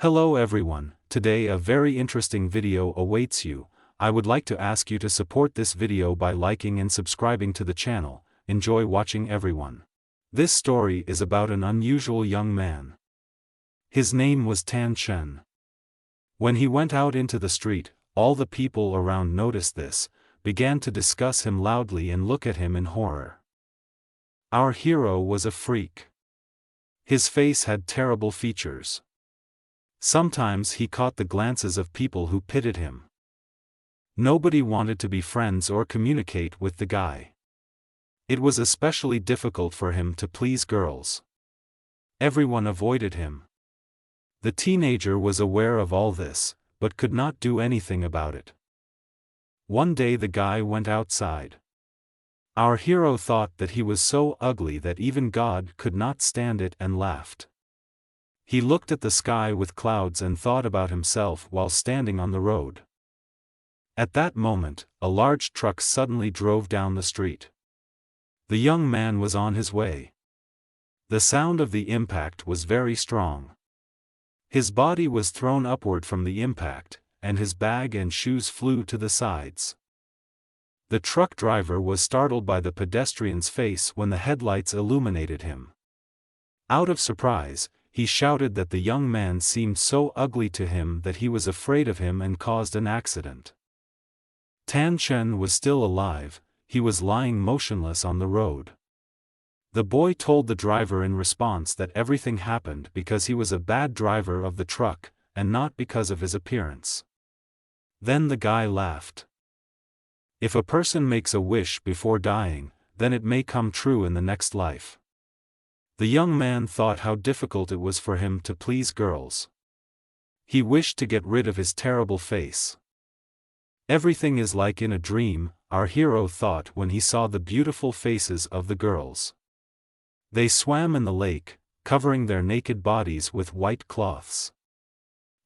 Hello everyone, today a very interesting video awaits you. I would like to ask you to support this video by liking and subscribing to the channel. Enjoy watching everyone. This story is about an unusual young man. His name was Tan Chen. When he went out into the street, all the people around noticed this, began to discuss him loudly and look at him in horror. Our hero was a freak. His face had terrible features. Sometimes he caught the glances of people who pitied him. Nobody wanted to be friends or communicate with the guy. It was especially difficult for him to please girls. Everyone avoided him. The teenager was aware of all this, but could not do anything about it. One day the guy went outside. Our hero thought that he was so ugly that even God could not stand it and laughed. He looked at the sky with clouds and thought about himself while standing on the road. At that moment, a large truck suddenly drove down the street. The young man was on his way. The sound of the impact was very strong. His body was thrown upward from the impact, and his bag and shoes flew to the sides. The truck driver was startled by the pedestrian's face when the headlights illuminated him. Out of surprise, he shouted that the young man seemed so ugly to him that he was afraid of him and caused an accident. Tan Chen was still alive, he was lying motionless on the road. The boy told the driver in response that everything happened because he was a bad driver of the truck, and not because of his appearance. Then the guy laughed. If a person makes a wish before dying, then it may come true in the next life. The young man thought how difficult it was for him to please girls. He wished to get rid of his terrible face. Everything is like in a dream, our hero thought when he saw the beautiful faces of the girls. They swam in the lake, covering their naked bodies with white cloths.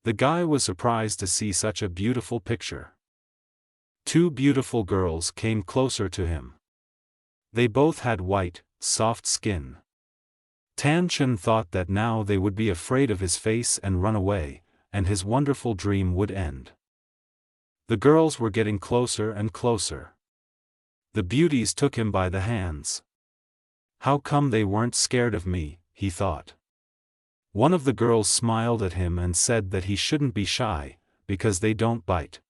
The guy was surprised to see such a beautiful picture. Two beautiful girls came closer to him. They both had white, soft skin. Tan Chen thought that now they would be afraid of his face and run away, and his wonderful dream would end. The girls were getting closer and closer. The beauties took him by the hands. How come they weren't scared of me, he thought. One of the girls smiled at him and said that he shouldn't be shy, because they don't bite.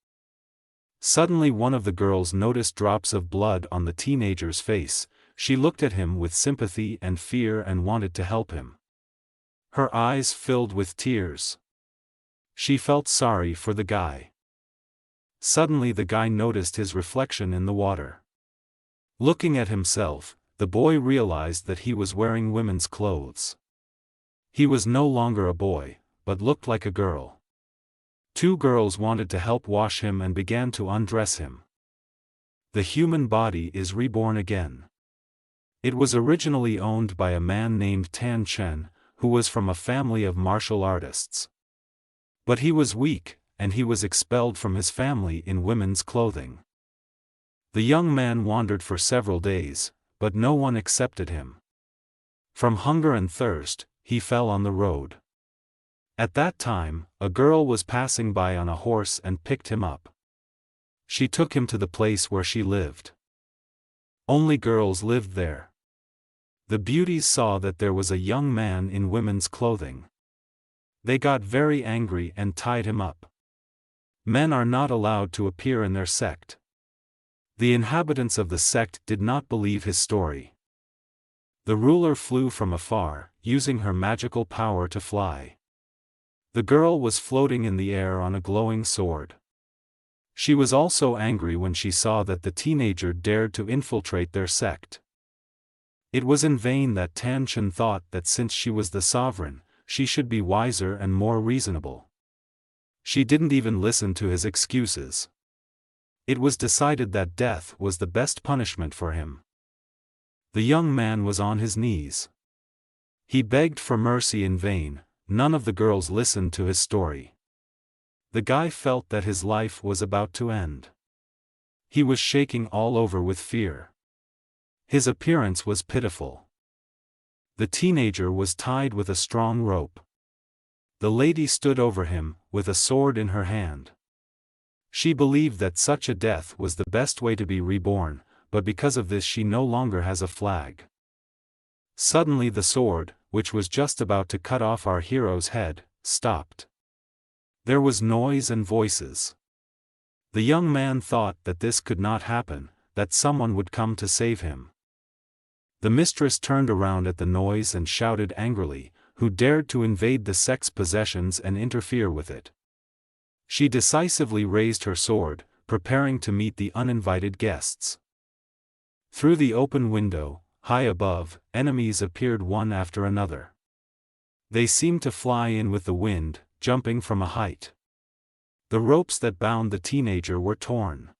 Suddenly one of the girls noticed drops of blood on the teenager's face. She looked at him with sympathy and fear and wanted to help him. Her eyes filled with tears. She felt sorry for the guy. Suddenly the guy noticed his reflection in the water. Looking at himself, the boy realized that he was wearing women's clothes. He was no longer a boy, but looked like a girl. Two girls wanted to help wash him and began to undress him. The human body is reborn again. It was originally owned by a man named Tan Chen, who was from a family of martial artists. But he was weak, and he was expelled from his family in women's clothing. The young man wandered for several days, but no one accepted him. From hunger and thirst, he fell on the road. At that time, a girl was passing by on a horse and picked him up. She took him to the place where she lived. Only girls lived there. The beauties saw that there was a young man in women's clothing. They got very angry and tied him up. Men are not allowed to appear in their sect. The inhabitants of the sect did not believe his story. The ruler flew from afar, using her magical power to fly. The girl was floating in the air on a glowing sword. She was also angry when she saw that the teenager dared to infiltrate their sect. It was in vain that Tan Chen thought that since she was the sovereign, she should be wiser and more reasonable. She didn't even listen to his excuses. It was decided that death was the best punishment for him. The young man was on his knees. He begged for mercy in vain. None of the girls listened to his story. The guy felt that his life was about to end. He was shaking all over with fear. His appearance was pitiful. The teenager was tied with a strong rope. The lady stood over him, with a sword in her hand. She believed that such a death was the best way to be reborn, but because of this she no longer has a flag. Suddenly the sword, which was just about to cut off our hero's head, stopped. There was noise and voices. The young man thought that this could not happen, that someone would come to save him. The mistress turned around at the noise and shouted angrily, "Who dared to invade the sect's possessions and interfere with it?" She decisively raised her sword, preparing to meet the uninvited guests. Through the open window, high above, enemies appeared one after another. They seemed to fly in with the wind, jumping from a height. The ropes that bound the teenager were torn.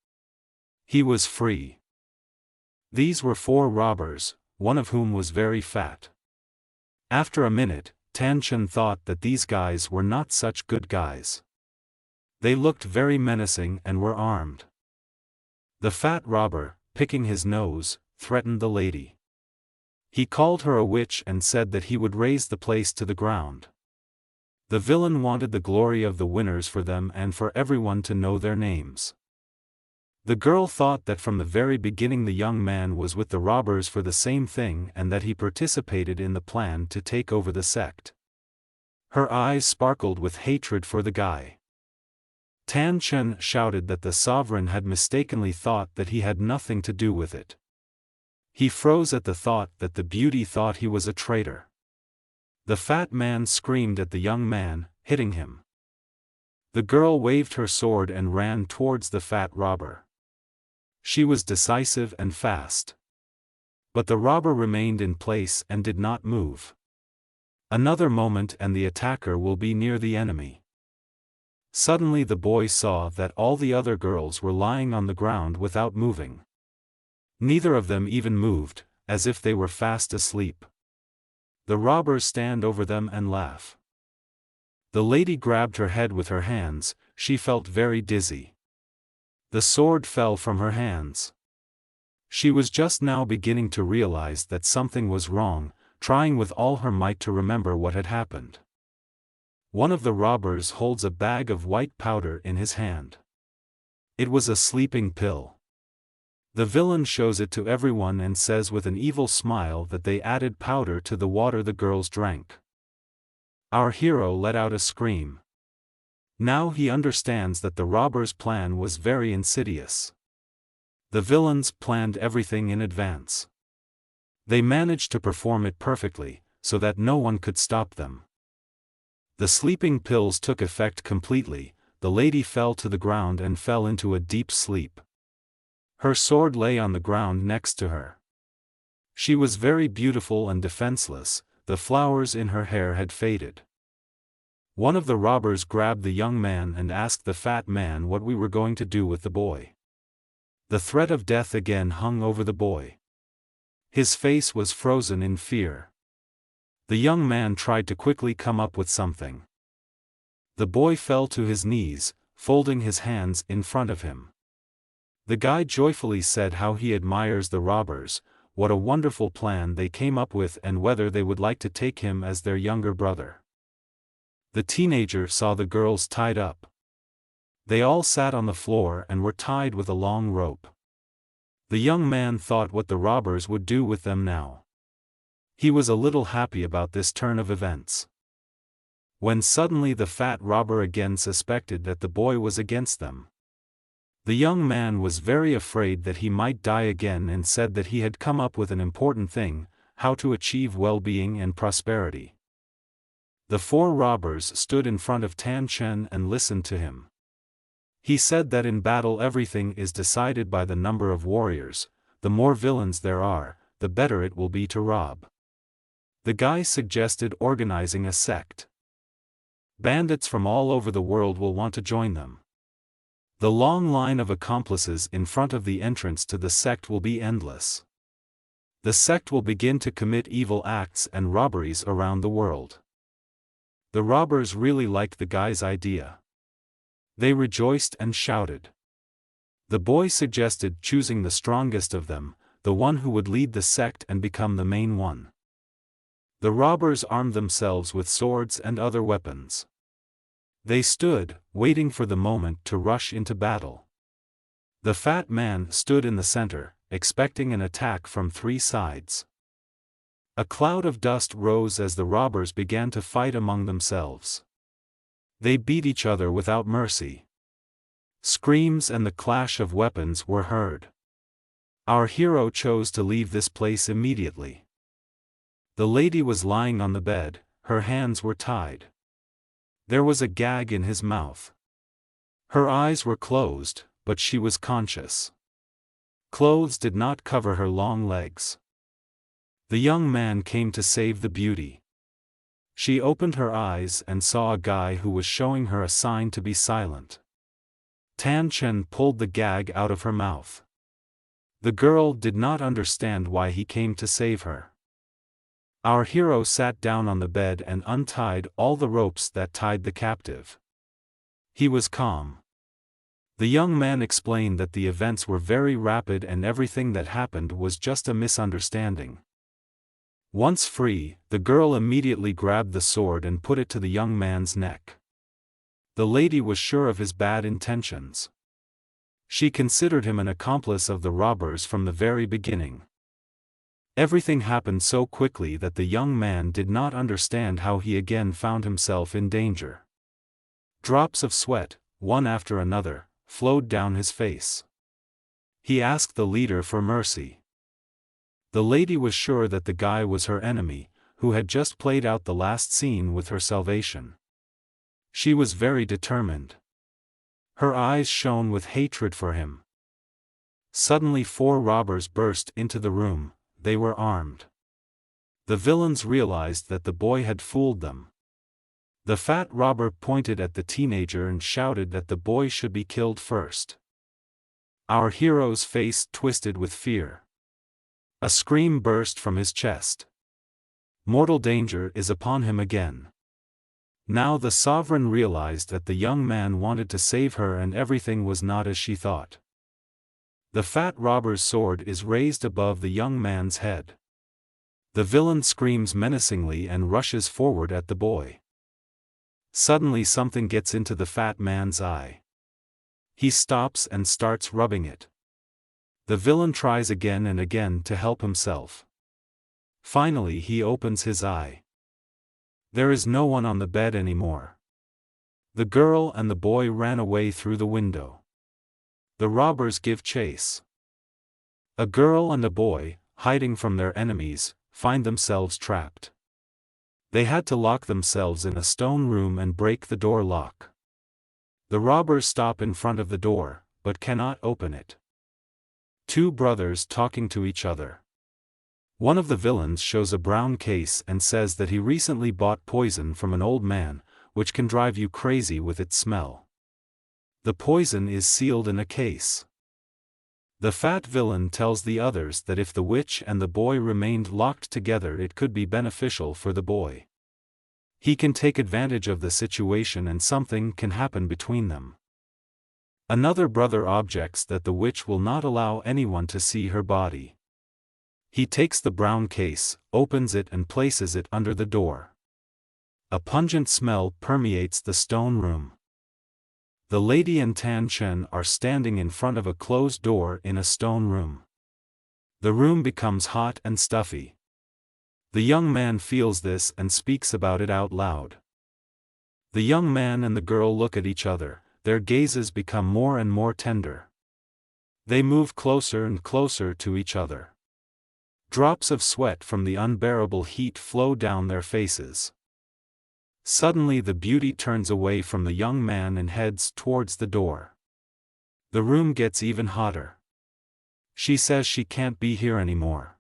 He was free. These were 4 robbers, one of whom was very fat. After a minute, Tan-chun thought that these guys were not such good guys. They looked very menacing and were armed. The fat robber, picking his nose, threatened the lady. He called her a witch and said that he would raze the place to the ground. The villain wanted the glory of the winners for them and for everyone to know their names. The girl thought that from the very beginning the young man was with the robbers for the same thing and that he participated in the plan to take over the sect. Her eyes sparkled with hatred for the guy. Tan-chun shouted that the sovereign had mistakenly thought that he had nothing to do with it. He froze at the thought that the beauty thought he was a traitor. The fat man screamed at the young man, hitting him. The girl waved her sword and ran towards the fat robber. She was decisive and fast. But the robber remained in place and did not move. Another moment and the attacker will be near the enemy. Suddenly the boy saw that all the other girls were lying on the ground without moving. Neither of them even moved, as if they were fast asleep. The robbers stand over them and laugh. The lady grabbed her head with her hands, she felt very dizzy. The sword fell from her hands. She was just now beginning to realize that something was wrong, trying with all her might to remember what had happened. One of the robbers holds a bag of white powder in his hand. It was a sleeping pill. The villain shows it to everyone and says with an evil smile that they added powder to the water the girls drank. Our hero let out a scream. Now he understands that the robber's plan was very insidious. The villains planned everything in advance. They managed to perform it perfectly, so that no one could stop them. The sleeping pills took effect completely, the lady fell to the ground and fell into a deep sleep. Her sword lay on the ground next to her. She was very beautiful and defenseless, the flowers in her hair had faded. One of the robbers grabbed the young man and asked the fat man what we were going to do with the boy. The threat of death again hung over the boy. His face was frozen in fear. The young man tried to quickly come up with something. The boy fell to his knees, folding his hands in front of him. The guy joyfully said how he admires the robbers, what a wonderful plan they came up with and whether they would like to take him as their younger brother. The teenager saw the girls tied up. They all sat on the floor and were tied with a long rope. The young man thought what the robbers would do with them now. He was a little happy about this turn of events. When suddenly the fat robber again suspected that the boy was against them. The young man was very afraid that he might die again and said that he had come up with an important thing, how to achieve well-being and prosperity. The 4 robbers stood in front of Tan-chun and listened to him. He said that in battle everything is decided by the number of warriors, the more villains there are, the better it will be to rob. The guy suggested organizing a sect. Bandits from all over the world will want to join them. The long line of accomplices in front of the entrance to the sect will be endless. The sect will begin to commit evil acts and robberies around the world. The robbers really liked the guy's idea. They rejoiced and shouted. The boy suggested choosing the strongest of them, the one who would lead the sect and become the main one. The robbers armed themselves with swords and other weapons. They stood, waiting for the moment to rush into battle. The fat man stood in the center, expecting an attack from three sides. A cloud of dust rose as the robbers began to fight among themselves. They beat each other without mercy. Screams and the clash of weapons were heard. Our hero chose to leave this place immediately. The lady was lying on the bed, her hands were tied. There was a gag in his mouth. Her eyes were closed, but she was conscious. Clothes did not cover her long legs. The young man came to save the beauty. She opened her eyes and saw a guy who was showing her a sign to be silent. Tan Chen pulled the gag out of her mouth. The girl did not understand why he came to save her. Our hero sat down on the bed and untied all the ropes that tied the captive. He was calm. The young man explained that the events were very rapid and everything that happened was just a misunderstanding. Once free, the girl immediately grabbed the sword and put it to the young man's neck. The lady was sure of his bad intentions. She considered him an accomplice of the robbers from the very beginning. Everything happened so quickly that the young man did not understand how he again found himself in danger. Drops of sweat, one after another, flowed down his face. He asked the leader for mercy. The lady was sure that the guy was her enemy, who had just played out the last scene with her salvation. She was very determined. Her eyes shone with hatred for him. Suddenly 4 robbers burst into the room. They were armed. The villains realized that the boy had fooled them. The fat robber pointed at the teenager and shouted that the boy should be killed first. Our hero's face twisted with fear. A scream burst from his chest. Mortal danger is upon him again. Now the sovereign realized that the young man wanted to save her and everything was not as she thought. The fat robber's sword is raised above the young man's head. The villain screams menacingly and rushes forward at the boy. Suddenly something gets into the fat man's eye. He stops and starts rubbing it. The villain tries again and again to help himself. Finally he opens his eye. There is no one on the bed anymore. The girl and the boy ran away through the window. The robbers give chase. A girl and a boy, hiding from their enemies, find themselves trapped. They had to lock themselves in a stone room and break the door lock. The robbers stop in front of the door, but cannot open it. 2 brothers talking to each other. One of the villains shows a brown case and says that he recently bought poison from an old man, which can drive you crazy with its smell. The poison is sealed in a case. The fat villain tells the others that if the witch and the boy remained locked together it could be beneficial for the boy. He can take advantage of the situation and something can happen between them. Another brother objects that the witch will not allow anyone to see her body. He takes the brown case, opens it and places it under the door. A pungent smell permeates the stone room. The lady and Tan Chen are standing in front of a closed door in a stone room. The room becomes hot and stuffy. The young man feels this and speaks about it out loud. The young man and the girl look at each other, their gazes become more and more tender. They move closer and closer to each other. Drops of sweat from the unbearable heat flow down their faces. Suddenly the beauty turns away from the young man and heads towards the door. The room gets even hotter. She says she can't be here anymore.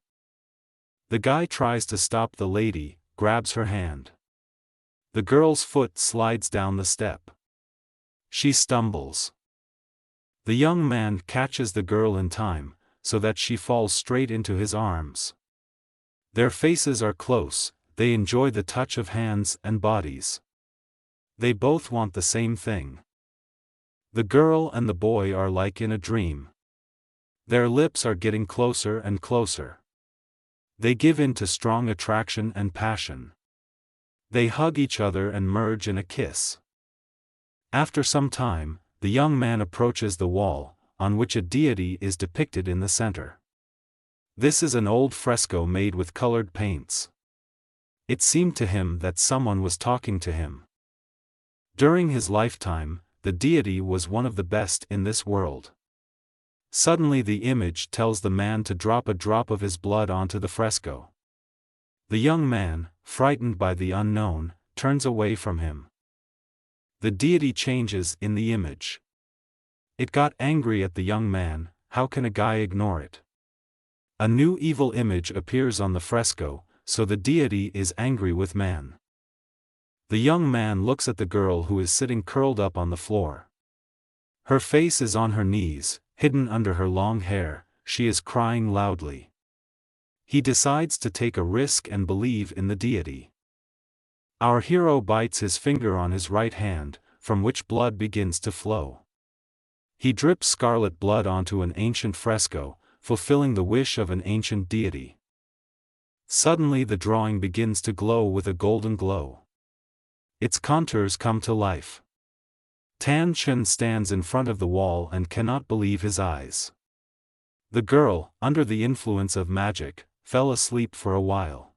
The guy tries to stop the lady, grabs her hand. The girl's foot slides down the step. She stumbles. The young man catches the girl in time, so that she falls straight into his arms. Their faces are close, they enjoy the touch of hands and bodies. They both want the same thing. The girl and the boy are like in a dream. Their lips are getting closer and closer. They give in to strong attraction and passion. They hug each other and merge in a kiss. After some time, the young man approaches the wall, on which a deity is depicted in the center. This is an old fresco made with colored paints. It seemed to him that someone was talking to him. During his lifetime, the deity was one of the best in this world. Suddenly the image tells the man to drop a drop of his blood onto the fresco. The young man, frightened by the unknown, turns away from him. The deity changes in the image. It got angry at the young man. How can a guy ignore it? A new evil image appears on the fresco, so the deity is angry with man. The young man looks at the girl who is sitting curled up on the floor. Her face is on her knees, hidden under her long hair. She is crying loudly. He decides to take a risk and believe in the deity. Our hero bites his finger on his right hand, from which blood begins to flow. He drips scarlet blood onto an ancient fresco, fulfilling the wish of an ancient deity. Suddenly the drawing begins to glow with a golden glow. Its contours come to life. Tan Chen stands in front of the wall and cannot believe his eyes. The girl, under the influence of magic, fell asleep for a while.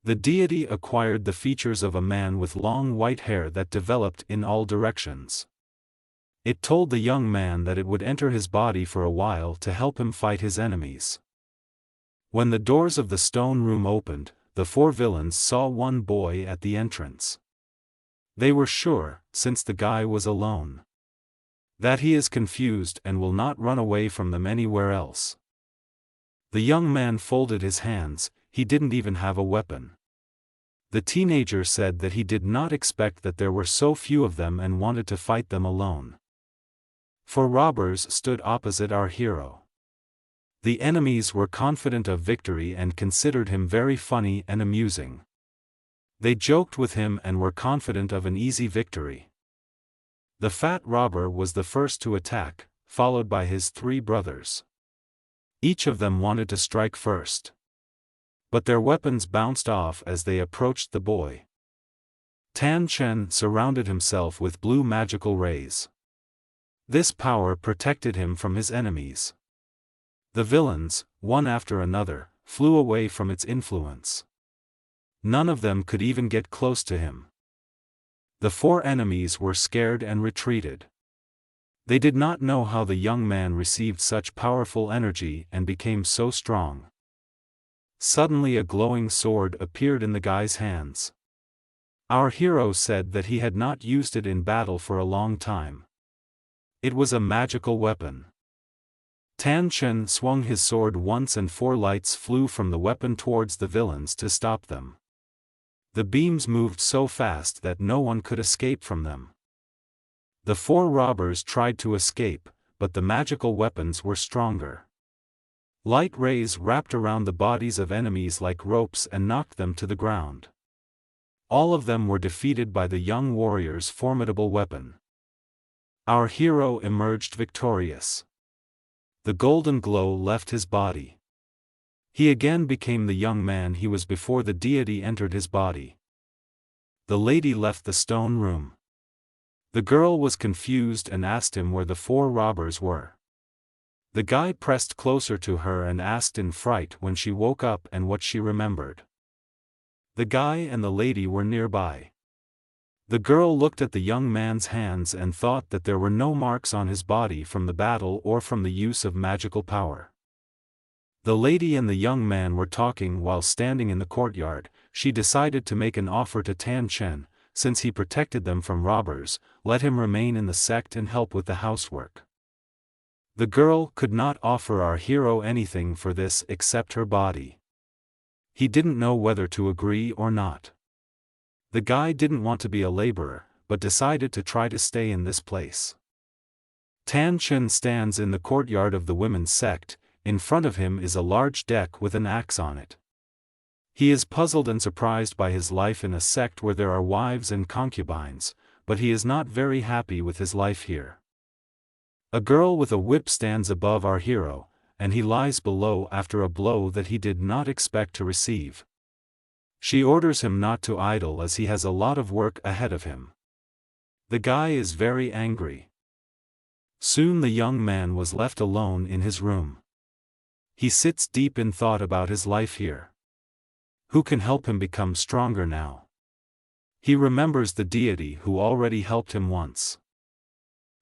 The deity acquired the features of a man with long white hair that developed in all directions. It told the young man that it would enter his body for a while to help him fight his enemies. When the doors of the stone room opened, the four villains saw one boy at the entrance. They were sure, since the guy was alone, that he is confused and will not run away from them anywhere else. The young man folded his hands. He didn't even have a weapon. The teenager said that he did not expect that there were so few of them and wanted to fight them alone. Four robbers stood opposite our hero. The enemies were confident of victory and considered him very funny and amusing. They joked with him and were confident of an easy victory. The fat robber was the first to attack, followed by his three brothers. Each of them wanted to strike first, but their weapons bounced off as they approached the boy. Tan Chen surrounded himself with blue magical rays. This power protected him from his enemies. The villains, one after another, flew away from its influence. None of them could even get close to him. The four enemies were scared and retreated. They did not know how the young man received such powerful energy and became so strong. Suddenly a glowing sword appeared in the guy's hands. Our hero said that he had not used it in battle for a long time. It was a magical weapon. Tan Chen swung his sword once and four lights flew from the weapon towards the villains to stop them. The beams moved so fast that no one could escape from them. The four robbers tried to escape, but the magical weapons were stronger. Light rays wrapped around the bodies of enemies like ropes and knocked them to the ground. All of them were defeated by the young warrior's formidable weapon. Our hero emerged victorious. The golden glow left his body. He again became the young man he was before the deity entered his body. The lady left the stone room. The girl was confused and asked him where the four robbers were. The guy pressed closer to her and asked in fright when she woke up and what she remembered. The guy and the lady were nearby. The girl looked at the young man's hands and thought that there were no marks on his body from the battle or from the use of magical power. The lady and the young man were talking while standing in the courtyard. She decided to make an offer to Tan Chen. Since he protected them from robbers, let him remain in the sect and help with the housework. The girl could not offer our hero anything for this except her body. He didn't know whether to agree or not. The guy didn't want to be a laborer, but decided to try to stay in this place. Tan Chen stands in the courtyard of the women's sect. In front of him is a large deck with an axe on it. He is puzzled and surprised by his life in a sect where there are wives and concubines, but he is not very happy with his life here. A girl with a whip stands above our hero, and he lies below after a blow that he did not expect to receive. She orders him not to idle as he has a lot of work ahead of him. The guy is very angry. Soon the young man was left alone in his room. He sits deep in thought about his life here. Who can help him become stronger now? He remembers the deity who already helped him once.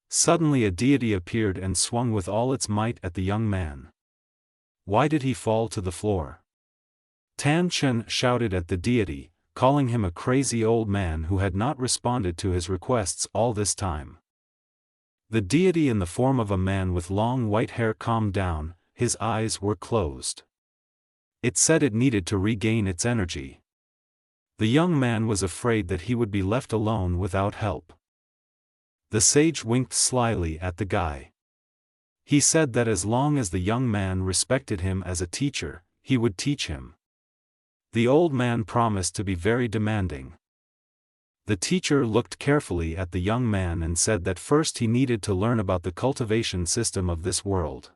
Suddenly a deity appeared and swung with all its might at the young man. Why did he fall to the floor? Tan Chen shouted at the deity, calling him a crazy old man who had not responded to his requests all this time. The deity in the form of a man with long white hair calmed down, his eyes were closed. It said it needed to regain its energy. The young man was afraid that he would be left alone without help. The sage winked slyly at the guy. He said that as long as the young man respected him as a teacher, he would teach him. The old man promised to be very demanding. The teacher looked carefully at the young man and said that first he needed to learn about the cultivation system of this world.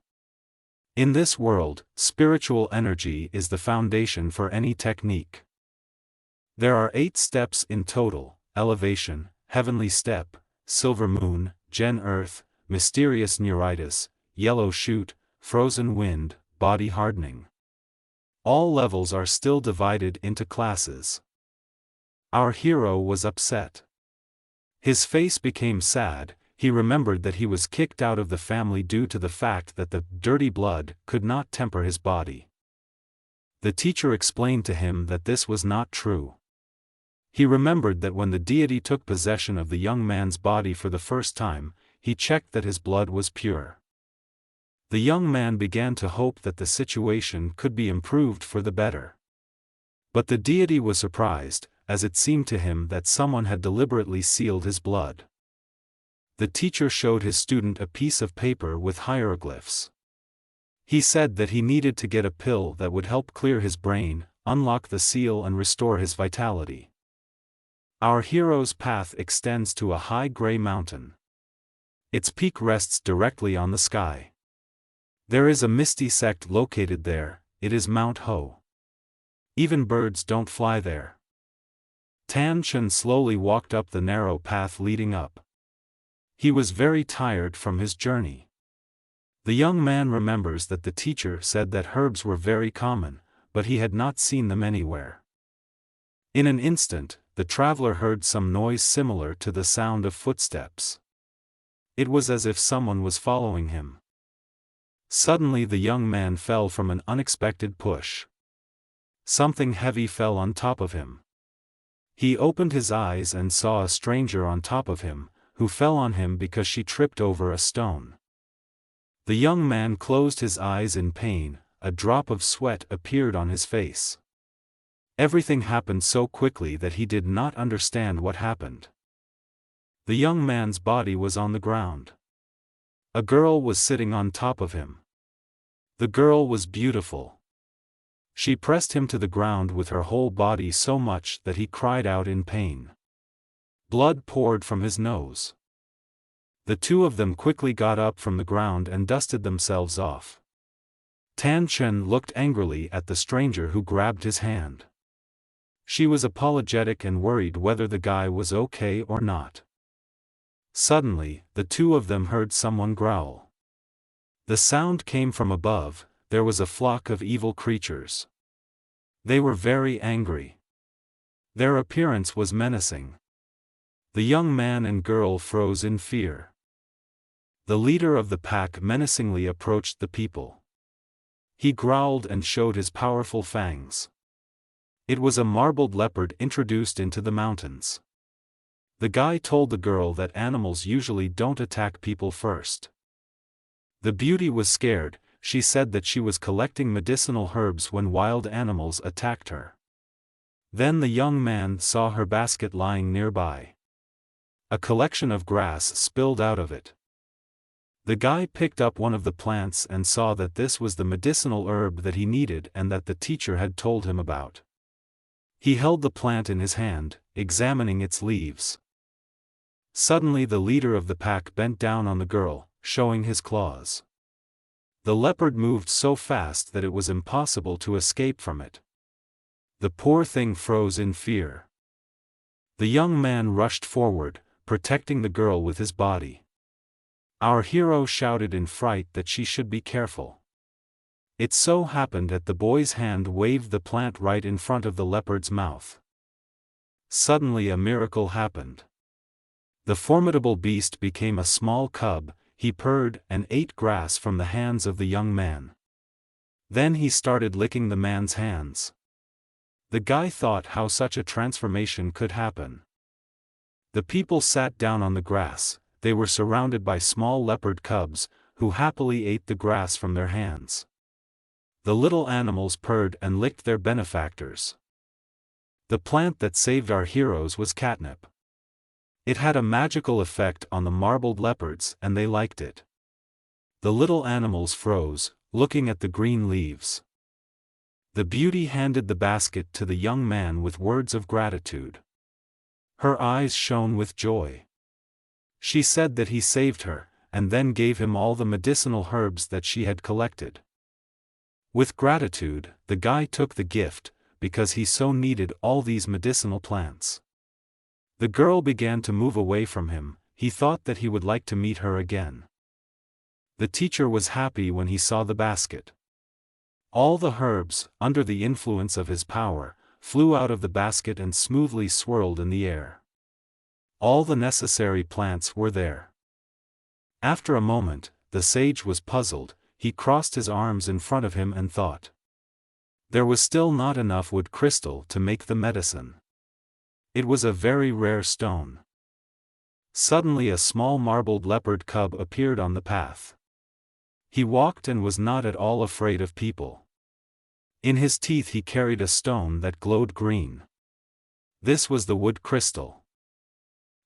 In this world, spiritual energy is the foundation for any technique. There are 8 steps in total: elevation, heavenly step, silver moon, gen earth, mysterious neuritis, yellow shoot, frozen wind, body hardening. All levels are still divided into classes. Our hero was upset. His face became sad. He remembered that he was kicked out of the family due to the fact that the dirty blood could not temper his body. The teacher explained to him that this was not true. He remembered that when the deity took possession of the young man's body for the first time, he checked that his blood was pure. The young man began to hope that the situation could be improved for the better. But the deity was surprised, as it seemed to him that someone had deliberately sealed his blood. The teacher showed his student a piece of paper with hieroglyphs. He said that he needed to get a pill that would help clear his brain, unlock the seal and restore his vitality. Our hero's path extends to a high gray mountain. Its peak rests directly on the sky. There is a misty sect located there. It is Mount Ho. Even birds don't fly there. Tan Chen slowly walked up the narrow path leading up. He was very tired from his journey. The young man remembers that the teacher said that herbs were very common, but he had not seen them anywhere. In an instant, the traveler heard some noise similar to the sound of footsteps. It was as if someone was following him. Suddenly the young man fell from an unexpected push. Something heavy fell on top of him. He opened his eyes and saw a stranger on top of him, who fell on him because she tripped over a stone. The young man closed his eyes in pain. A drop of sweat appeared on his face. Everything happened so quickly that he did not understand what happened. The young man's body was on the ground. A girl was sitting on top of him. The girl was beautiful. She pressed him to the ground with her whole body so much that he cried out in pain. Blood poured from his nose. The two of them quickly got up from the ground and dusted themselves off. Tan Chen looked angrily at the stranger who grabbed his hand. She was apologetic and worried whether the guy was okay or not. Suddenly, the two of them heard someone growl. The sound came from above. There was a flock of evil creatures. They were very angry. Their appearance was menacing. The young man and girl froze in fear. The leader of the pack menacingly approached the people. He growled and showed his powerful fangs. It was a marbled leopard introduced into the mountains. The guy told the girl that animals usually don't attack people first. The beauty was scared. She said that she was collecting medicinal herbs when wild animals attacked her. Then the young man saw her basket lying nearby. A collection of grass spilled out of it. The guy picked up one of the plants and saw that this was the medicinal herb that he needed and that the teacher had told him about. He held the plant in his hand, examining its leaves. Suddenly the leader of the pack bent down on the girl, showing his claws. The leopard moved so fast that it was impossible to escape from it. The poor thing froze in fear. The young man rushed forward, protecting the girl with his body. Our hero shouted in fright that she should be careful. It so happened that the boy's hand waved the plant right in front of the leopard's mouth. Suddenly a miracle happened. The formidable beast became a small cub, he purred and ate grass from the hands of the young man. Then he started licking the man's hands. The guy thought how such a transformation could happen. The people sat down on the grass. They were surrounded by small leopard cubs, who happily ate the grass from their hands. The little animals purred and licked their benefactors. The plant that saved our heroes was catnip. It had a magical effect on the marbled leopards and they liked it. The little animals froze, looking at the green leaves. The beauty handed the basket to the young man with words of gratitude. Her eyes shone with joy. She said that he saved her, and then gave him all the medicinal herbs that she had collected. With gratitude, the guy took the gift, because he so needed all these medicinal plants. The girl began to move away from him. He thought that he would like to meet her again. The teacher was happy when he saw the basket. All the herbs, under the influence of his power, flew out of the basket and smoothly swirled in the air. All the necessary plants were there. After a moment, the sage was puzzled. He crossed his arms in front of him and thought. There was still not enough wood crystal to make the medicine. It was a very rare stone. Suddenly a small marbled leopard cub appeared on the path. He walked and was not at all afraid of people. In his teeth he carried a stone that glowed green. This was the wood crystal.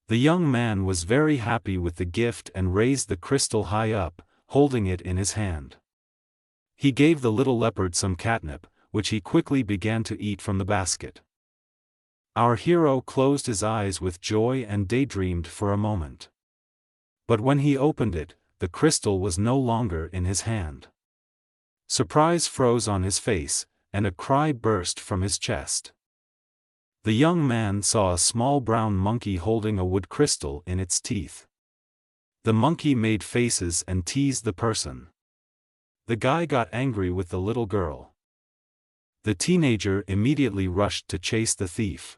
The young man was very happy with the gift and raised the crystal high up, holding it in his hand. He gave the little leopard some catnip, which he quickly began to eat from the basket. Our hero closed his eyes with joy and daydreamed for a moment. But when he opened it, the crystal was no longer in his hand. Surprise froze on his face, and a cry burst from his chest. The young man saw a small brown monkey holding a wood crystal in its teeth. The monkey made faces and teased the person. The guy got angry with the little girl. The teenager immediately rushed to chase the thief.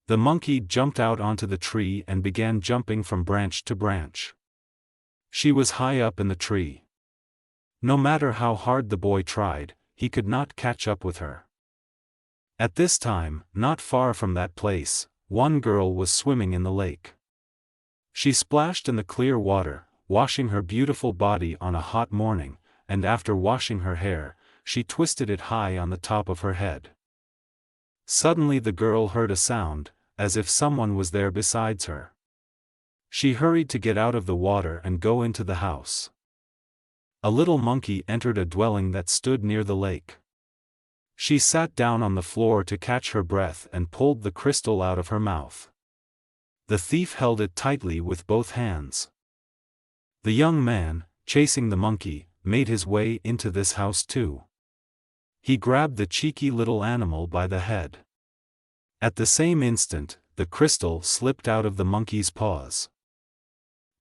The monkey jumped out onto the tree and began jumping from branch to branch. She was high up in the tree. No matter how hard the boy tried, he could not catch up with her. At this time, not far from that place, one girl was swimming in the lake. She splashed in the clear water, washing her beautiful body on a hot morning, and after washing her hair, she twisted it high on the top of her head. Suddenly the girl heard a sound, as if someone was there besides her. She hurried to get out of the water and go into the house. A little monkey entered a dwelling that stood near the lake. She sat down on the floor to catch her breath and pulled the crystal out of her mouth. The thief held it tightly with both hands. The young man, chasing the monkey, made his way into this house too. He grabbed the cheeky little animal by the head. At the same instant, the crystal slipped out of the monkey's paws.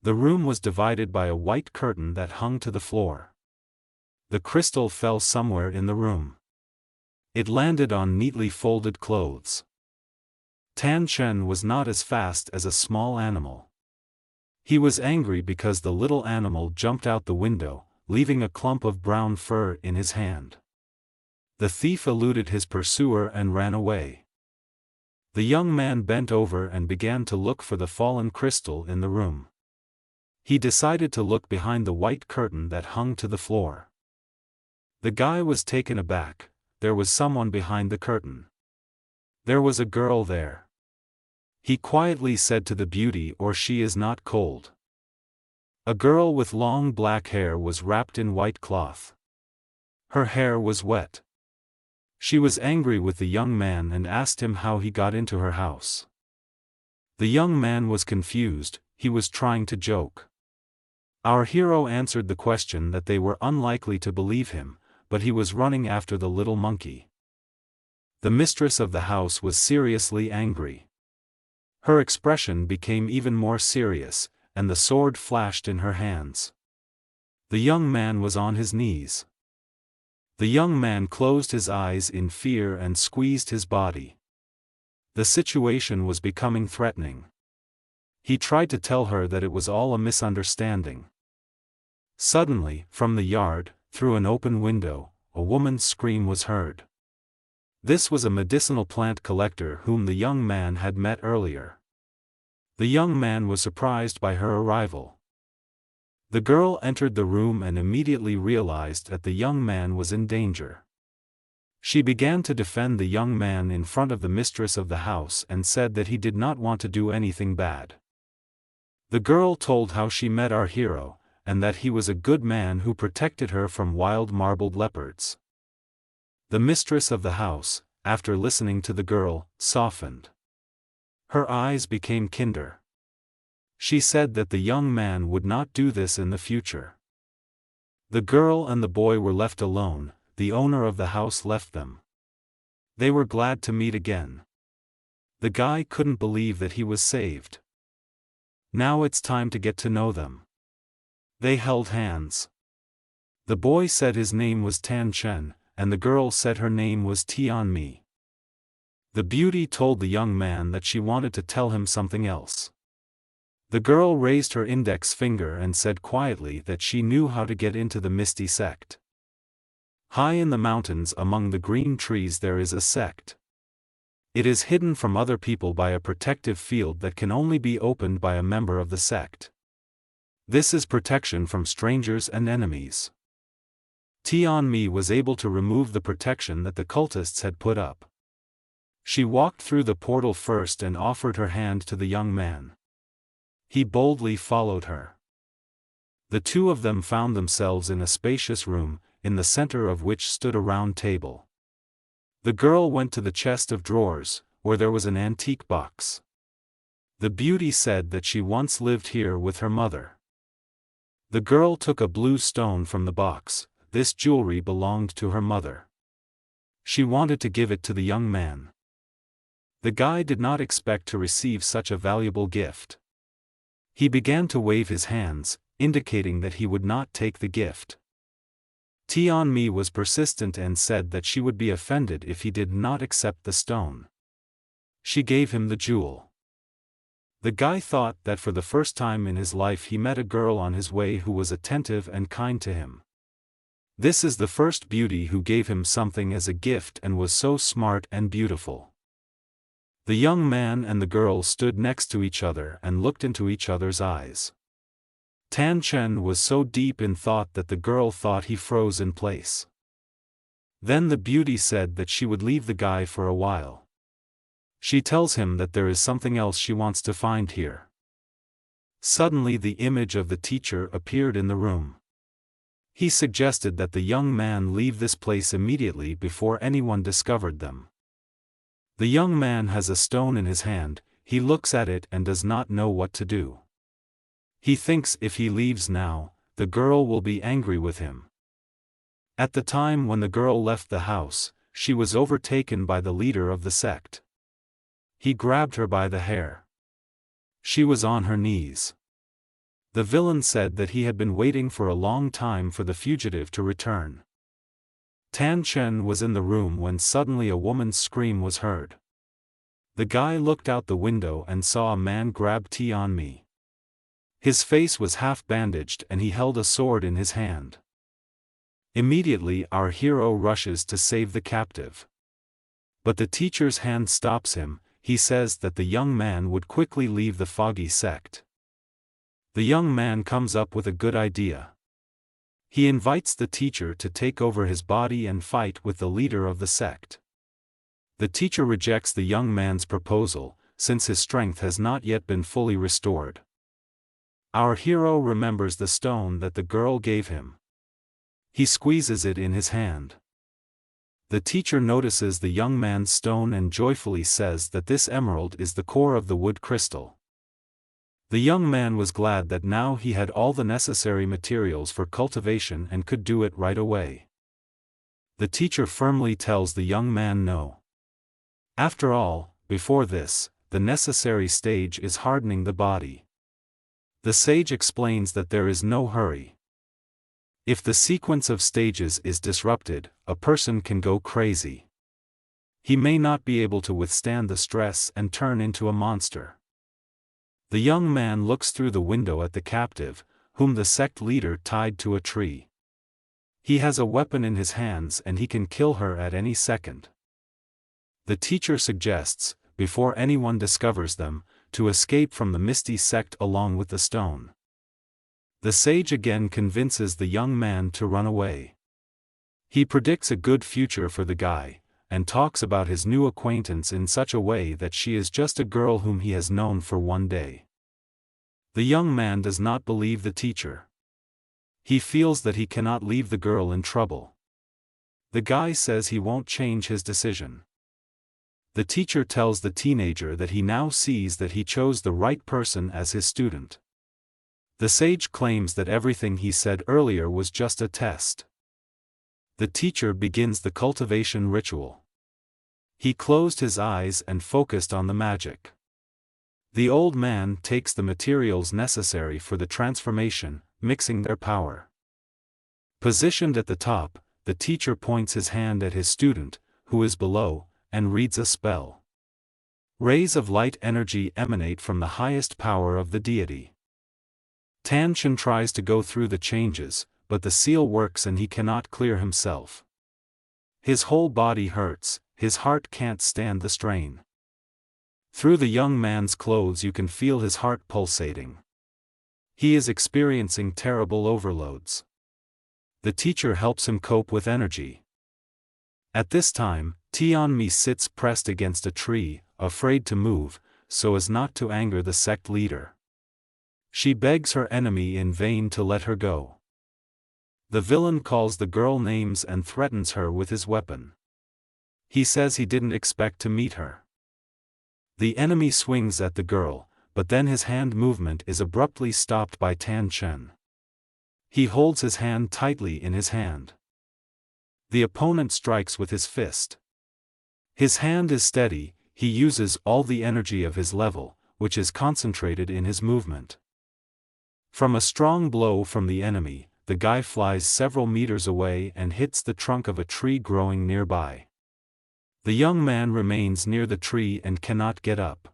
The room was divided by a white curtain that hung to the floor. The crystal fell somewhere in the room. It landed on neatly folded clothes. Tan Chen was not as fast as a small animal. He was angry because the little animal jumped out the window, leaving a clump of brown fur in his hand. The thief eluded his pursuer and ran away. The young man bent over and began to look for the fallen crystal in the room. He decided to look behind the white curtain that hung to the floor. The guy was taken aback. There was someone behind the curtain. There was a girl there. He quietly said to the beauty, "Or she is not cold." A girl with long black hair was wrapped in white cloth. Her hair was wet. She was angry with the young man and asked him how he got into her house. The young man was confused. He was trying to joke. Our hero answered the question that they were unlikely to believe him, but he was running after the little monkey. The mistress of the house was seriously angry. Her expression became even more serious, and the sword flashed in her hands. The young man was on his knees. The young man closed his eyes in fear and squeezed his body. The situation was becoming threatening. He tried to tell her that it was all a misunderstanding. Suddenly, from the yard, through an open window, a woman's scream was heard. This was a medicinal plant collector whom the young man had met earlier. The young man was surprised by her arrival. The girl entered the room and immediately realized that the young man was in danger. She began to defend the young man in front of the mistress of the house and said that he did not want to do anything bad. The girl told how she met our hero, and that he was a good man who protected her from wild marbled leopards. The mistress of the house, after listening to the girl, softened. Her eyes became kinder. She said that the young man would not do this in the future. The girl and the boy were left alone. The owner of the house left them. They were glad to meet again. The guy couldn't believe that he was saved. Now it's time to get to know them. They held hands. The boy said his name was Tan Chen, and the girl said her name was Tian Mi. The beauty told the young man that she wanted to tell him something else. The girl raised her index finger and said quietly that she knew how to get into the Misty sect. High in the mountains among the green trees there is a sect. It is hidden from other people by a protective field that can only be opened by a member of the sect. This is protection from strangers and enemies. Tian Mi was able to remove the protection that the cultists had put up. She walked through the portal first and offered her hand to the young man. He boldly followed her. The two of them found themselves in a spacious room, in the center of which stood a round table. The girl went to the chest of drawers, where there was an antique box. The beauty said that she once lived here with her mother. The girl took a blue stone from the box. This jewelry belonged to her mother. She wanted to give it to the young man. The guy did not expect to receive such a valuable gift. He began to wave his hands, indicating that he would not take the gift. Tian Mi was persistent and said that she would be offended if he did not accept the stone. She gave him the jewel. The guy thought that for the first time in his life he met a girl on his way who was attentive and kind to him. This is the first beauty who gave him something as a gift and was so smart and beautiful. The young man and the girl stood next to each other and looked into each other's eyes. Tan Chen was so deep in thought that the girl thought he froze in place. Then the beauty said that she would leave the guy for a while. She tells him that there is something else she wants to find here. Suddenly the image of the teacher appeared in the room. He suggested that the young man leave this place immediately before anyone discovered them. The young man has a stone in his hand. He looks at it and does not know what to do. He thinks if he leaves now, the girl will be angry with him. At the time when the girl left the house, she was overtaken by the leader of the sect. He grabbed her by the hair. She was on her knees. The villain said that he had been waiting for a long time for the fugitive to return. Tan Chen was in the room when suddenly a woman's scream was heard. The guy looked out the window and saw a man grab Tian Mi. His face was half bandaged and he held a sword in his hand. Immediately our hero rushes to save the captive. But the teacher's hand stops him. He says that the young man would quickly leave the foggy sect. The young man comes up with a good idea. He invites the teacher to take over his body and fight with the leader of the sect. The teacher rejects the young man's proposal, since his strength has not yet been fully restored. Our hero remembers the stone that the girl gave him. He squeezes it in his hand. The teacher notices the young man's stone and joyfully says that this emerald is the core of the wood crystal. The young man was glad that now he had all the necessary materials for cultivation and could do it right away. The teacher firmly tells the young man no. After all, before this, the necessary stage is hardening the body. The sage explains that there is no hurry. If the sequence of stages is disrupted, a person can go crazy. He may not be able to withstand the stress and turn into a monster. The young man looks through the window at the captive, whom the sect leader tied to a tree. He has a weapon in his hands and he can kill her at any second. The teacher suggests, before anyone discovers them, to escape from the misty sect along with the stone. The sage again convinces the young man to run away. He predicts a good future for the guy, and talks about his new acquaintance in such a way that she is just a girl whom he has known for one day. The young man does not believe the teacher. He feels that he cannot leave the girl in trouble. The guy says he won't change his decision. The teacher tells the teenager that he now sees that he chose the right person as his student. The sage claims that everything he said earlier was just a test. The teacher begins the cultivation ritual. He closed his eyes and focused on the magic. The old man takes the materials necessary for the transformation, mixing their power. Positioned at the top, the teacher points his hand at his student, who is below, and reads a spell. Rays of light energy emanate from the highest power of the deity. Tan-Chen tries to go through the changes, but the seal works and he cannot clear himself. His whole body hurts, his heart can't stand the strain. Through the young man's clothes you can feel his heart pulsating. He is experiencing terrible overloads. The teacher helps him cope with energy. At this time, Tianmi sits pressed against a tree, afraid to move, so as not to anger the sect leader. She begs her enemy in vain to let her go. The villain calls the girl names and threatens her with his weapon. He says he didn't expect to meet her. The enemy swings at the girl, but then his hand movement is abruptly stopped by Tan-Chen. He holds his hand tightly in his hand. The opponent strikes with his fist. His hand is steady, he uses all the energy of his level, which is concentrated in his movement. From a strong blow from the enemy, the guy flies several meters away and hits the trunk of a tree growing nearby. The young man remains near the tree and cannot get up.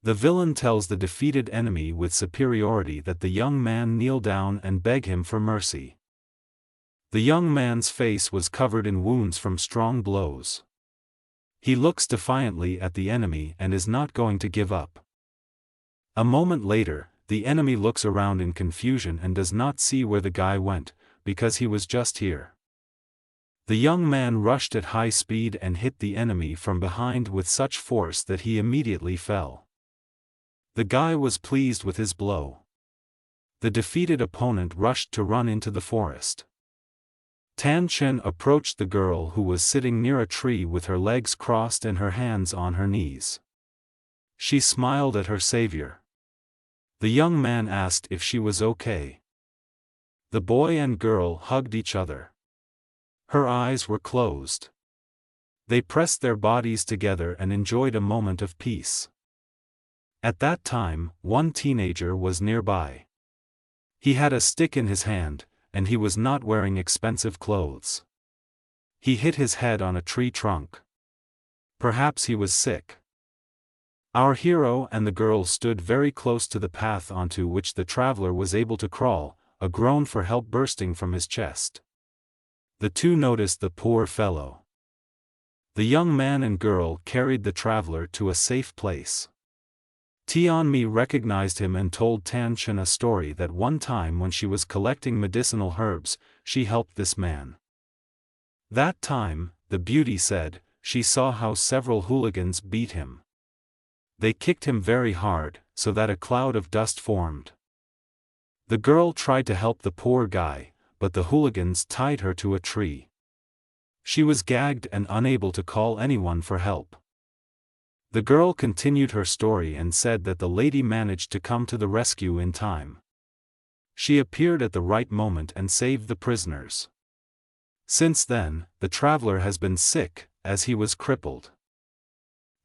The villain tells the defeated enemy with superiority that the young man kneel down and beg him for mercy. The young man's face was covered in wounds from strong blows. He looks defiantly at the enemy and is not going to give up. A moment later, the enemy looks around in confusion and does not see where the guy went, because he was just here. The young man rushed at high speed and hit the enemy from behind with such force that he immediately fell. The guy was pleased with his blow. The defeated opponent rushed to run into the forest. Tan-Chen approached the girl who was sitting near a tree with her legs crossed and her hands on her knees. She smiled at her savior. The young man asked if she was okay. The boy and girl hugged each other. Her eyes were closed. They pressed their bodies together and enjoyed a moment of peace. At that time, one teenager was nearby. He had a stick in his hand, and he was not wearing expensive clothes. He hit his head on a tree trunk. Perhaps he was sick. Our hero and the girl stood very close to the path onto which the traveler was able to crawl, a groan for help bursting from his chest. The two noticed the poor fellow. The young man and girl carried the traveler to a safe place. Tianmi recognized him and told Tan-Chen a story that one time when she was collecting medicinal herbs, she helped this man. That time, the beauty said, she saw how several hooligans beat him. They kicked him very hard, so that a cloud of dust formed. The girl tried to help the poor guy, but the hooligans tied her to a tree. She was gagged and unable to call anyone for help. The girl continued her story and said that the lady managed to come to the rescue in time. She appeared at the right moment and saved the prisoners. Since then, the traveler has been sick, as he was crippled.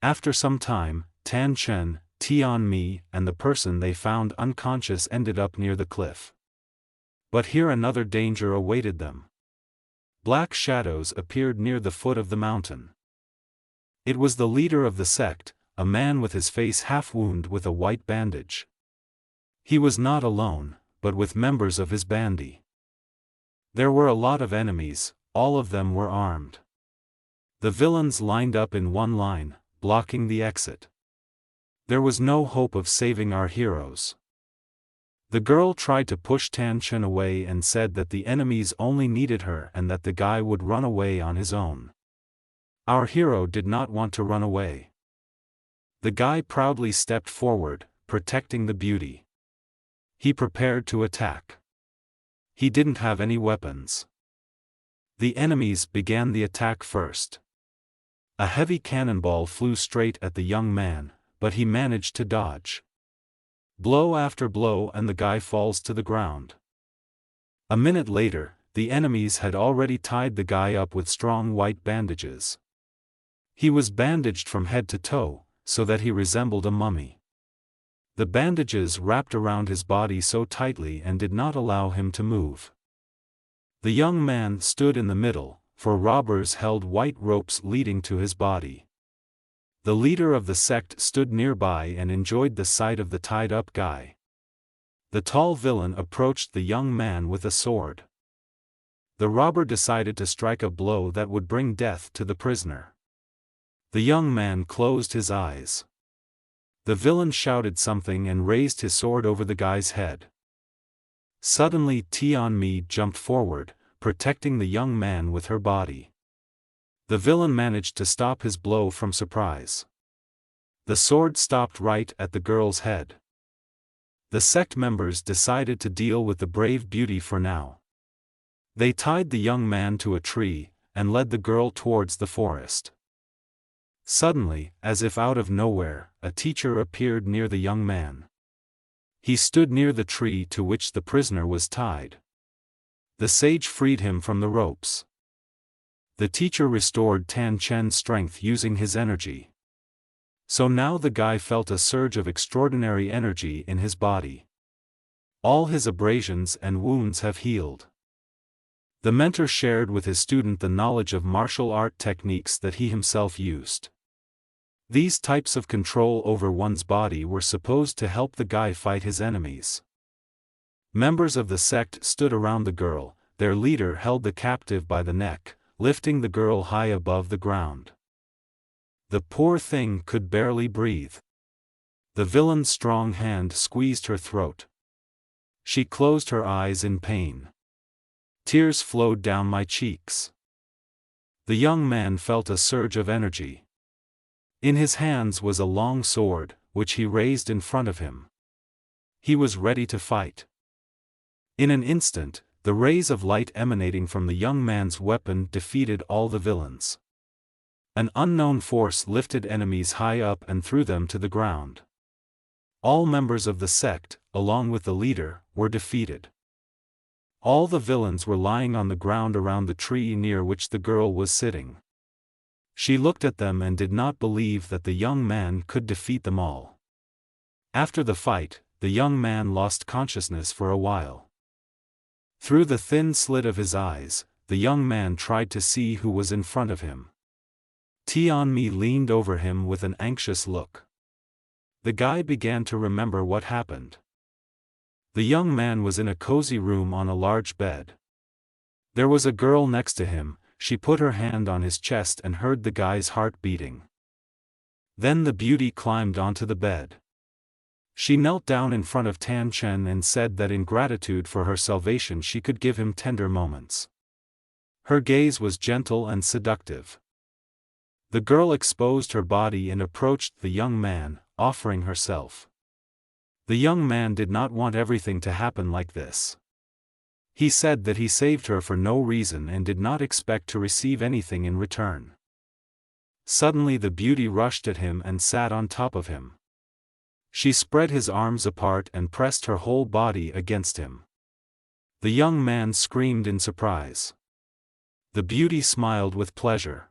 After some time, Tan Chen, Tian Mi, and the person they found unconscious ended up near the cliff. But here another danger awaited them. Black shadows appeared near the foot of the mountain. It was the leader of the sect, a man with his face half-wound with a white bandage. He was not alone, but with members of his bandi. There were a lot of enemies, all of them were armed. The villains lined up in one line, blocking the exit. There was no hope of saving our heroes. The girl tried to push Tan Chen away and said that the enemies only needed her and that the guy would run away on his own. Our hero did not want to run away. The guy proudly stepped forward, protecting the beauty. He prepared to attack. He didn't have any weapons. The enemies began the attack first. A heavy cannonball flew straight at the young man, but he managed to dodge. Blow after blow and the guy falls to the ground. A minute later, the enemies had already tied the guy up with strong white bandages. He was bandaged from head to toe, so that he resembled a mummy. The bandages wrapped around his body so tightly and did not allow him to move. The young man stood in the middle, for robbers held white ropes leading to his body. The leader of the sect stood nearby and enjoyed the sight of the tied-up guy. The tall villain approached the young man with a sword. The robber decided to strike a blow that would bring death to the prisoner. The young man closed his eyes. The villain shouted something and raised his sword over the guy's head. Suddenly Tian Mi jumped forward, protecting the young man with her body. The villain managed to stop his blow from surprise. The sword stopped right at the girl's head. The sect members decided to deal with the brave beauty for now. They tied the young man to a tree, and led the girl towards the forest. Suddenly, as if out of nowhere, a teacher appeared near the young man. He stood near the tree to which the prisoner was tied. The sage freed him from the ropes. The teacher restored Tan Chen's strength using his energy. So now the guy felt a surge of extraordinary energy in his body. All his abrasions and wounds have healed. The mentor shared with his student the knowledge of martial art techniques that he himself used. These types of control over one's body were supposed to help the guy fight his enemies. Members of the sect stood around the girl, their leader held the captive by the neck, lifting the girl high above the ground. The poor thing could barely breathe. The villain's strong hand squeezed her throat. She closed her eyes in pain. Tears flowed down my cheeks. The young man felt a surge of energy. In his hands was a long sword, which he raised in front of him. He was ready to fight. In an instant, the rays of light emanating from the young man's weapon defeated all the villains. An unknown force lifted enemies high up and threw them to the ground. All members of the sect, along with the leader, were defeated. All the villains were lying on the ground around the tree near which the girl was sitting. She looked at them and did not believe that the young man could defeat them all. After the fight, the young man lost consciousness for a while. Through the thin slit of his eyes, the young man tried to see who was in front of him. Tian Mi leaned over him with an anxious look. The guy began to remember what happened. The young man was in a cozy room on a large bed. There was a girl next to him. She put her hand on his chest and heard the guy's heart beating. Then the beauty climbed onto the bed. She knelt down in front of Tan Chen and said that in gratitude for her salvation she could give him tender moments. Her gaze was gentle and seductive. The girl exposed her body and approached the young man, offering herself. The young man did not want everything to happen like this. He said that he saved her for no reason and did not expect to receive anything in return. Suddenly the beauty rushed at him and sat on top of him. She spread his arms apart and pressed her whole body against him. The young man screamed in surprise. The beauty smiled with pleasure.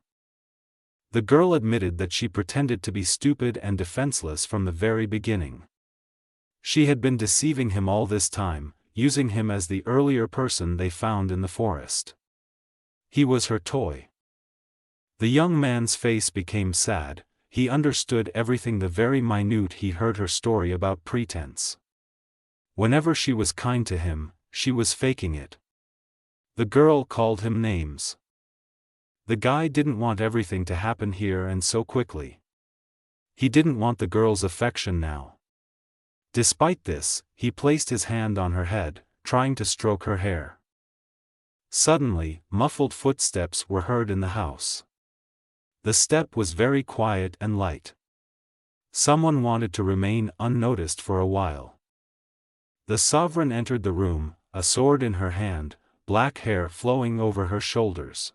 The girl admitted that she pretended to be stupid and defenseless from the very beginning. She had been deceiving him all this time, using him as the earlier person they found in the forest. He was her toy. The young man's face became sad. He understood everything, the very minute he heard her story about pretense. Whenever she was kind to him, she was faking it. The girl called him names. The guy didn't want everything to happen here and so quickly. He didn't want the girl's affection now. Despite this, he placed his hand on her head, trying to stroke her hair. Suddenly, muffled footsteps were heard in the house. The step was very quiet and light. Someone wanted to remain unnoticed for a while. The sovereign entered the room, a sword in her hand, black hair flowing over her shoulders.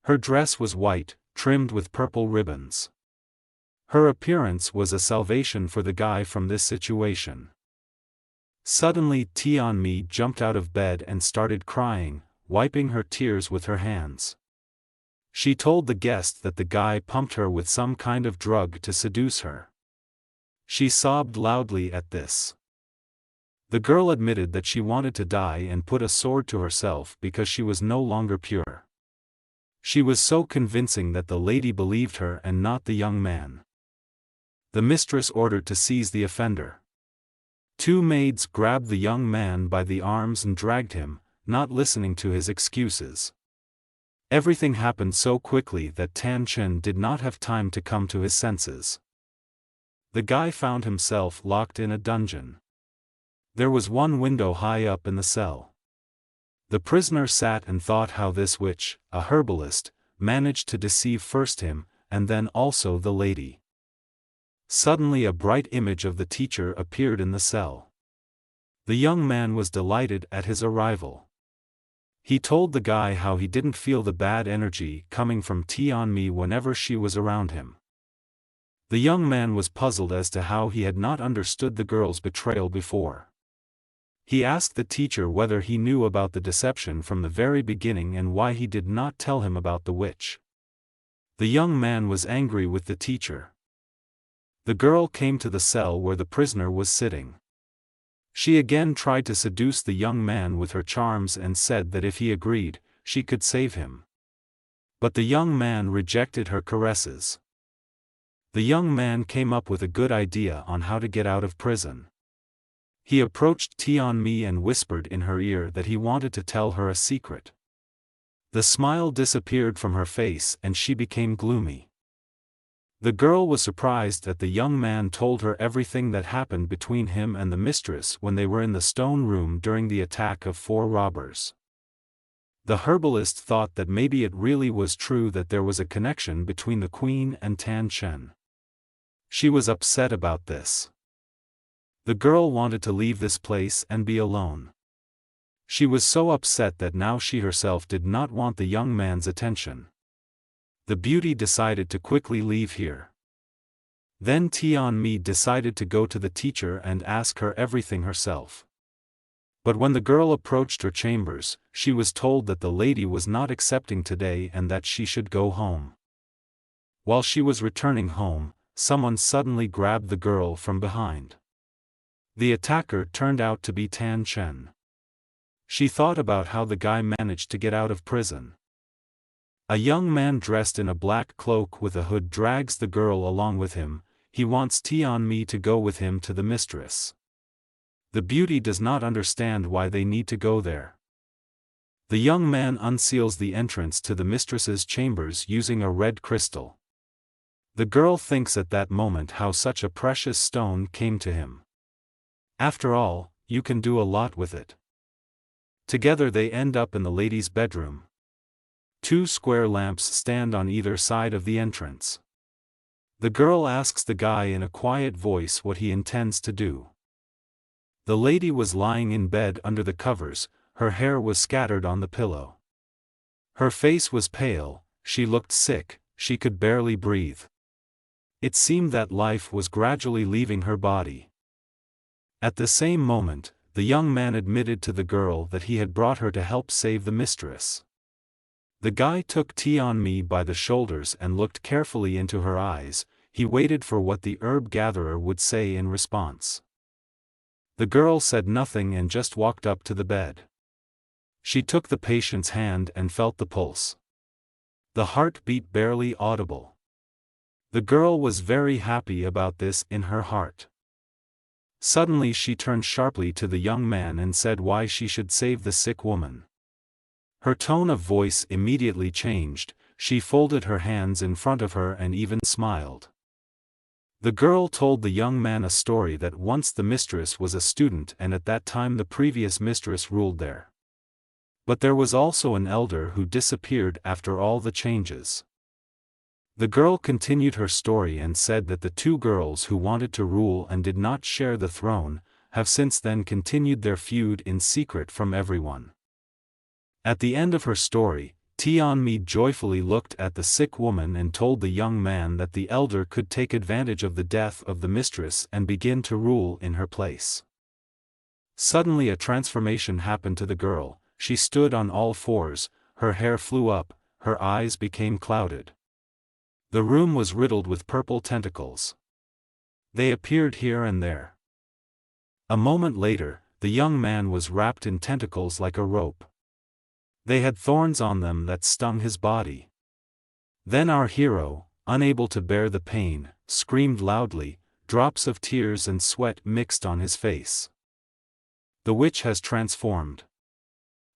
Her dress was white, trimmed with purple ribbons. Her appearance was a salvation for the guy from this situation. Suddenly Tianmi jumped out of bed and started crying, wiping her tears with her hands. She told the guest that the guy pumped her with some kind of drug to seduce her. She sobbed loudly at this. The girl admitted that she wanted to die and put a sword to herself because she was no longer pure. She was so convincing that the lady believed her and not the young man. The mistress ordered to seize the offender. Two maids grabbed the young man by the arms and dragged him, not listening to his excuses. Everything happened so quickly that Tan Chen did not have time to come to his senses. The guy found himself locked in a dungeon. There was one window high up in the cell. The prisoner sat and thought how this witch, a herbalist, managed to deceive first him, and then also the lady. Suddenly a bright image of the teacher appeared in the cell. The young man was delighted at his arrival. He told the guy how he didn't feel the bad energy coming from Tianmi whenever she was around him. The young man was puzzled as to how he had not understood the girl's betrayal before. He asked the teacher whether he knew about the deception from the very beginning and why he did not tell him about the witch. The young man was angry with the teacher. The girl came to the cell where the prisoner was sitting. She again tried to seduce the young man with her charms and said that if he agreed, she could save him. But the young man rejected her caresses. The young man came up with a good idea on how to get out of prison. He approached Tianmi and whispered in her ear that he wanted to tell her a secret. The smile disappeared from her face and she became gloomy. The girl was surprised that the young man told her everything that happened between him and the mistress when they were in the stone room during the attack of 4 robbers. The herbalist thought that maybe it really was true that there was a connection between the queen and Tan Chen. She was upset about this. The girl wanted to leave this place and be alone. She was so upset that now she herself did not want the young man's attention. The beauty decided to quickly leave here. Then Tianmi decided to go to the teacher and ask her everything herself. But when the girl approached her chambers, she was told that the lady was not accepting today and that she should go home. While she was returning home, someone suddenly grabbed the girl from behind. The attacker turned out to be Tan Chen. She thought about how the guy managed to get out of prison. A young man dressed in a black cloak with a hood drags the girl along with him. He wants Tianmi to go with him to the mistress. The beauty does not understand why they need to go there. The young man unseals the entrance to the mistress's chambers using a red crystal. The girl thinks at that moment how such a precious stone came to him. After all, you can do a lot with it. Together they end up in the lady's bedroom. 2 square lamps stand on either side of the entrance. The girl asks the guy in a quiet voice what he intends to do. The lady was lying in bed under the covers, her hair was scattered on the pillow. Her face was pale, she looked sick, she could barely breathe. It seemed that life was gradually leaving her body. At the same moment, the young man admitted to the girl that he had brought her to help save the mistress. The guy took Tianmi by the shoulders and looked carefully into her eyes. He waited for what the herb gatherer would say in response. The girl said nothing and just walked up to the bed. She took the patient's hand and felt the pulse. The heart beat barely audible. The girl was very happy about this in her heart. Suddenly she turned sharply to the young man and said why she should save the sick woman. Her tone of voice immediately changed. She folded her hands in front of her and even smiled. The girl told the young man a story that once the mistress was a student and at that time the previous mistress ruled there. But there was also an elder who disappeared after all the changes. The girl continued her story and said that the two girls who wanted to rule and did not share the throne, have since then continued their feud in secret from everyone. At the end of her story, Tianmi joyfully looked at the sick woman and told the young man that the elder could take advantage of the death of the mistress and begin to rule in her place. Suddenly a transformation happened to the girl. She stood on all fours, her hair flew up, her eyes became clouded. The room was riddled with purple tentacles. They appeared here and there. A moment later, the young man was wrapped in tentacles like a rope. They had thorns on them that stung his body. Then our hero, unable to bear the pain, screamed loudly, drops of tears and sweat mixed on his face. The witch has transformed.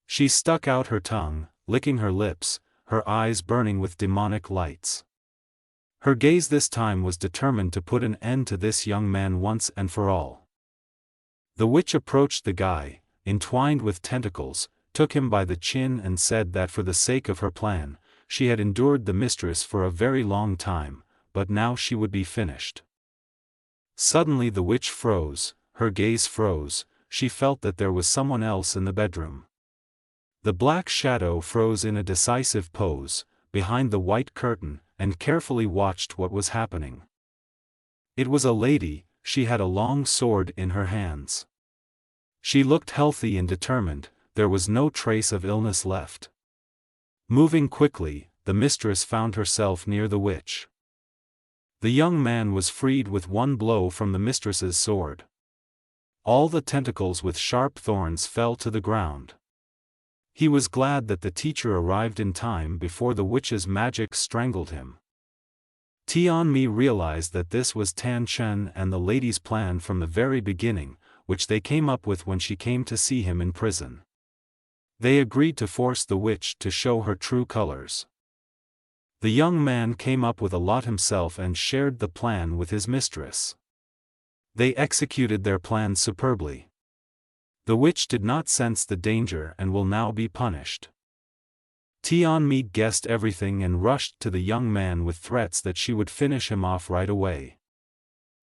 She stuck out her tongue, licking her lips, her eyes burning with demonic lights. Her gaze this time was determined to put an end to this young man once and for all. The witch approached the guy, entwined with tentacles, took him by the chin and said that for the sake of her plan, she had endured the mistress for a very long time, but now she would be finished. Suddenly the witch froze, her gaze froze, she felt that there was someone else in the bedroom. The black shadow froze in a decisive pose, behind the white curtain, and carefully watched what was happening. It was a lady. She had a long sword in her hands. She looked healthy and determined, there was no trace of illness left. Moving quickly, the mistress found herself near the witch. The young man was freed with one blow from the mistress's sword. All the tentacles with sharp thorns fell to the ground. He was glad that the teacher arrived in time before the witch's magic strangled him. Tianmi realized that this was Tan Chen and the lady's plan from the very beginning, which they came up with when she came to see him in prison. They agreed to force the witch to show her true colors. The young man came up with a lot himself and shared the plan with his mistress. They executed their plan superbly. The witch did not sense the danger and will now be punished. Tianmi guessed everything and rushed to the young man with threats that she would finish him off right away.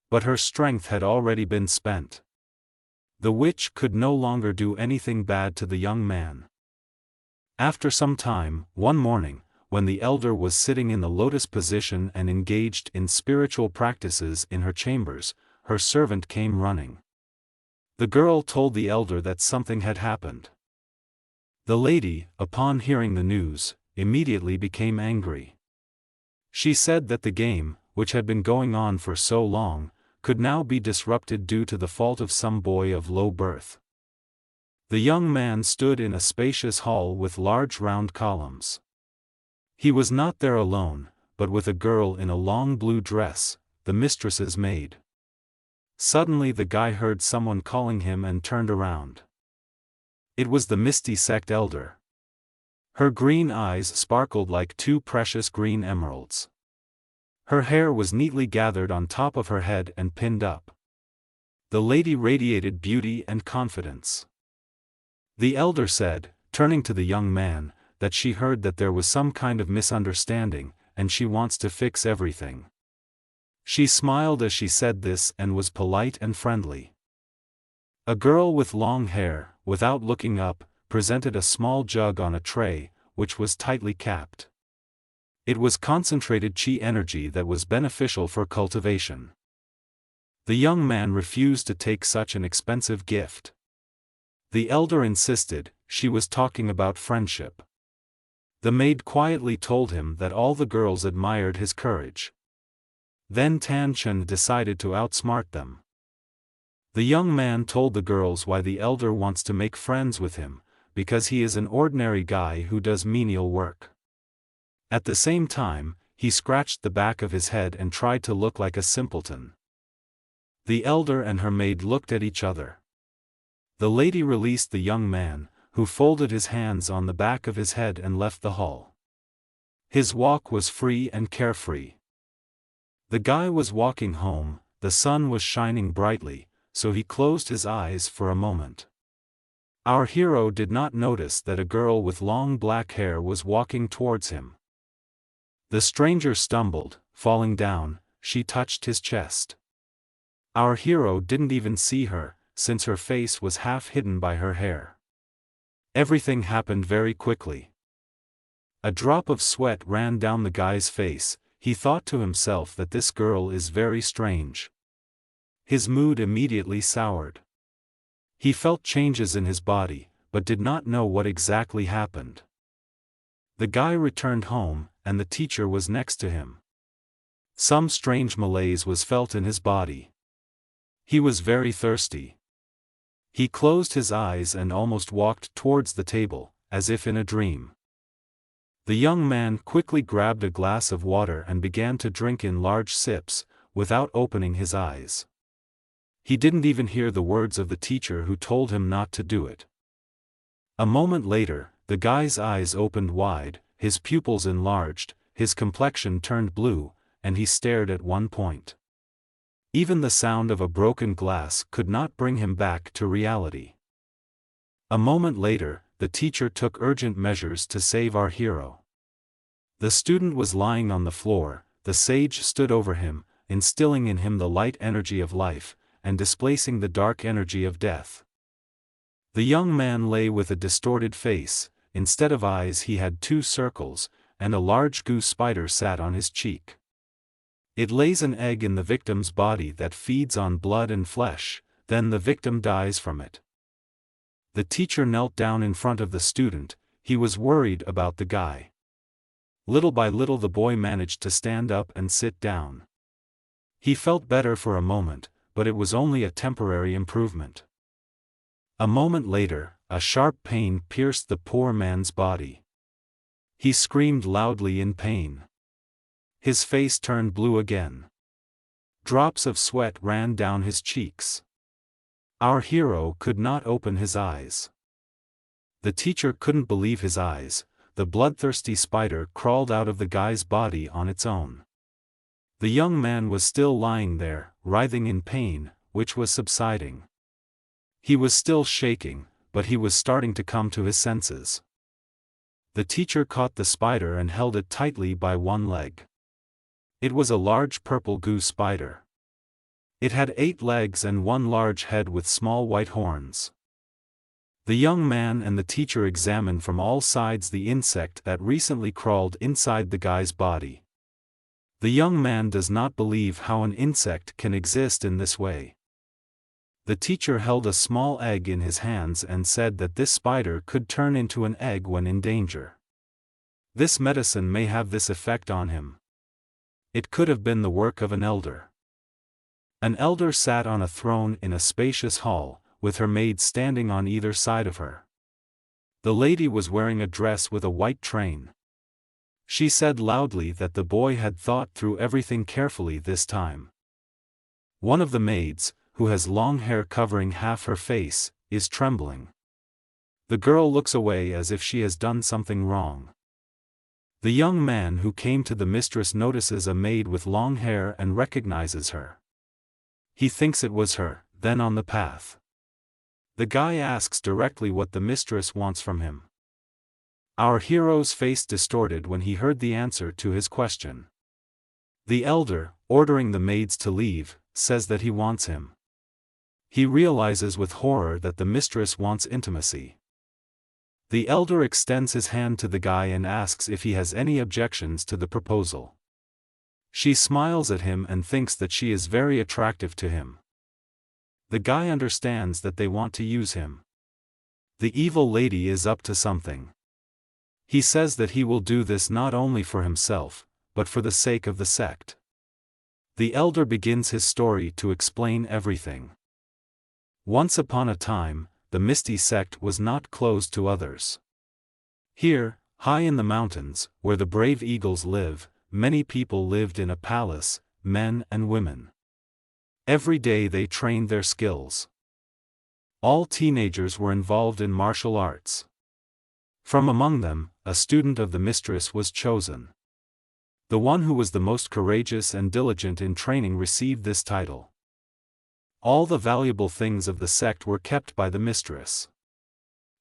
But her strength had already been spent. The witch could no longer do anything bad to the young man. After some time, one morning, when the elder was sitting in the lotus position and engaged in spiritual practices in her chambers, her servant came running. The girl told the elder that something had happened. The lady, upon hearing the news, immediately became angry. She said that the game, which had been going on for so long, could now be disrupted due to the fault of some boy of low birth. The young man stood in a spacious hall with large round columns. He was not there alone, but with a girl in a long blue dress, the mistress's maid. Suddenly the guy heard someone calling him and turned around. It was the Misty Sect elder. Her green eyes sparkled like two precious green emeralds. Her hair was neatly gathered on top of her head and pinned up. The lady radiated beauty and confidence. The elder said, turning to the young man, that she heard that there was some kind of misunderstanding, and she wants to fix everything. She smiled as she said this and was polite and friendly. A girl with long hair, without looking up, presented a small jug on a tray, which was tightly capped. It was concentrated chi energy that was beneficial for cultivation. The young man refused to take such an expensive gift. The elder insisted, she was talking about friendship. The maid quietly told him that all the girls admired his courage. Then Tan Chen decided to outsmart them. The young man told the girls why the elder wants to make friends with him, because he is an ordinary guy who does menial work. At the same time, he scratched the back of his head and tried to look like a simpleton. The elder and her maid looked at each other. The lady released the young man, who folded his hands on the back of his head and left the hall. His walk was free and carefree. The guy was walking home, the sun was shining brightly, so he closed his eyes for a moment. Our hero did not notice that a girl with long black hair was walking towards him. The stranger stumbled, falling down, she touched his chest. Our hero didn't even see her, since her face was half hidden by her hair. Everything happened very quickly. A drop of sweat ran down the guy's face. He thought to himself that this girl is very strange. His mood immediately soured. He felt changes in his body, but did not know what exactly happened. The guy returned home, and the teacher was next to him. Some strange malaise was felt in his body. He was very thirsty. He closed his eyes and almost walked towards the table, as if in a dream. The young man quickly grabbed a glass of water and began to drink in large sips, without opening his eyes. He didn't even hear the words of the teacher who told him not to do it. A moment later, the guy's eyes opened wide, his pupils enlarged, his complexion turned blue, and he stared at one point. Even the sound of a broken glass could not bring him back to reality. A moment later, the teacher took urgent measures to save our hero. The student was lying on the floor, the sage stood over him, instilling in him the light energy of life, and displacing the dark energy of death. The young man lay with a distorted face, instead of eyes he had 2 circles, and a large goose spider sat on his cheek. It lays an egg in the victim's body that feeds on blood and flesh, then the victim dies from it. The teacher knelt down in front of the student. He was worried about the guy. Little by little the boy managed to stand up and sit down. He felt better for a moment, but it was only a temporary improvement. A moment later, a sharp pain pierced the poor man's body. He screamed loudly in pain. His face turned blue again. Drops of sweat ran down his cheeks. Our hero could not open his eyes. The teacher couldn't believe his eyes. The bloodthirsty spider crawled out of the guy's body on its own. The young man was still lying there, writhing in pain, which was subsiding. He was still shaking, but he was starting to come to his senses. The teacher caught the spider and held it tightly by one leg. It was a large purple goose spider. It had 8 legs and 1 large head with small white horns. The young man and the teacher examined from all sides the insect that recently crawled inside the guy's body. The young man does not believe how an insect can exist in this way. The teacher held a small egg in his hands and said that this spider could turn into an egg when in danger. This medicine may have this effect on him. It could have been the work of an elder. An elder sat on a throne in a spacious hall, with her maid standing on either side of her. The lady was wearing a dress with a white train. She said loudly that the boy had thought through everything carefully this time. One of the maids, who has long hair covering half her face, is trembling. The girl looks away as if she has done something wrong. The young man who came to the mistress notices a maid with long hair and recognizes her. He thinks it was her, then on the path. The guy asks directly what the mistress wants from him. Our hero's face distorted when he heard the answer to his question. The elder, ordering the maids to leave, says that he wants him. He realizes with horror that the mistress wants intimacy. The elder extends his hand to the guy and asks if he has any objections to the proposal. She smiles at him and thinks that she is very attractive to him. The guy understands that they want to use him. The evil lady is up to something. He says that he will do this not only for himself, but for the sake of the sect. The elder begins his story to explain everything. Once upon a time, the Misty sect was not closed to others. Here, high in the mountains, where the brave eagles live, many people lived in a palace, men and women. Every day they trained their skills. All teenagers were involved in martial arts. From among them, a student of the mistress was chosen. The one who was the most courageous and diligent in training received this title. All the valuable things of the sect were kept by the mistress.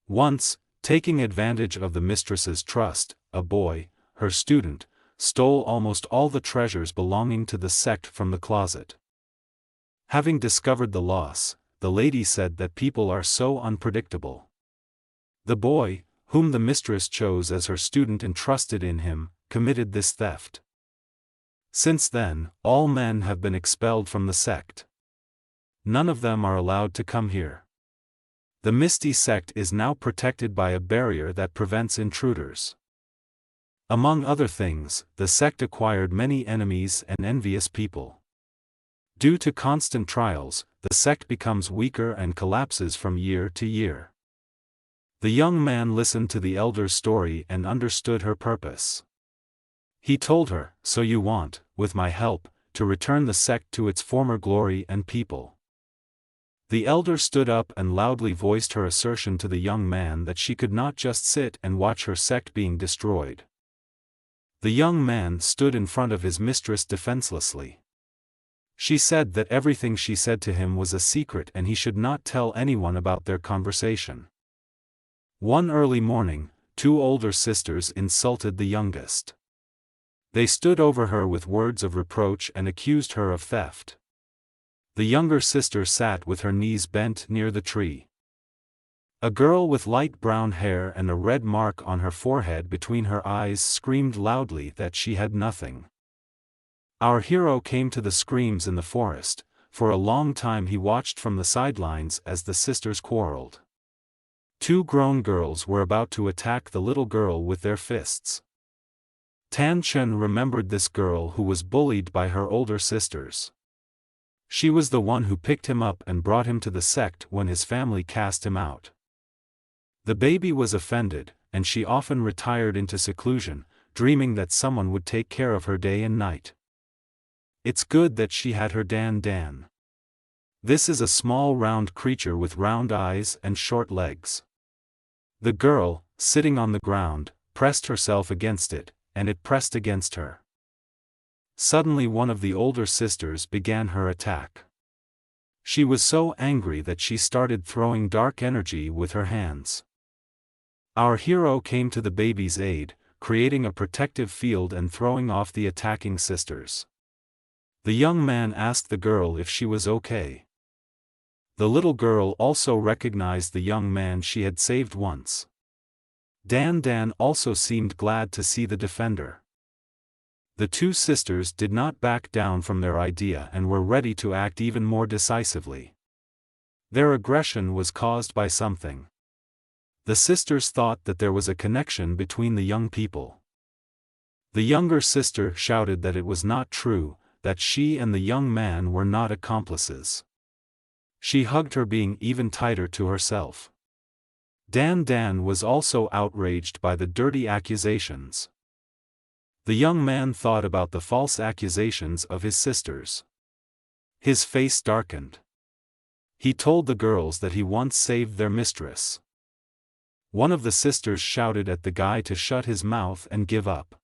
Once, taking advantage of the mistress's trust, a boy, her student, stole almost all the treasures belonging to the sect from the closet. Having discovered the loss, the lady said that people are so unpredictable. The boy, whom the mistress chose as her student and trusted in him, committed this theft. Since then, all men have been expelled from the sect. None of them are allowed to come here. The Misty sect is now protected by a barrier that prevents intruders. Among other things, the sect acquired many enemies and envious people. Due to constant trials, the sect becomes weaker and collapses from year to year. The young man listened to the elder's story and understood her purpose. He told her, "So you want, with my help, to return the sect to its former glory and people." The elder stood up and loudly voiced her assertion to the young man that she could not just sit and watch her sect being destroyed. The young man stood in front of his mistress defenselessly. She said that everything she said to him was a secret and he should not tell anyone about their conversation. One early morning, two older sisters insulted the youngest. They stood over her with words of reproach and accused her of theft. The younger sister sat with her knees bent near the tree. A girl with light brown hair and a red mark on her forehead between her eyes screamed loudly that she had nothing. Our hero came to the screams in the forest. For a long time he watched from the sidelines as the sisters quarreled. Two grown girls were about to attack the little girl with their fists. Tan Chen remembered this girl who was bullied by her older sisters. She was the one who picked him up and brought him to the sect when his family cast him out. The baby was offended, and she often retired into seclusion, dreaming that someone would take care of her day and night. It's good that she had her Dan. This is a small round creature with round eyes and short legs. The girl, sitting on the ground, pressed herself against it, and it pressed against her. Suddenly one of the older sisters began her attack. She was so angry that she started throwing dark energy with her hands. Our hero came to the baby's aid, creating a protective field and throwing off the attacking sisters. The young man asked the girl if she was okay. The little girl also recognized the young man she had saved once. Dan also seemed glad to see the defender. The two sisters did not back down from their idea and were ready to act even more decisively. Their aggression was caused by something. The sisters thought that there was a connection between the young people. The younger sister shouted that it was not true, that she and the young man were not accomplices. She hugged her, being even tighter to herself. Dan was also outraged by the dirty accusations. The young man thought about the false accusations of his sisters. His face darkened. He told the girls that he once saved their mistress. One of the sisters shouted at the guy to shut his mouth and give up.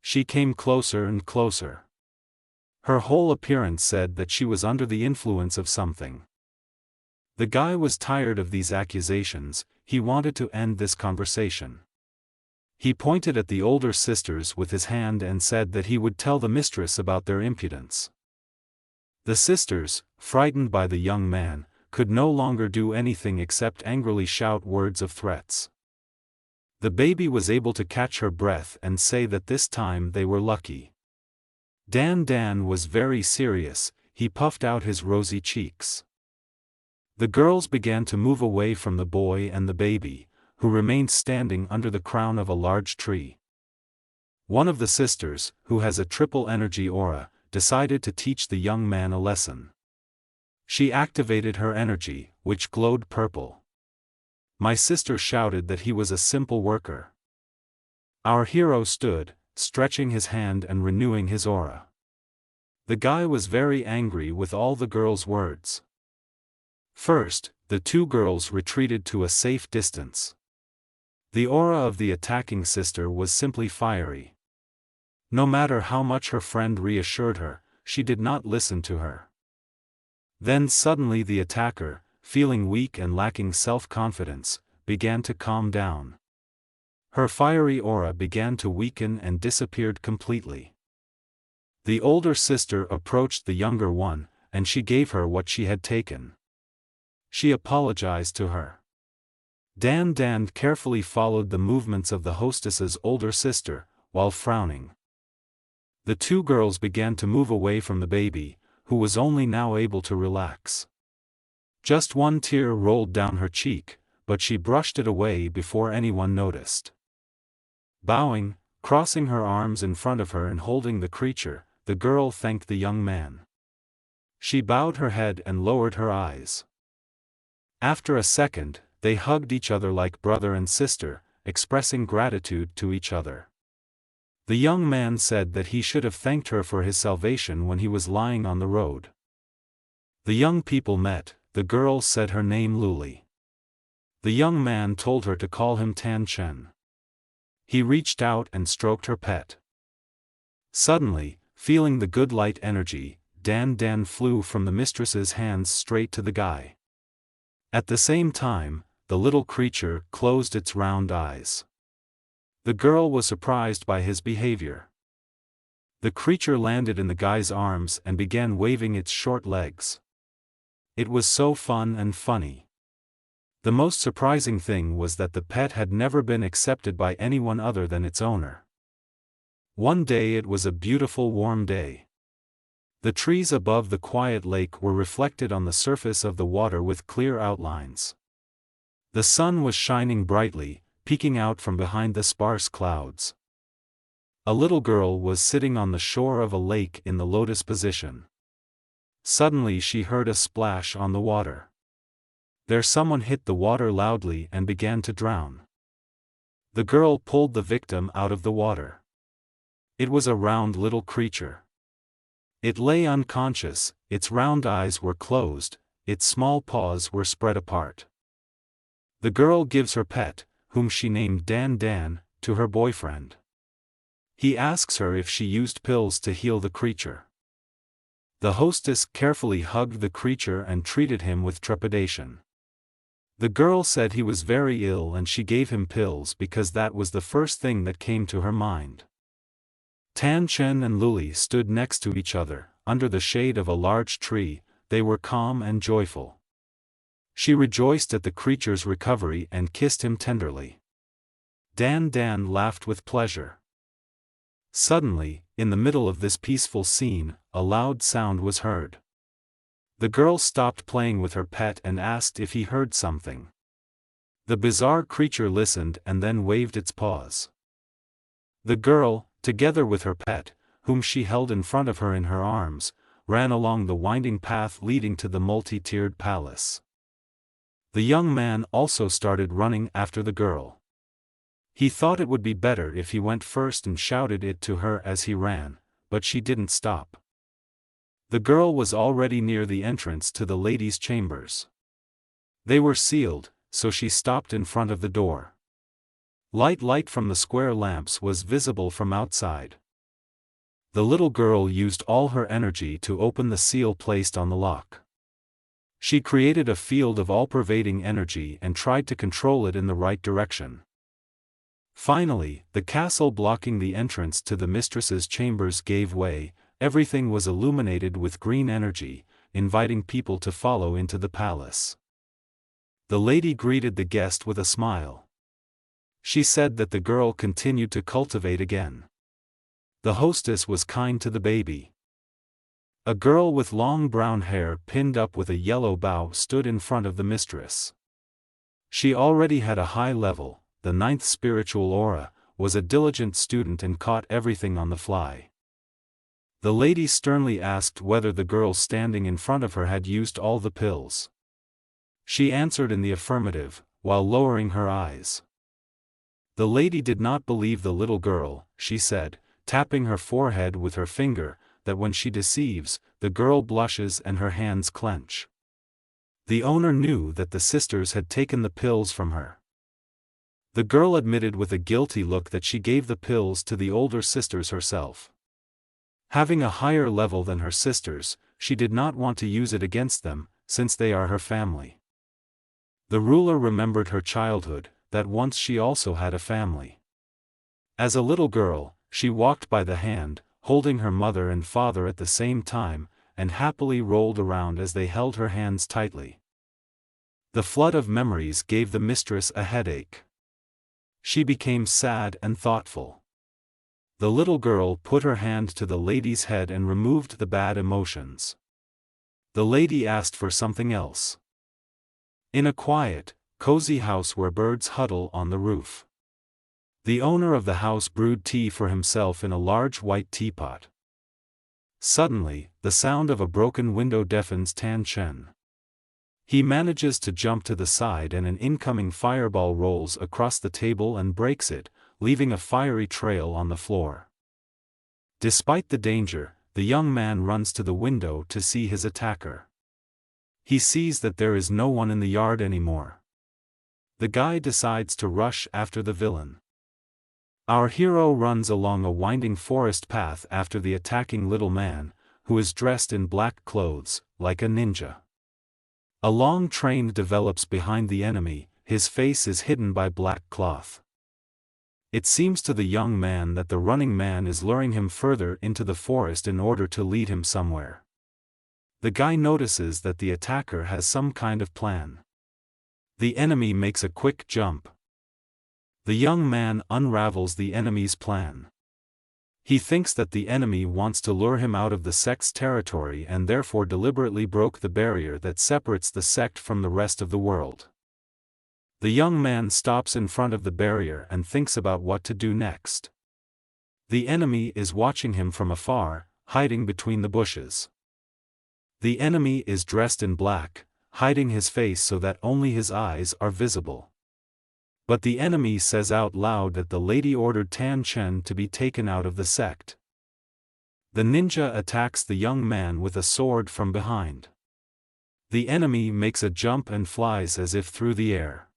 She came closer and closer. Her whole appearance said that she was under the influence of something. The guy was tired of these accusations. He wanted to end this conversation. He pointed at the older sisters with his hand and said that he would tell the mistress about their impudence. The sisters, frightened by the young man, could no longer do anything except angrily shout words of threats. The baby was able to catch her breath and say that this time they were lucky. Dan was very serious, he puffed out his rosy cheeks. The girls began to move away from the boy and the baby, who remained standing under the crown of a large tree. One of the sisters, who has a triple energy aura, decided to teach the young man a lesson. She activated her energy, which glowed purple. My sister shouted that he was a simple worker. Our hero stood, stretching his hand and renewing his aura. The guy was very angry with all the girls' words. First, the two girls retreated to a safe distance. The aura of the attacking sister was simply fiery. No matter how much her friend reassured her, she did not listen to her. Then suddenly the attacker, feeling weak and lacking self-confidence, began to calm down. Her fiery aura began to weaken and disappeared completely. The older sister approached the younger one, and she gave her what she had taken. She apologized to her. Dan carefully followed the movements of the hostess's older sister, while frowning. The two girls began to move away from the baby, who was only now able to relax. Just one tear rolled down her cheek, but she brushed it away before anyone noticed. Bowing, crossing her arms in front of her and holding the creature, the girl thanked the young man. She bowed her head and lowered her eyes. After a second, they hugged each other like brother and sister, expressing gratitude to each other. The young man said that he should have thanked her for his salvation when he was lying on the road. The young people met. The girl said her name Luli. The young man told her to call him Tan Chen. He reached out and stroked her pet. Suddenly, feeling the good light energy, Dan flew from the mistress's hands straight to the guy. At the same time, the little creature closed its round eyes. The girl was surprised by his behavior. The creature landed in the guy's arms and began waving its short legs. It was so fun and funny. The most surprising thing was that the pet had never been accepted by anyone other than its owner. One day it was a beautiful warm day. The trees above the quiet lake were reflected on the surface of the water with clear outlines. The sun was shining brightly, peeking out from behind the sparse clouds. A little girl was sitting on the shore of a lake in the lotus position. Suddenly she heard a splash on the water. There someone hit the water loudly and began to drown. The girl pulled the victim out of the water. It was a round little creature. It lay unconscious, its round eyes were closed, its small paws were spread apart. The girl gives her pet, whom she named Dan, to her boyfriend. He asks her if she used pills to heal the creature. The hostess carefully hugged the creature and treated him with trepidation. The girl said he was very ill and she gave him pills because that was the first thing that came to her mind. Tan Chen and Luli stood next to each other, under the shade of a large tree. They were calm and joyful. She rejoiced at the creature's recovery and kissed him tenderly. Dan laughed with pleasure. Suddenly, in the middle of this peaceful scene, a loud sound was heard. The girl stopped playing with her pet and asked if he heard something. The bizarre creature listened and then waved its paws. The girl, together with her pet, whom she held in front of her in her arms, ran along the winding path leading to the multi-tiered palace. The young man also started running after the girl. He thought it would be better if he went first and shouted it to her as he ran, but she didn't stop. The girl was already near the entrance to the ladies' chambers. They were sealed, so she stopped in front of the door. Light from the square lamps was visible from outside. The little girl used all her energy to open the seal placed on the lock. She created a field of all-pervading energy and tried to control it in the right direction. Finally, the castle blocking the entrance to the mistress's chambers gave way. Everything was illuminated with green energy, inviting people to follow into the palace. The lady greeted the guest with a smile. She said that the girl continued to cultivate again. The hostess was kind to the baby. A girl with long brown hair pinned up with a yellow bow stood in front of the mistress. She already had a high level, the 9th spiritual aura, was a diligent student and caught everything on the fly. The lady sternly asked whether the girl standing in front of her had used all the pills. She answered in the affirmative, while lowering her eyes. The lady did not believe the little girl, she said, tapping her forehead with her finger, that when she deceives, the girl blushes and her hands clench. The owner knew that the sisters had taken the pills from her. The girl admitted with a guilty look that she gave the pills to the older sisters herself. Having a higher level than her sisters, she did not want to use it against them, since they are her family. The ruler remembered her childhood, that once she also had a family. As a little girl, she walked by the hand, holding her mother and father at the same time, and happily rolled around as they held her hands tightly. The flood of memories gave the mistress a headache. She became sad and thoughtful. The little girl put her hand to the lady's head and removed the bad emotions. The lady asked for something else. In a quiet, cozy house where birds huddle on the roof. The owner of the house brewed tea for himself in a large white teapot. Suddenly, the sound of a broken window deafens Tan Chen. He manages to jump to the side and an incoming fireball rolls across the table and breaks it, leaving a fiery trail on the floor. Despite the danger, the young man runs to the window to see his attacker. He sees that there is no one in the yard anymore. The guy decides to rush after the villain. Our hero runs along a winding forest path after the attacking little man, who is dressed in black clothes, like a ninja. A long train develops behind the enemy, his face is hidden by black cloth. It seems to the young man that the running man is luring him further into the forest in order to lead him somewhere. The guy notices that the attacker has some kind of plan. The enemy makes a quick jump. The young man unravels the enemy's plan. He thinks that the enemy wants to lure him out of the sect's territory and therefore deliberately broke the barrier that separates the sect from the rest of the world. The young man stops in front of the barrier and thinks about what to do next. The enemy is watching him from afar, hiding between the bushes. The enemy is dressed in black, hiding his face so that only his eyes are visible. But the enemy says out loud that the lady ordered Tan Chen to be taken out of the sect. The ninja attacks the young man with a sword from behind. The enemy makes a jump and flies as if through the air.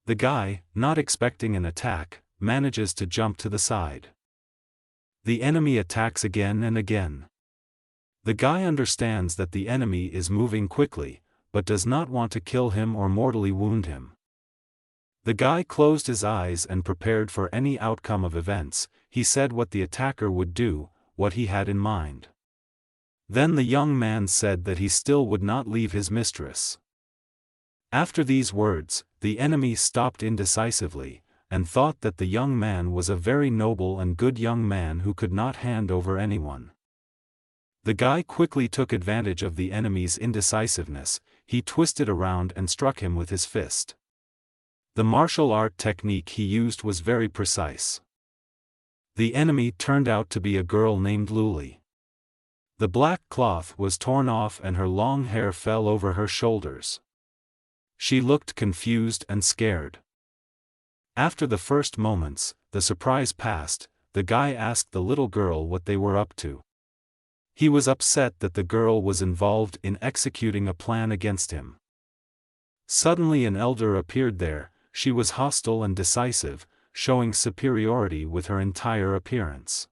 The guy, not expecting an attack, manages to jump to the side. The enemy attacks again and again. The guy understands that the enemy is moving quickly, but does not want to kill him or mortally wound him. The guy closed his eyes and prepared for any outcome of events. He said what the attacker would do, what he had in mind. Then the young man said that he still would not leave his mistress. After these words, the enemy stopped indecisively, and thought that the young man was a very noble and good young man who could not hand over anyone. The guy quickly took advantage of the enemy's indecisiveness. He twisted around and struck him with his fist. The martial art technique he used was very precise. The enemy turned out to be a girl named Luli. The black cloth was torn off and her long hair fell over her shoulders. She looked confused and scared. After the first moments, the surprise passed. The guy asked the little girl what they were up to. He was upset that the girl was involved in executing a plan against him. Suddenly an elder appeared there. She was hostile and decisive, showing superiority with her entire appearance.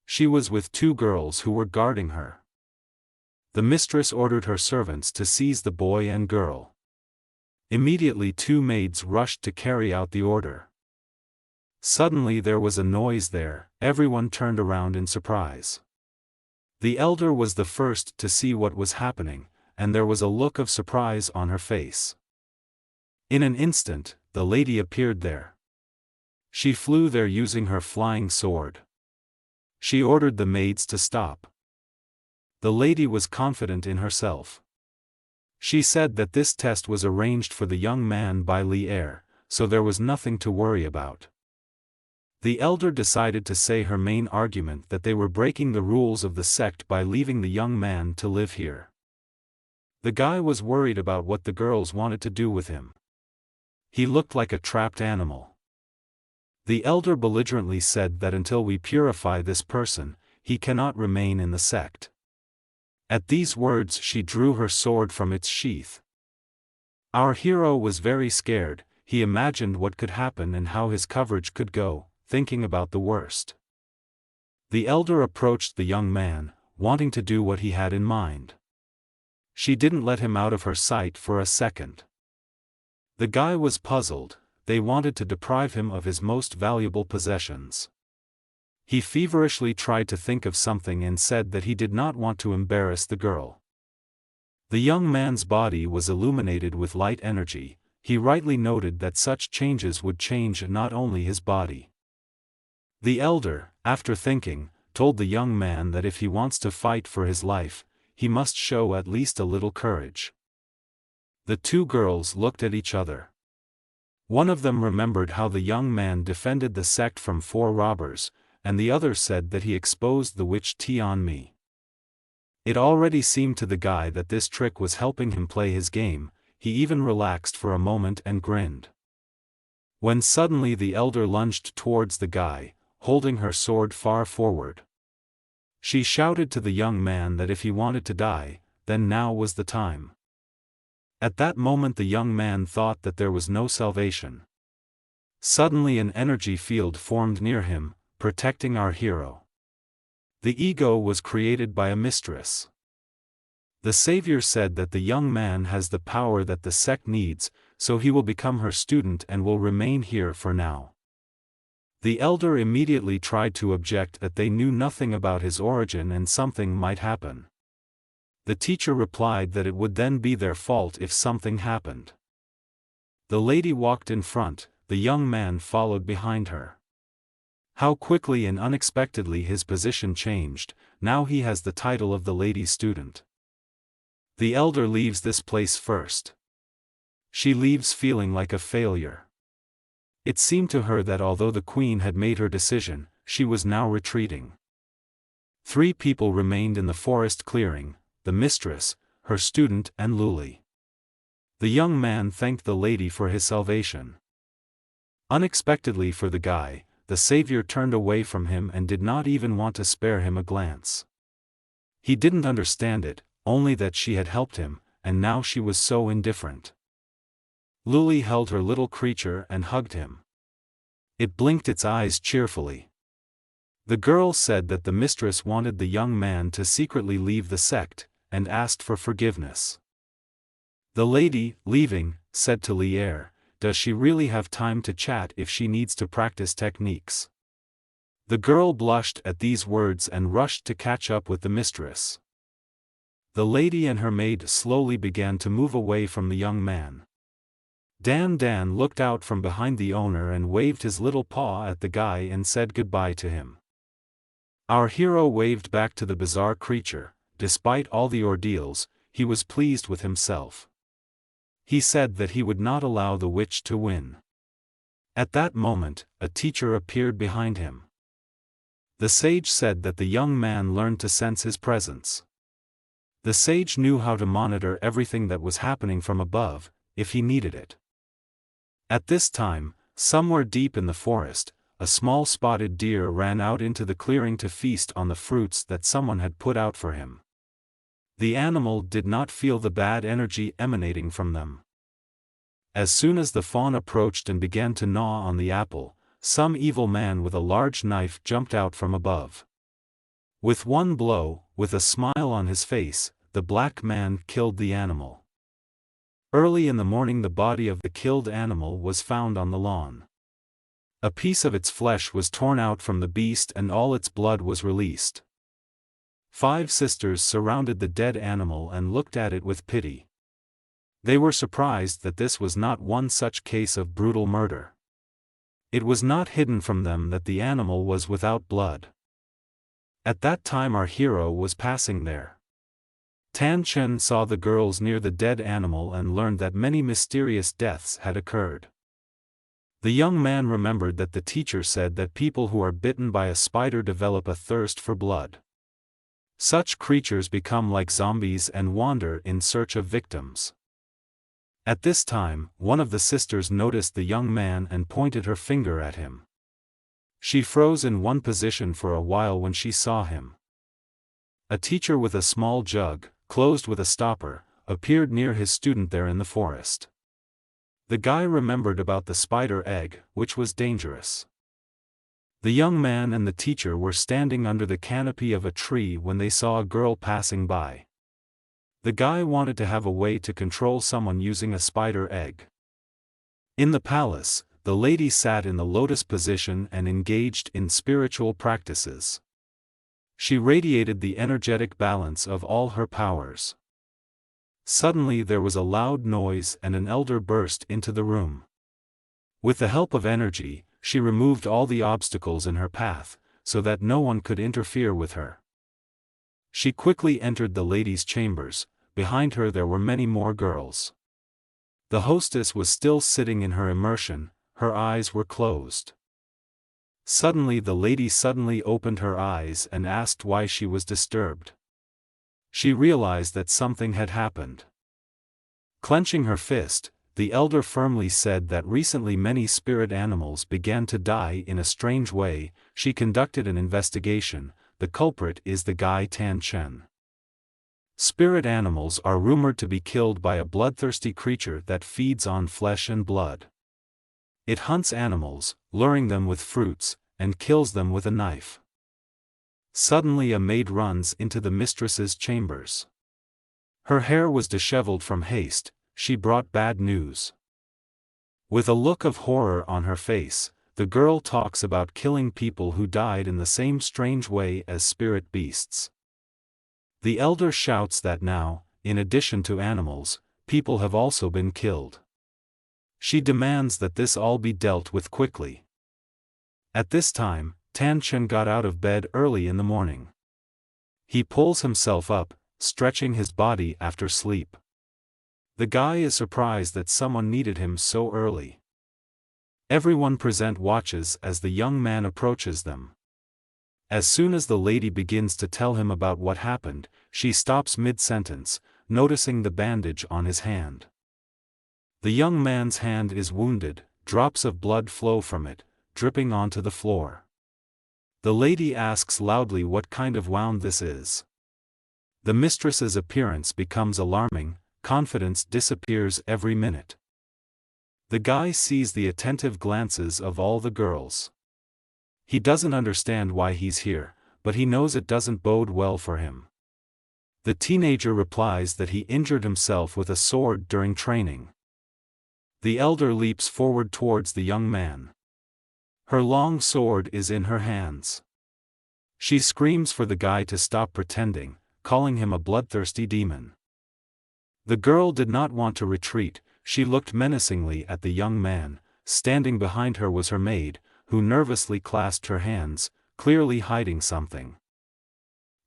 She was with two girls who were guarding her. The mistress ordered her servants to seize the boy and girl. Immediately two maids rushed to carry out the order. Suddenly there was a noise there. Everyone turned around in surprise. The elder was the first to see what was happening, and there was a look of surprise on her face. In an instant, the lady appeared there. She flew there using her flying sword. She ordered the maids to stop. The lady was confident in herself. She said that this test was arranged for the young man by Li, so there was nothing to worry about. The elder decided to say her main argument that they were breaking the rules of the sect by leaving the young man to live here. The guy was worried about what the girls wanted to do with him. He looked like a trapped animal. The elder belligerently said that until we purify this person, he cannot remain in the sect. At these words she drew her sword from its sheath. Our hero was very scared. He imagined what could happen and how his coverage could go, thinking about the worst. The elder approached the young man, wanting to do what he had in mind. She didn't let him out of her sight for a second. The guy was puzzled. They wanted to deprive him of his most valuable possessions. He feverishly tried to think of something and said that he did not want to embarrass the girl. The young man's body was illuminated with light energy. He rightly noted that such changes would change not only his body. The elder, after thinking, told the young man that if he wants to fight for his life, he must show at least a little courage. The two girls looked at each other. One of them remembered how the young man defended the sect from 4 robbers, and the other said that he exposed the witch Tianmi. It already seemed to the guy that this trick was helping him play his game. He even relaxed for a moment and grinned. When suddenly the elder lunged towards the guy, holding her sword far forward. She shouted to the young man that if he wanted to die, then now was the time. At that moment the young man thought that there was no salvation. Suddenly an energy field formed near him, protecting our hero. The ego was created by a mistress. The savior said that the young man has the power that the sect needs, so he will become her student and will remain here for now. The elder immediately tried to object that they knew nothing about his origin and something might happen. The teacher replied that it would then be their fault if something happened. The lady walked in front, the young man followed behind her. How quickly and unexpectedly his position changed. Now he has the title of the lady student. The elder leaves this place first. She leaves feeling like a failure. It seemed to her that although the queen had made her decision, she was now retreating. 3 people remained in the forest clearing: the mistress, her student and Luli. The young man thanked the lady for his salvation. Unexpectedly for the guy, the savior turned away from him and did not even want to spare him a glance. He didn't understand it, only that she had helped him, and now she was so indifferent. Luli held her little creature and hugged him. It blinked its eyes cheerfully. The girl said that the mistress wanted the young man to secretly leave the sect, and asked for forgiveness. The lady, leaving, said to Lier, "Does she really have time to chat if she needs to practice techniques?" The girl blushed at these words and rushed to catch up with the mistress. The lady and her maid slowly began to move away from the young man. Dan looked out from behind the owner and waved his little paw at the guy and said goodbye to him. Our hero waved back to the bizarre creature. Despite all the ordeals, he was pleased with himself. He said that he would not allow the witch to win. At that moment, a teacher appeared behind him. The sage said that the young man learned to sense his presence. The sage knew how to monitor everything that was happening from above, if he needed it. At this time, somewhere deep in the forest, a small spotted deer ran out into the clearing to feast on the fruits that someone had put out for him. The animal did not feel the bad energy emanating from them. As soon as the fawn approached and began to gnaw on the apple, some evil man with a large knife jumped out from above. With one blow, with a smile on his face, the black man killed the animal. Early in the morning the body of the killed animal was found on the lawn. A piece of its flesh was torn out from the beast and all its blood was released. 5 sisters surrounded the dead animal and looked at it with pity. They were surprised that this was not one such case of brutal murder. It was not hidden from them that the animal was without blood. At that time our hero was passing there. Tan Chen saw the girls near the dead animal and learned that many mysterious deaths had occurred. The young man remembered that the teacher said that people who are bitten by a spider develop a thirst for blood. Such creatures become like zombies and wander in search of victims. At this time, one of the sisters noticed the young man and pointed her finger at him. She froze in one position for a while when she saw him. A teacher with a small jug, closed with a stopper, appeared near his student there in the forest. The guy remembered about the spider egg, which was dangerous. The young man and the teacher were standing under the canopy of a tree when they saw a girl passing by. The guy wanted to have a way to control someone using a spider egg. In the palace, the lady sat in the lotus position and engaged in spiritual practices. She radiated the energetic balance of all her powers. Suddenly there was a loud noise and an elder burst into the room. With the help of energy, she removed all the obstacles in her path, so that no one could interfere with her. She quickly entered the lady's chambers. Behind her there were many more girls. The hostess was still sitting in her immersion, her eyes were closed. Suddenly the lady suddenly opened her eyes and asked why she was disturbed. She realized that something had happened. Clenching her fist, the elder firmly said that recently many spirit animals began to die in a strange way. She conducted an investigation. The culprit is the guy Tan Chen. Spirit animals are rumored to be killed by a bloodthirsty creature that feeds on flesh and blood. It hunts animals, luring them with fruits, and kills them with a knife. Suddenly a maid runs into the mistress's chambers. Her hair was disheveled from haste. She brought bad news. With a look of horror on her face, the girl talks about killing people who died in the same strange way as spirit beasts. The elder shouts that now, in addition to animals, people have also been killed. She demands that this all be dealt with quickly. At this time, Tan Chen got out of bed early in the morning. He pulls himself up, stretching his body after sleep. The guy is surprised that someone needed him so early. Everyone present watches as the young man approaches them. As soon as the lady begins to tell him about what happened, she stops mid-sentence, noticing the bandage on his hand. The young man's hand is wounded, drops of blood flow from it, dripping onto the floor. The lady asks loudly what kind of wound this is. The mistress's appearance becomes alarming, confidence disappears every minute. The guy sees the attentive glances of all the girls. He doesn't understand why he's here, but he knows it doesn't bode well for him. The teenager replies that he injured himself with a sword during training. The elder leaps forward towards the young man. Her long sword is in her hands. She screams for the guy to stop pretending, calling him a bloodthirsty demon. The girl did not want to retreat. She looked menacingly at the young man. Standing behind her was her maid, who nervously clasped her hands, clearly hiding something.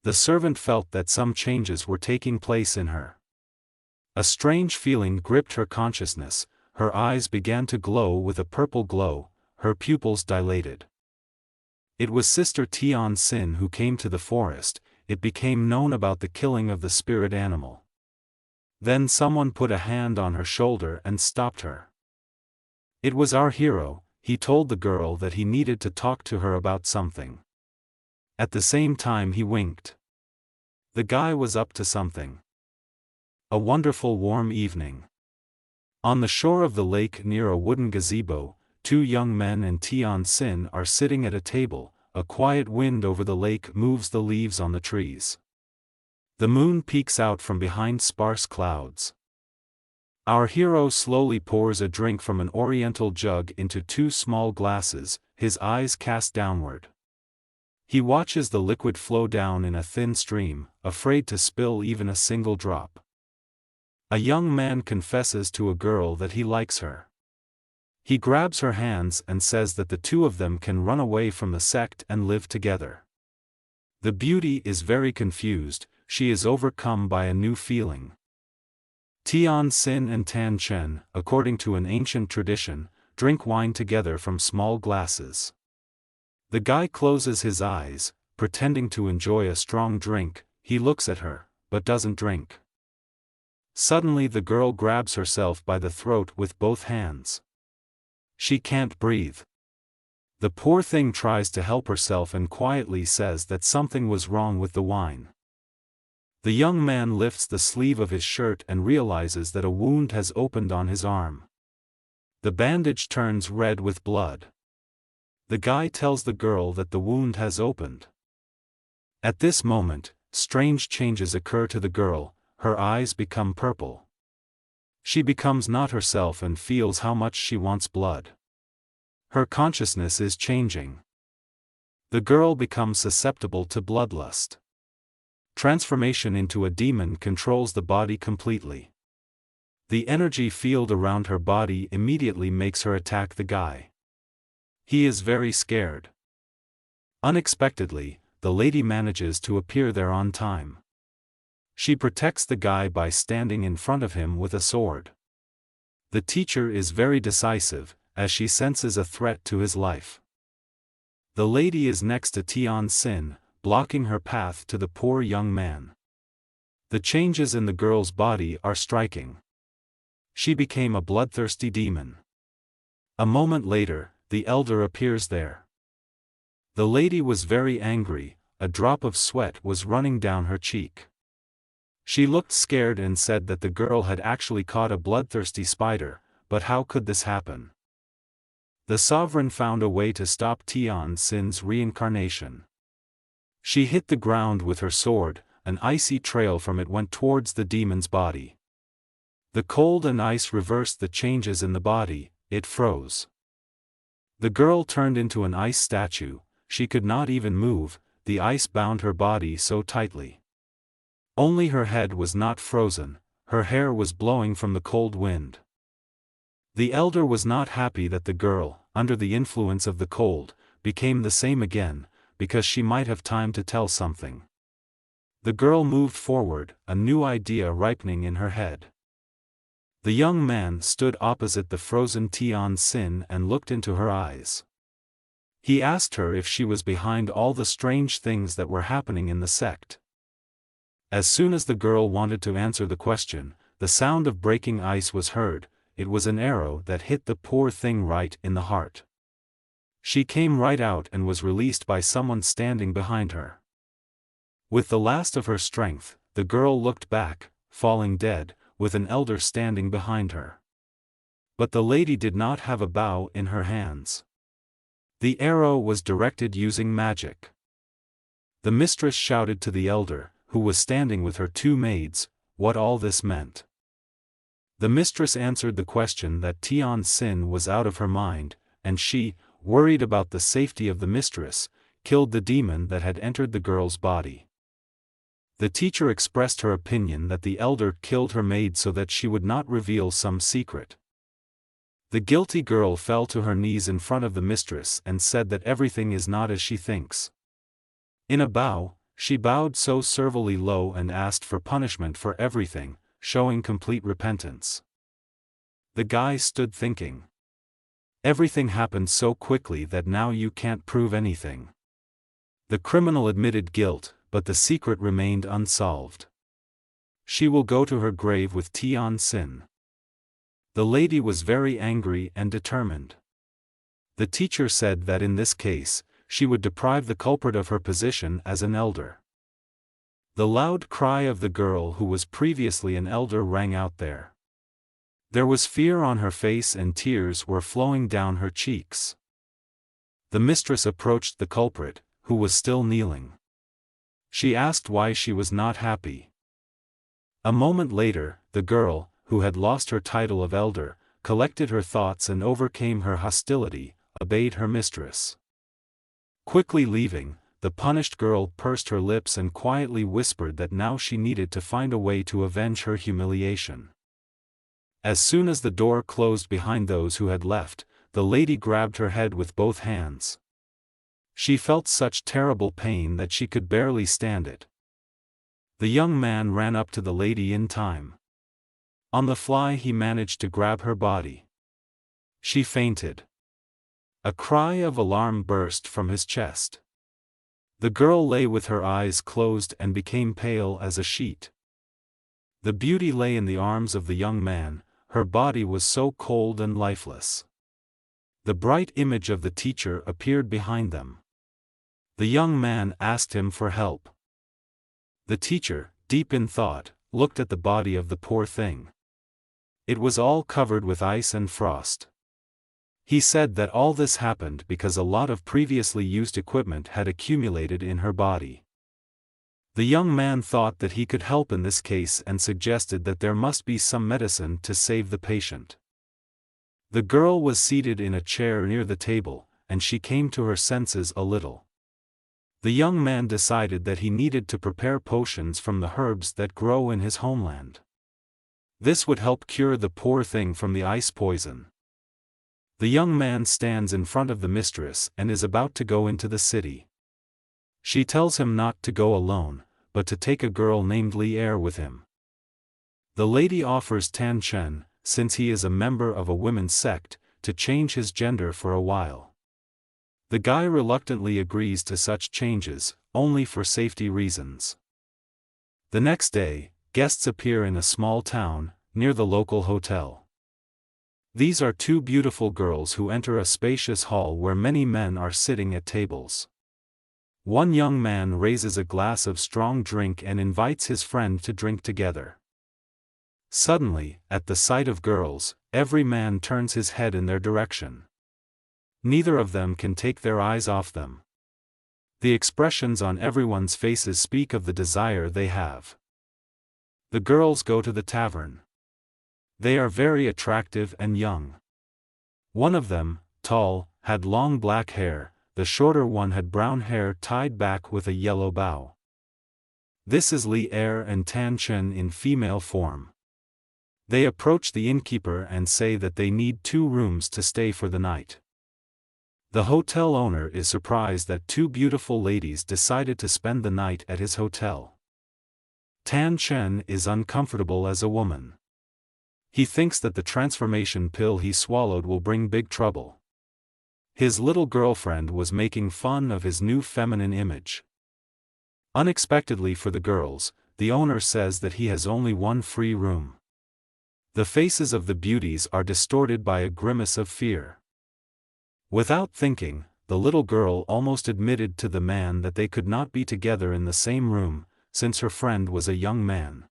The servant felt that some changes were taking place in her. A strange feeling gripped her consciousness. Her eyes began to glow with a purple glow, her pupils dilated. It was Sister Tian Sin who came to the forest. It became known about the killing of the spirit animal. Then someone put a hand on her shoulder and stopped her. It was our hero. He told the girl that he needed to talk to her about something. At the same time he winked. The guy was up to something. A wonderful warm evening. On the shore of the lake near a wooden gazebo, two young men and Tian Sin are sitting at a table. A quiet wind over the lake moves the leaves on the trees. The moon peeks out from behind sparse clouds. Our hero slowly pours a drink from an oriental jug into two small glasses, his eyes cast downward. He watches the liquid flow down in a thin stream, afraid to spill even a single drop. A young man confesses to a girl that he likes her. He grabs her hands and says that the two of them can run away from the sect and live together. The beauty is very confused, she is overcome by a new feeling. Tian Xin and Tan Chen, according to an ancient tradition, drink wine together from small glasses. The guy closes his eyes, pretending to enjoy a strong drink. He looks at her, but doesn't drink. Suddenly the girl grabs herself by the throat with both hands. She can't breathe. The poor thing tries to help herself and quietly says that something was wrong with the wine. The young man lifts the sleeve of his shirt and realizes that a wound has opened on his arm. The bandage turns red with blood. The guy tells the girl that the wound has opened. At this moment, strange changes occur to the girl, her eyes become purple. She becomes not herself and feels how much she wants blood. Her consciousness is changing. The girl becomes susceptible to bloodlust. Transformation into a demon controls the body completely. The energy field around her body immediately makes her attack the guy. He is very scared. Unexpectedly, the lady manages to appear there on time. She protects the guy by standing in front of him with a sword. The teacher is very decisive, as she senses a threat to his life. The lady is next to Tian Xin, blocking her path to the poor young man. The changes in the girl's body are striking. She became a bloodthirsty demon. A moment later, the elder appears there. The lady was very angry, a drop of sweat was running down her cheek. She looked scared and said that the girl had actually caught a bloodthirsty spider, but how could this happen? The sovereign found a way to stop Tian Xin's reincarnation. She hit the ground with her sword, an icy trail from it went towards the demon's body. The cold and ice reversed the changes in the body, it froze. The girl turned into an ice statue, she could not even move, the ice bound her body so tightly. Only her head was not frozen, her hair was blowing from the cold wind. The elder was not happy that the girl, under the influence of the cold, became the same again, because she might have time to tell something. The girl moved forward, a new idea ripening in her head. The young man stood opposite the frozen Tian Xin and looked into her eyes. He asked her if she was behind all the strange things that were happening in the sect. As soon as the girl wanted to answer the question, the sound of breaking ice was heard. It was an arrow that hit the poor thing right in the heart. She came right out and was released by someone standing behind her. With the last of her strength, the girl looked back, falling dead, with an elder standing behind her. But the lady did not have a bow in her hands. The arrow was directed using magic. The mistress shouted to the elder, who was standing with her two maids, what all this meant. The mistress answered the question that Tian Xin was out of her mind, and she, worried about the safety of the mistress, killed the demon that had entered the girl's body. The teacher expressed her opinion that the elder killed her maid so that she would not reveal some secret. The guilty girl fell to her knees in front of the mistress and said that everything is not as she thinks. In a bow, she bowed so servilely low and asked for punishment for everything, showing complete repentance. The guy stood thinking. Everything happened so quickly that now you can't prove anything. The criminal admitted guilt, but the secret remained unsolved. She will go to her grave with Tian Xin. The lady was very angry and determined. The teacher said that in this case, she would deprive the culprit of her position as an elder. The loud cry of the girl who was previously an elder rang out there. There was fear on her face and tears were flowing down her cheeks. The mistress approached the culprit, who was still kneeling. She asked why she was not happy. A moment later, the girl, who had lost her title of elder, collected her thoughts and overcame her hostility, obeyed her mistress. Quickly leaving, the punished girl pursed her lips and quietly whispered that now she needed to find a way to avenge her humiliation. As soon as the door closed behind those who had left, the lady grabbed her head with both hands. She felt such terrible pain that she could barely stand it. The young man ran up to the lady in time. On the fly he managed to grab her body. She fainted. A cry of alarm burst from his chest. The girl lay with her eyes closed and became pale as a sheet. The beauty lay in the arms of the young man, her body was so cold and lifeless. The bright image of the teacher appeared behind them. The young man asked him for help. The teacher, deep in thought, looked at the body of the poor thing. It was all covered with ice and frost. He said that all this happened because a lot of previously used equipment had accumulated in her body. The young man thought that he could help in this case and suggested that there must be some medicine to save the patient. The girl was seated in a chair near the table, and she came to her senses a little. The young man decided that he needed to prepare potions from the herbs that grow in his homeland. This would help cure the poor thing from the ice poison. The young man stands in front of the mistress and is about to go into the city. She tells him not to go alone, but to take a girl named Li with him. The lady offers Tan Chen, since he is a member of a women's sect, to change his gender for a while. The guy reluctantly agrees to such changes, only for safety reasons. The next day, guests appear in a small town, near the local hotel. These are two beautiful girls who enter a spacious hall where many men are sitting at tables. One young man raises a glass of strong drink and invites his friend to drink together. Suddenly, at the sight of girls, every man turns his head in their direction. Neither of them can take their eyes off them. The expressions on everyone's faces speak of the desire they have. The girls go to the tavern. They are very attractive and young. One of them, tall, had long black hair, the shorter one had brown hair tied back with a yellow bow. This is Li and Tan Chen in female form. They approach the innkeeper and say that they need 2 rooms to stay for the night. The hotel owner is surprised that 2 beautiful ladies decided to spend the night at his hotel. Tan Chen is uncomfortable as a woman. He thinks that the transformation pill he swallowed will bring big trouble. His little girlfriend was making fun of his new feminine image. Unexpectedly for the girls, the owner says that he has only 1 free room. The faces of the beauties are distorted by a grimace of fear. Without thinking, the little girl almost admitted to the man that they could not be together in the same room, since her friend was a young man.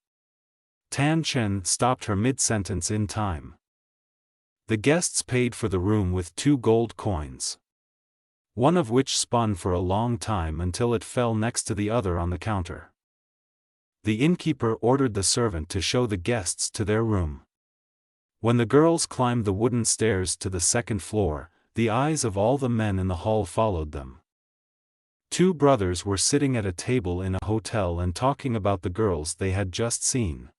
Tan Chen stopped her mid-sentence in time. The guests paid for the room with 2 gold coins. One of which spun for a long time until it fell next to the other on the counter. The innkeeper ordered the servant to show the guests to their room. When the girls climbed the wooden stairs to the 2nd floor, the eyes of all the men in the hall followed them. 2 brothers were sitting at a table in a hotel and talking about the girls they had just seen.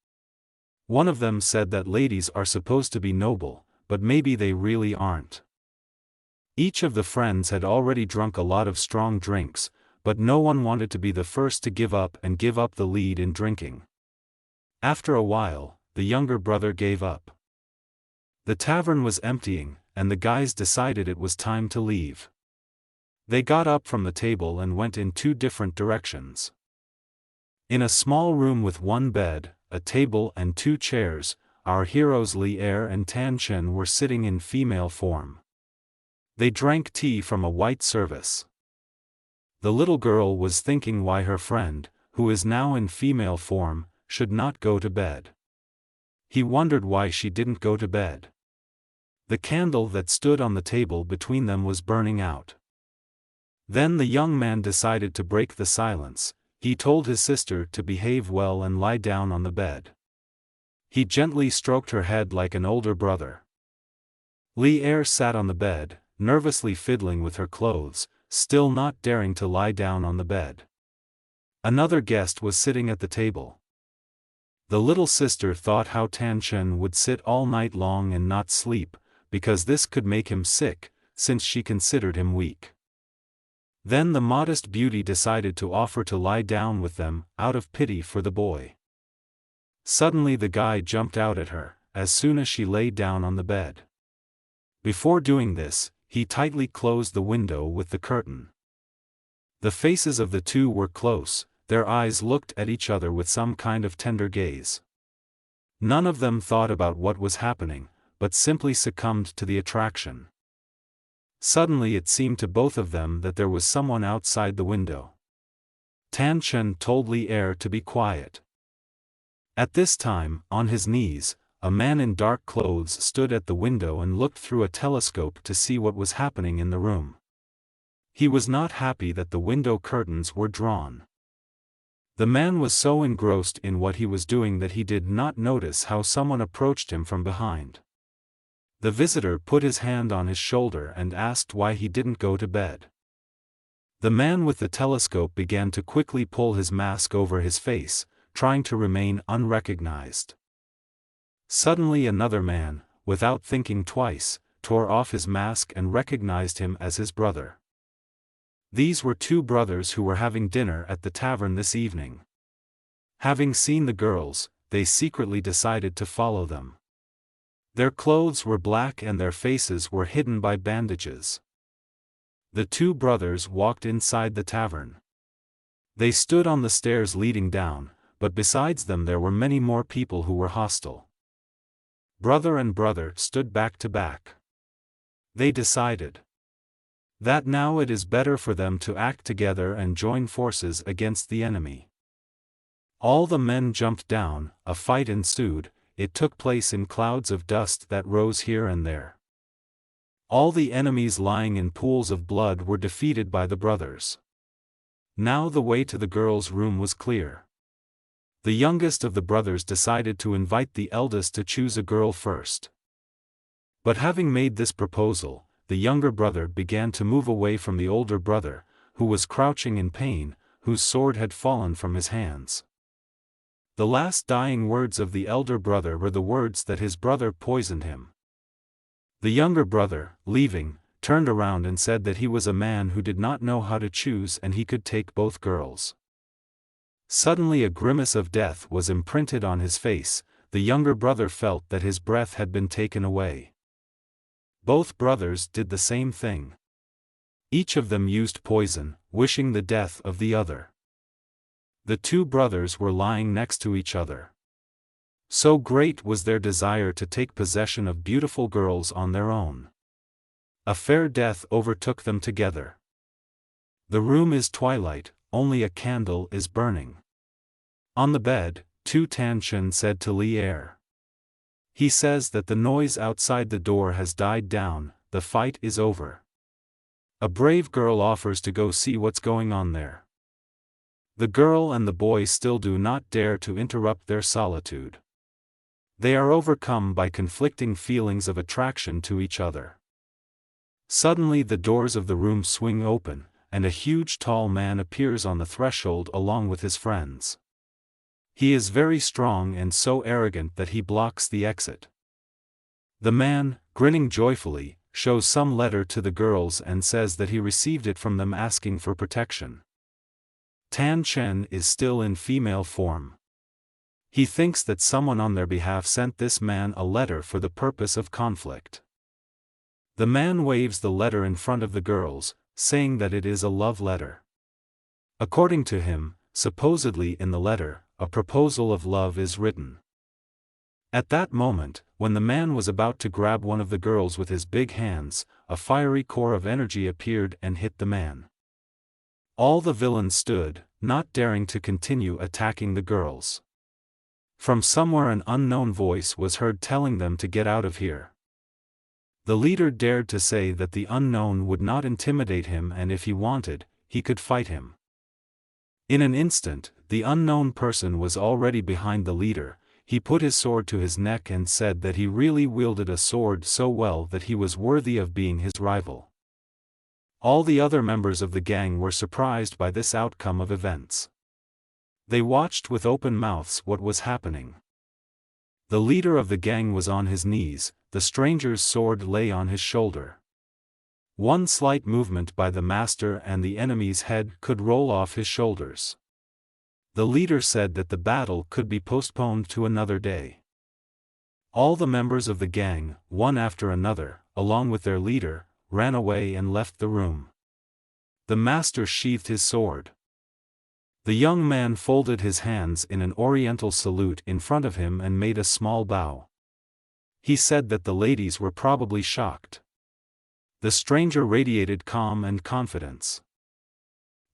One of them said that ladies are supposed to be noble, but maybe they really aren't. Each of the friends had already drunk a lot of strong drinks, but no one wanted to be the first to give up and give up the lead in drinking. After a while, the younger brother gave up. The tavern was emptying, and the guys decided it was time to leave. They got up from the table and went in 2 different directions. In a small room with 1 bed, a table and 2 chairs, our heroes Li and Tan Chen were sitting in female form. They drank tea from a white service. The little girl was thinking why her friend, who is now in female form, should not go to bed. He wondered why she didn't go to bed. The candle that stood on the table between them was burning out. Then the young man decided to break the silence. He told his sister to behave well and lie down on the bed. He gently stroked her head like an older brother. Li sat on the bed, nervously fiddling with her clothes, still not daring to lie down on the bed. Another guest was sitting at the table. The little sister thought how Tan Chen would sit all night long and not sleep, because this could make him sick, since she considered him weak. Then the modest beauty decided to offer to lie down with them, out of pity for the boy. Suddenly the guy jumped out at her, as soon as she lay down on the bed. Before doing this, he tightly closed the window with the curtain. The faces of the two were close, their eyes looked at each other with some kind of tender gaze. None of them thought about what was happening, but simply succumbed to the attraction. Suddenly it seemed to both of them that there was someone outside the window. Tan Chen told Li Er to be quiet. At this time, on his knees, a man in dark clothes stood at the window and looked through a telescope to see what was happening in the room. He was not happy that the window curtains were drawn. The man was so engrossed in what he was doing that he did not notice how someone approached him from behind. The visitor put his hand on his shoulder and asked why he didn't go to bed. The man with the telescope began to quickly pull his mask over his face, trying to remain unrecognized. Suddenly another man, without thinking twice, tore off his mask and recognized him as his brother. These were two brothers who were having dinner at the tavern this evening. Having seen the girls, they secretly decided to follow them. Their clothes were black and their faces were hidden by bandages. The two brothers walked inside the tavern. They stood on the stairs leading down, but besides them there were many more people who were hostile. Brother and brother stood back to back. They decided that now it is better for them to act together and join forces against the enemy. All the men jumped down, a fight ensued. It took place in clouds of dust that rose here and there. All the enemies lying in pools of blood were defeated by the brothers. Now the way to the girls' room was clear. The youngest of the brothers decided to invite the eldest to choose a girl first. But having made this proposal, the younger brother began to move away from the older brother, who was crouching in pain, whose sword had fallen from his hands. The last dying words of the elder brother were the words that his brother poisoned him. The younger brother, leaving, turned around and said that he was a man who did not know how to choose and he could take both girls. Suddenly a grimace of death was imprinted on his face. The younger brother felt that his breath had been taken away. Both brothers did the same thing. Each of them used poison, wishing the death of the other. The two brothers were lying next to each other. So great was their desire to take possession of beautiful girls on their own. A fair death overtook them together. The room is twilight, only a candle is burning. On the bed, Tan Chen said to Li Er. He says that the noise outside the door has died down, the fight is over. A brave girl offers to go see what's going on there. The girl and the boy still do not dare to interrupt their solitude. They are overcome by conflicting feelings of attraction to each other. Suddenly the doors of the room swing open, and a huge tall man appears on the threshold along with his friends. He is very strong and so arrogant that he blocks the exit. The man, grinning joyfully, shows some letter to the girls and says that he received it from them asking for protection. Tan Chen is still in female form. He thinks that someone on their behalf sent this man a letter for the purpose of conflict. The man waves the letter in front of the girls, saying that it is a love letter. According to him, supposedly in the letter, a proposal of love is written. At that moment, when the man was about to grab one of the girls with his big hands, a fiery core of energy appeared and hit the man. All the villains stood, not daring to continue attacking the girls. From somewhere an unknown voice was heard telling them to get out of here. The leader dared to say that the unknown would not intimidate him and if he wanted, he could fight him. In an instant, the unknown person was already behind the leader. He put his sword to his neck and said that he really wielded a sword so well that he was worthy of being his rival. All the other members of the gang were surprised by this outcome of events. They watched with open mouths what was happening. The leader of the gang was on his knees, the stranger's sword lay on his shoulder. One slight movement by the master and the enemy's head could roll off his shoulders. The leader said that the battle could be postponed to another day. All the members of the gang, one after another, along with their leader, ran away and left the room. The master sheathed his sword. The young man folded his hands in an oriental salute in front of him and made a small bow. He said that the ladies were probably shocked. The stranger radiated calm and confidence.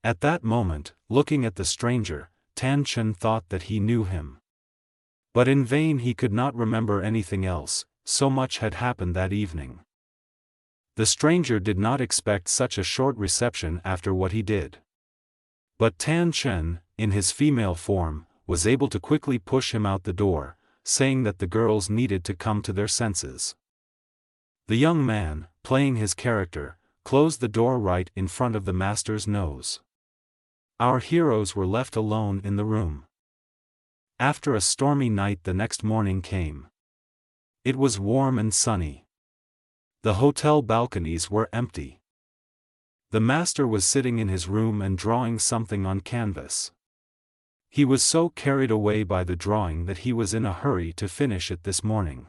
At that moment, looking at the stranger, Tan Chen thought that he knew him. But in vain, he could not remember anything else, so much had happened that evening. The stranger did not expect such a short reception after what he did. But Tan Chen, in his female form, was able to quickly push him out the door, saying that the girls needed to come to their senses. The young man, playing his character, closed the door right in front of the master's nose. Our heroes were left alone in the room. After a stormy night, the next morning came. It was warm and sunny. The hotel balconies were empty. The master was sitting in his room and drawing something on canvas. He was so carried away by the drawing that he was in a hurry to finish it this morning.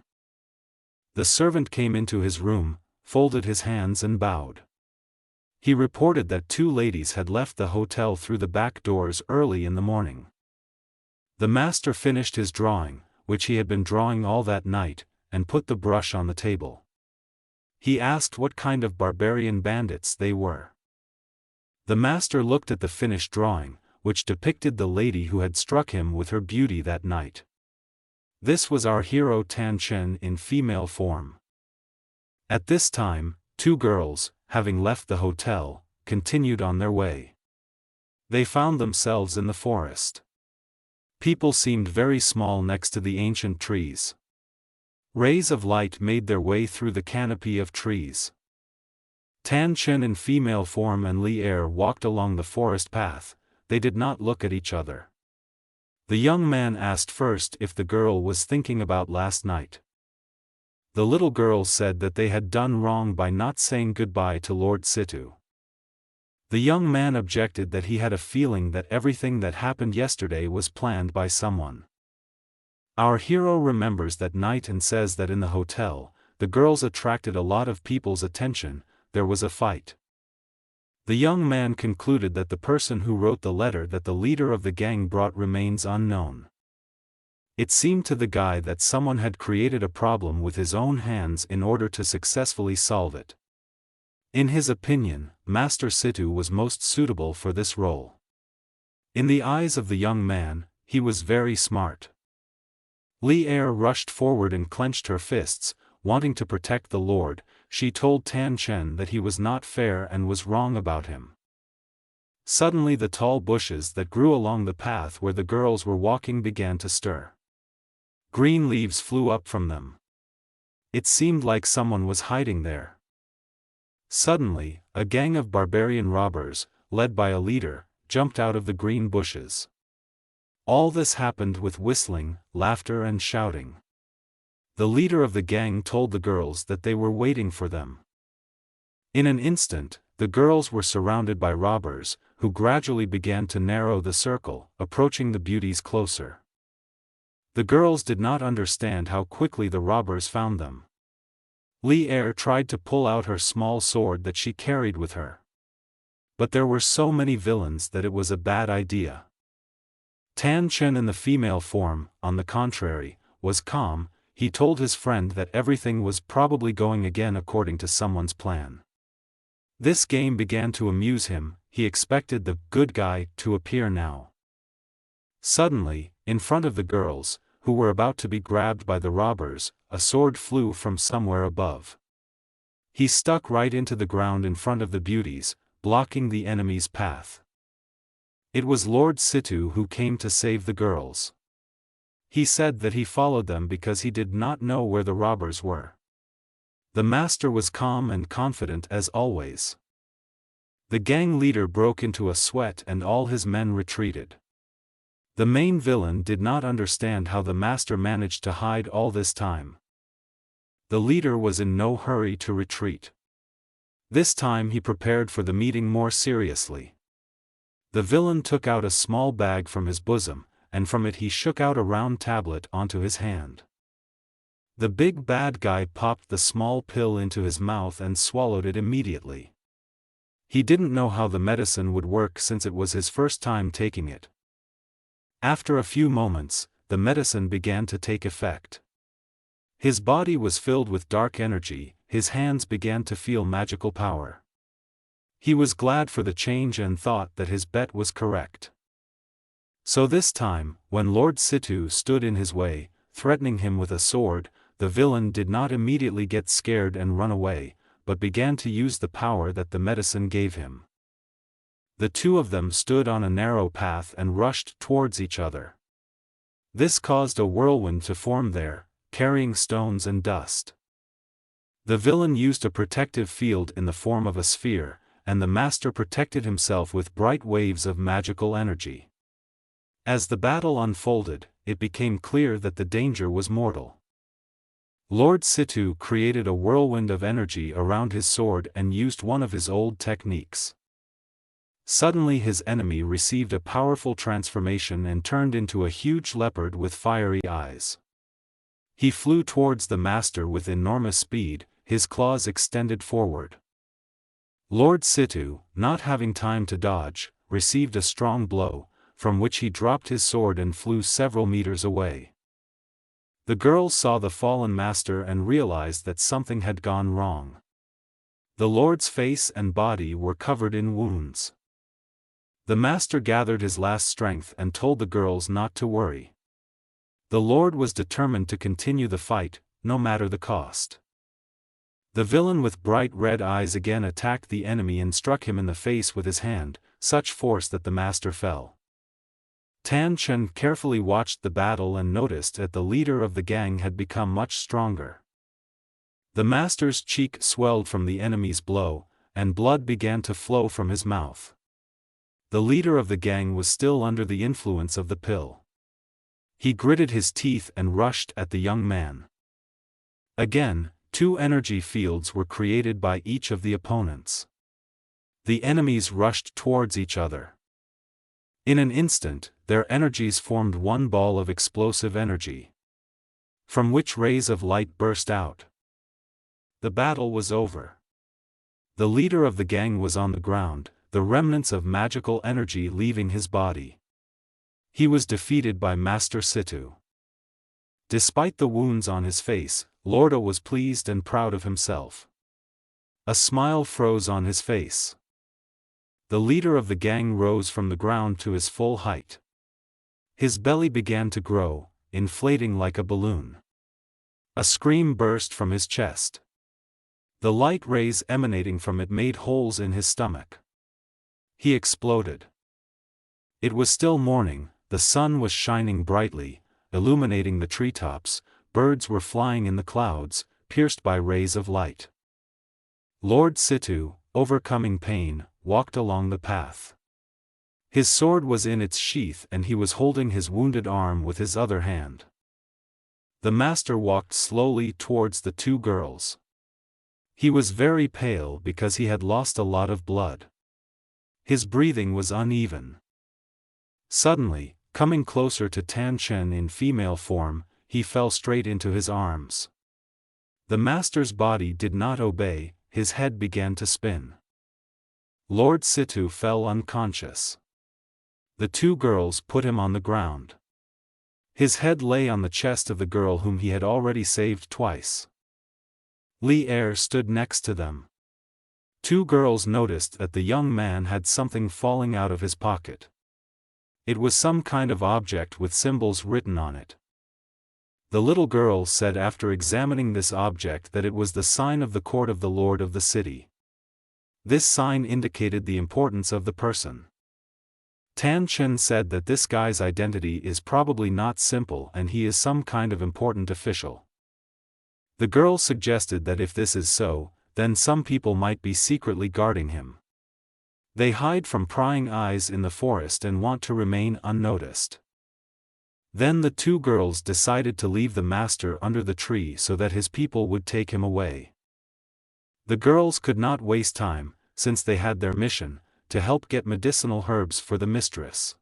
The servant came into his room, folded his hands and bowed. He reported that 2 ladies had left the hotel through the back doors early in the morning. The master finished his drawing, which he had been drawing all that night, and put the brush on the table. He asked what kind of barbarian bandits they were. The master looked at the finished drawing, which depicted the lady who had struck him with her beauty that night. This was our hero Tan Chen in female form. At this time, 2 girls, having left the hotel, continued on their way. They found themselves in the forest. People seemed very small next to the ancient trees. Rays of light made their way through the canopy of trees. Tan Chen in female form and Li Er walked along the forest path. They did not look at each other. The young man asked first if the girl was thinking about last night. The little girl said that they had done wrong by not saying goodbye to Lord Situ. The young man objected that he had a feeling that everything that happened yesterday was planned by someone. Our hero remembers that night and says that in the hotel, the girls attracted a lot of people's attention. There was a fight. The young man concluded that the person who wrote the letter that the leader of the gang brought remains unknown. It seemed to the guy that someone had created a problem with his own hands in order to successfully solve it. In his opinion, Master Situ was most suitable for this role. In the eyes of the young man, he was very smart. Li Er rushed forward and clenched her fists, wanting to protect the Lord. She told Tan Chen that he was not fair and was wrong about him. Suddenly the tall bushes that grew along the path where the girls were walking began to stir. Green leaves flew up from them. It seemed like someone was hiding there. Suddenly, a gang of barbarian robbers, led by a leader, jumped out of the green bushes. All this happened with whistling, laughter and shouting. The leader of the gang told the girls that they were waiting for them. In an instant, the girls were surrounded by robbers, who gradually began to narrow the circle, approaching the beauties closer. The girls did not understand how quickly the robbers found them. Li Er tried to pull out her small sword that she carried with her. But there were so many villains that it was a bad idea. Tan Chen in the female form, on the contrary, was calm. He told his friend that everything was probably going again according to someone's plan. This game began to amuse him. He expected the good guy to appear now. Suddenly, in front of the girls, who were about to be grabbed by the robbers, a sword flew from somewhere above. He stuck right into the ground in front of the beauties, blocking the enemy's path. It was Lord Situ who came to save the girls. He said that he followed them because he did not know where the robbers were. The master was calm and confident as always. The gang leader broke into a sweat and all his men retreated. The main villain did not understand how the master managed to hide all this time. The leader was in no hurry to retreat. This time he prepared for the meeting more seriously. The villain took out a small bag from his bosom, and from it he shook out a round tablet onto his hand. The big bad guy popped the small pill into his mouth and swallowed it immediately. He didn't know how the medicine would work since it was his first time taking it. After a few moments, the medicine began to take effect. His body was filled with dark energy, his hands began to feel magical power. He was glad for the change and thought that his bet was correct. So this time, when Lord Situ stood in his way, threatening him with a sword, the villain did not immediately get scared and run away, but began to use the power that the medicine gave him. The two of them stood on a narrow path and rushed towards each other. This caused a whirlwind to form there, carrying stones and dust. The villain used a protective field in the form of a sphere, and the master protected himself with bright waves of magical energy. As the battle unfolded, it became clear that the danger was mortal. Lord Situ created a whirlwind of energy around his sword and used one of his old techniques. Suddenly his enemy received a powerful transformation and turned into a huge leopard with fiery eyes. He flew towards the master with enormous speed, his claws extended forward. Lord Situ, not having time to dodge, received a strong blow, from which he dropped his sword and flew several meters away. The girls saw the fallen master and realized that something had gone wrong. The Lord's face and body were covered in wounds. The master gathered his last strength and told the girls not to worry. The Lord was determined to continue the fight, no matter the cost. The villain with bright red eyes again attacked the enemy and struck him in the face with his hand, such force that the master fell. Tan Chen carefully watched the battle and noticed that the leader of the gang had become much stronger. The master's cheek swelled from the enemy's blow, and blood began to flow from his mouth. The leader of the gang was still under the influence of the pill. He gritted his teeth and rushed at the young man. Again, two energy fields were created by each of the opponents. The enemies rushed towards each other. In an instant, their energies formed one ball of explosive energy, from which rays of light burst out. The battle was over. The leader of the gang was on the ground, the remnants of magical energy leaving his body. He was defeated by Master Situ. Despite the wounds on his face, Lordo was pleased and proud of himself. A smile froze on his face. The leader of the gang rose from the ground to his full height. His belly began to grow, inflating like a balloon. A scream burst from his chest. The light rays emanating from it made holes in his stomach. He exploded. It was still morning, the sun was shining brightly, illuminating the treetops, birds were flying in the clouds, pierced by rays of light. Lord Situ, overcoming pain, walked along the path. His sword was in its sheath and he was holding his wounded arm with his other hand. The master walked slowly towards the two girls. He was very pale because he had lost a lot of blood. His breathing was uneven. Suddenly, coming closer to Tan Chen in female form, he fell straight into his arms. The master's body did not obey, his head began to spin. Lord Situ fell unconscious. The two girls put him on the ground. His head lay on the chest of the girl whom he had already saved twice. Li Er stood next to them. Two girls noticed that the young man had something falling out of his pocket. It was some kind of object with symbols written on it. The little girl said after examining this object that it was the sign of the court of the lord of the city. This sign indicated the importance of the person. Tan Chen said that this guy's identity is probably not simple and he is some kind of important official. The girl suggested that if this is so, then some people might be secretly guarding him. They hide from prying eyes in the forest and want to remain unnoticed. Then the two girls decided to leave the master under the tree so that his people would take him away. The girls could not waste time, since they had their mission, to help get medicinal herbs for the mistress.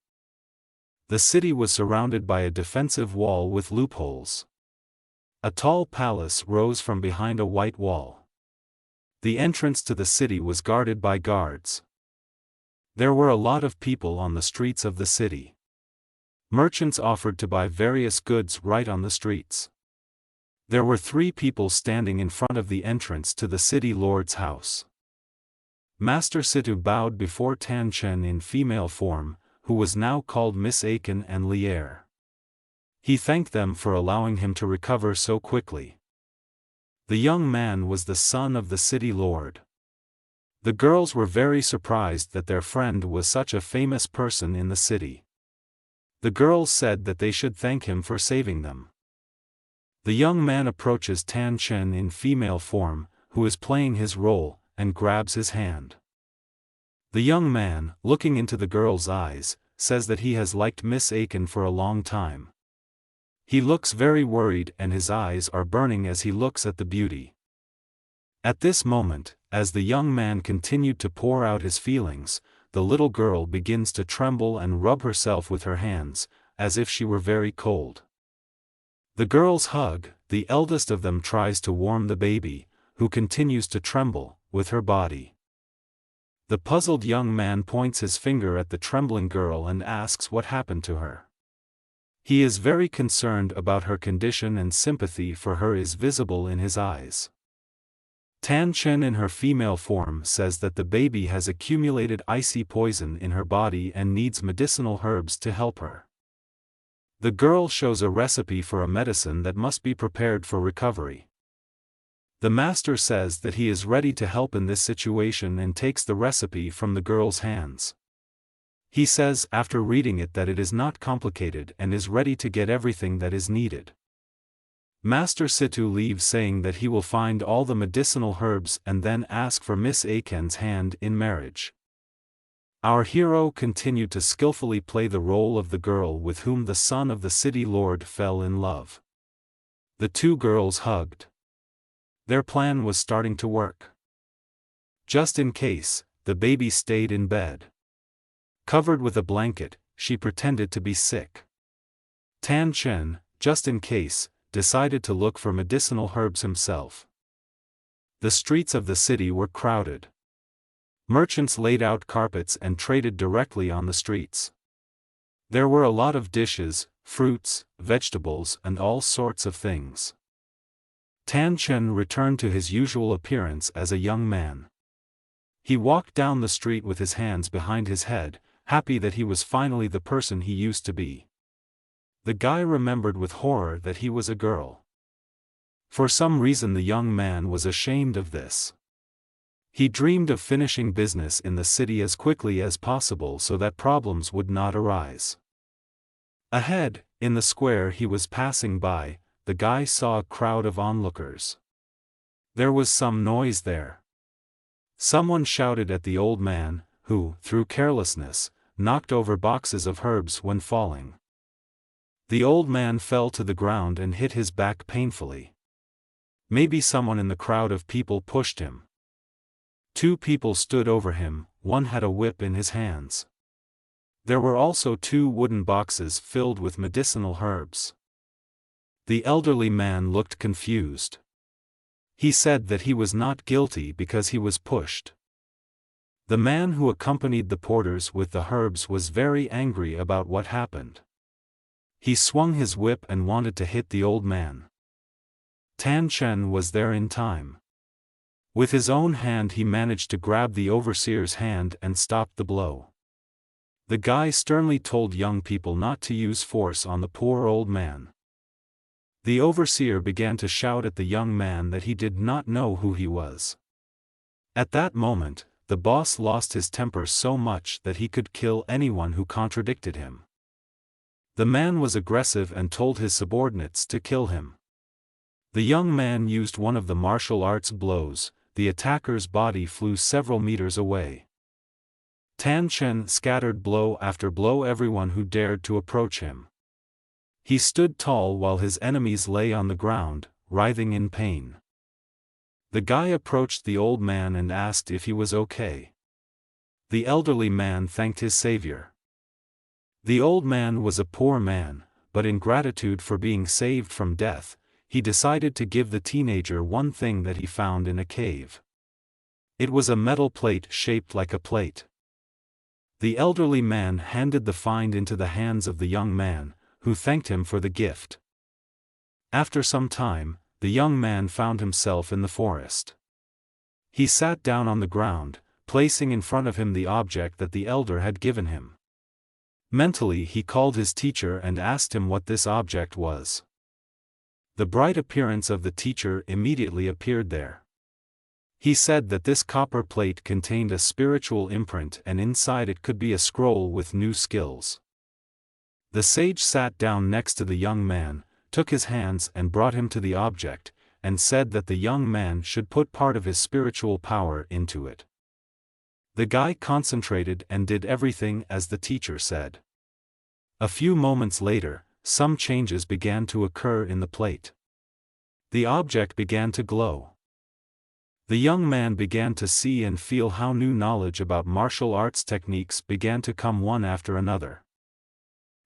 The city was surrounded by a defensive wall with loopholes. A tall palace rose from behind a white wall. The entrance to the city was guarded by guards. There were a lot of people on the streets of the city. Merchants offered to buy various goods right on the streets. There were 3 people standing in front of the entrance to the city lord's house. Master Situ bowed before Tan Chen in female form, who was now called Miss Aiken and Lier. He thanked them for allowing him to recover so quickly. The young man was the son of the city lord. The girls were very surprised that their friend was such a famous person in the city. The girls said that they should thank him for saving them. The young man approaches Tan Chen in female form, who is playing his role, and grabs his hand. The young man, looking into the girl's eyes, says that he has liked Miss Aiken for a long time. He looks very worried and his eyes are burning as he looks at the beauty. At this moment, as the young man continued to pour out his feelings, the little girl begins to tremble and rub herself with her hands, as if she were very cold. The girls hug, the eldest of them tries to warm the baby, who continues to tremble, with her body. The puzzled young man points his finger at the trembling girl and asks what happened to her. He is very concerned about her condition and sympathy for her is visible in his eyes. Tan Chen in her female form says that the baby has accumulated icy poison in her body and needs medicinal herbs to help her. The girl shows a recipe for a medicine that must be prepared for recovery. The master says that he is ready to help in this situation and takes the recipe from the girl's hands. He says after reading it that it is not complicated and is ready to get everything that is needed. Master Situ leaves saying that he will find all the medicinal herbs and then ask for Miss Aiken's hand in marriage. Our hero continued to skillfully play the role of the girl with whom the son of the city lord fell in love. The 2 girls hugged. Their plan was starting to work. Just in case, the baby stayed in bed. Covered with a blanket, she pretended to be sick. Tan Chen, just in case, decided to look for medicinal herbs himself. The streets of the city were crowded. Merchants laid out carpets and traded directly on the streets. There were a lot of dishes, fruits, vegetables and all sorts of things. Tan Chen returned to his usual appearance as a young man. He walked down the street with his hands behind his head, happy that he was finally the person he used to be. The guy remembered with horror that he was a girl. For some reason the young man was ashamed of this. He dreamed of finishing business in the city as quickly as possible so that problems would not arise. Ahead, in the square he was passing by, the guy saw a crowd of onlookers. There was some noise there. Someone shouted at the old man, who, through carelessness, knocked over boxes of herbs when falling. The old man fell to the ground and hit his back painfully. Maybe someone in the crowd of people pushed him. 2 people stood over him, one had a whip in his hands. There were also 2 wooden boxes filled with medicinal herbs. The elderly man looked confused. He said that he was not guilty because he was pushed. The man who accompanied the porters with the herbs was very angry about what happened. He swung his whip and wanted to hit the old man. Tan Chen was there in time. With his own hand he managed to grab the overseer's hand and stop the blow. The guy sternly told young people not to use force on the poor old man. The overseer began to shout at the young man that he did not know who he was. At that moment, the boss lost his temper so much that he could kill anyone who contradicted him. The man was aggressive and told his subordinates to kill him. The young man used one of the martial arts blows, the attacker's body flew several meters away. Tan Chen scattered blow after blow everyone who dared to approach him. He stood tall while his enemies lay on the ground, writhing in pain. The guy approached the old man and asked if he was okay. The elderly man thanked his savior. The old man was a poor man, but in gratitude for being saved from death, he decided to give the teenager one thing that he found in a cave. It was a metal plate shaped like a plate. The elderly man handed the find into the hands of the young man, who thanked him for the gift. After some time, the young man found himself in the forest. He sat down on the ground, placing in front of him the object that the elder had given him. Mentally he called his teacher and asked him what this object was. The bright appearance of the teacher immediately appeared there. He said that this copper plate contained a spiritual imprint and inside it could be a scroll with new skills. The sage sat down next to the young man, took his hands and brought him to the object, and said that the young man should put part of his spiritual power into it. The guy concentrated and did everything as the teacher said. A few moments later, some changes began to occur in the plate. The object began to glow. The young man began to see and feel how new knowledge about martial arts techniques began to come one after another.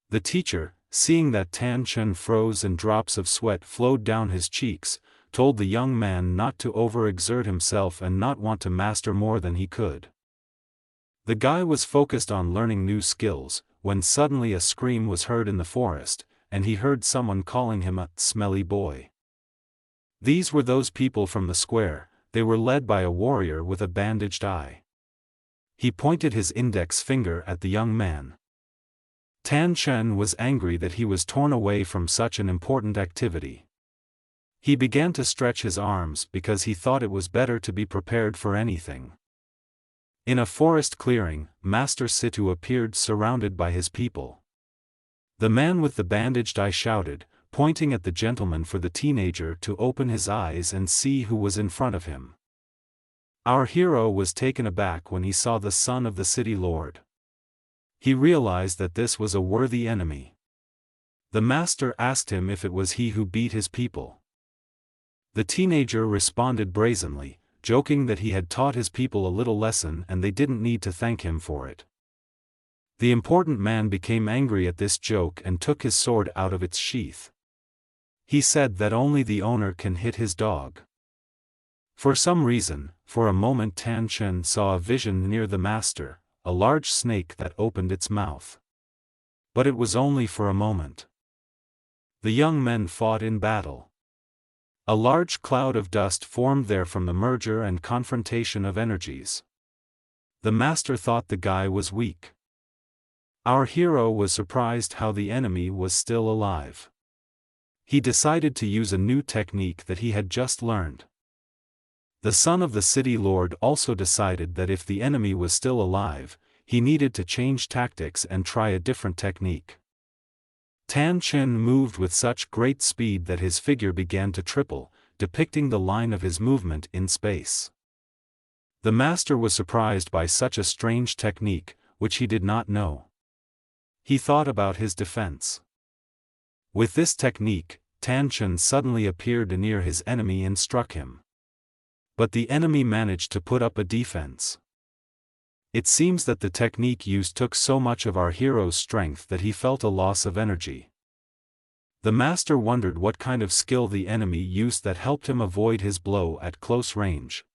The teacher, seeing that Tan Chun froze and drops of sweat flowed down his cheeks, told the young man not to overexert himself and not want to master more than he could. The guy was focused on learning new skills, when suddenly a scream was heard in the forest, and he heard someone calling him a smelly boy. These were those people from the square. They were led by a warrior with a bandaged eye. He pointed his index finger at the young man. Tan Chun was angry that he was torn away from such an important activity. He began to stretch his arms because he thought it was better to be prepared for anything. In a forest clearing, Master Situ appeared surrounded by his people. The man with the bandaged eye shouted, pointing at the gentleman for the teenager to open his eyes and see who was in front of him. Our hero was taken aback when he saw the son of the city lord. He realized that this was a worthy enemy. The master asked him if it was he who beat his people. The teenager responded brazenly, joking that he had taught his people a little lesson and they didn't need to thank him for it. The important man became angry at this joke and took his sword out of its sheath. He said that only the owner can hit his dog. For some reason, for a moment Tan Chun saw a vision near the master, a large snake that opened its mouth. But it was only for a moment. The young men fought in battle. A large cloud of dust formed there from the merger and confrontation of energies. The master thought the guy was weak. Our hero was surprised how the enemy was still alive. He decided to use a new technique that he had just learned. The son of the city lord also decided that if the enemy was still alive, he needed to change tactics and try a different technique. Tan Chun moved with such great speed that his figure began to triple, depicting the line of his movement in space. The master was surprised by such a strange technique, which he did not know. He thought about his defense. With this technique, Tan Chun suddenly appeared near his enemy and struck him. But the enemy managed to put up a defense. It seems that the technique used took so much of our hero's strength that he felt a loss of energy. The master wondered what kind of skill the enemy used that helped him avoid his blow at close range.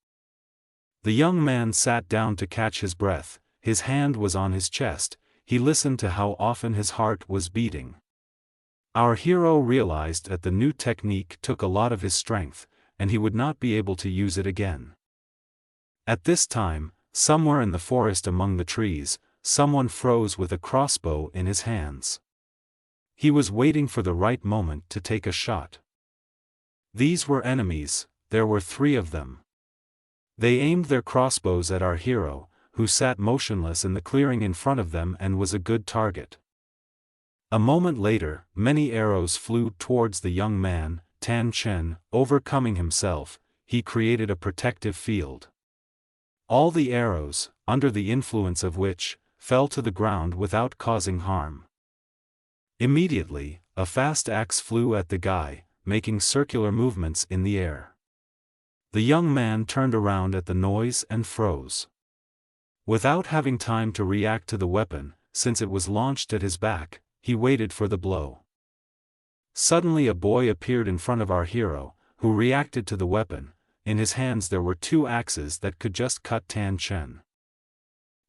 The young man sat down to catch his breath, his hand was on his chest, he listened to how often his heart was beating. Our hero realized that the new technique took a lot of his strength, and he would not be able to use it again. At this time, somewhere in the forest among the trees, someone froze with a crossbow in his hands. He was waiting for the right moment to take a shot. These were enemies, there were 3 of them. They aimed their crossbows at our hero, who sat motionless in the clearing in front of them and was a good target. A moment later, many arrows flew towards the young man. Tan Chun, overcoming himself, he created a protective field. All the arrows, under the influence of which, fell to the ground without causing harm. Immediately, a fast axe flew at the guy, making circular movements in the air. The young man turned around at the noise and froze. Without having time to react to the weapon, since it was launched at his back, he waited for the blow. Suddenly a boy appeared in front of our hero, who reacted to the weapon. In his hands there were two axes that could just cut Tan Chen.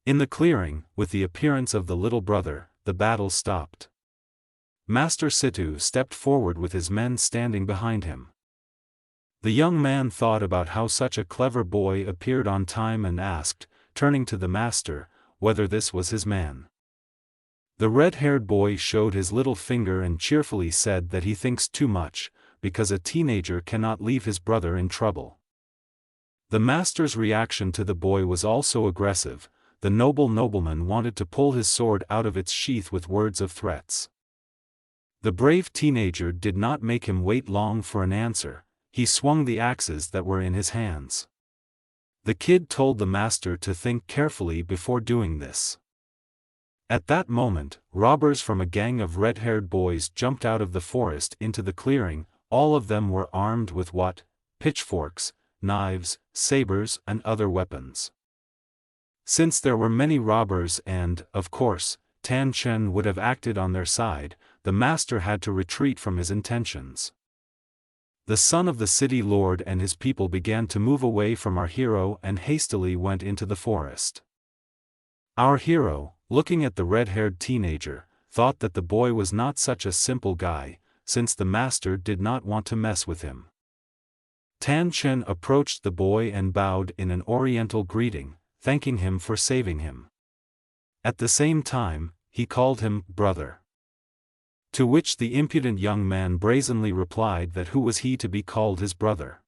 In the clearing, with the appearance of the little brother, the battle stopped. Master Situ stepped forward with his men standing behind him. The young man thought about how such a clever boy appeared on time and asked, turning to the master, whether this was his man. The red-haired boy showed his little finger and cheerfully said that he thinks too much, because a teenager cannot leave his brother in trouble. The master's reaction to the boy was also aggressive. The nobleman wanted to pull his sword out of its sheath with words of threats. The brave teenager did not make him wait long for an answer. He swung the axes that were in his hands. The kid told the master to think carefully before doing this. At that moment, robbers from a gang of red-haired boys jumped out of the forest into the clearing. All of them were armed with pitchforks, knives, sabers and other weapons. Since there were many robbers and, of course, Tan Chen would have acted on their side, the master had to retreat from his intentions. The son of the city lord and his people began to move away from our hero and hastily went into the forest. Our hero, looking at the red-haired teenager, thought that the boy was not such a simple guy, since the master did not want to mess with him. Tan Chen approached the boy and bowed in an oriental greeting, thanking him for saving him. At the same time, he called him brother. To which the impudent young man brazenly replied that who was he to be called his brother.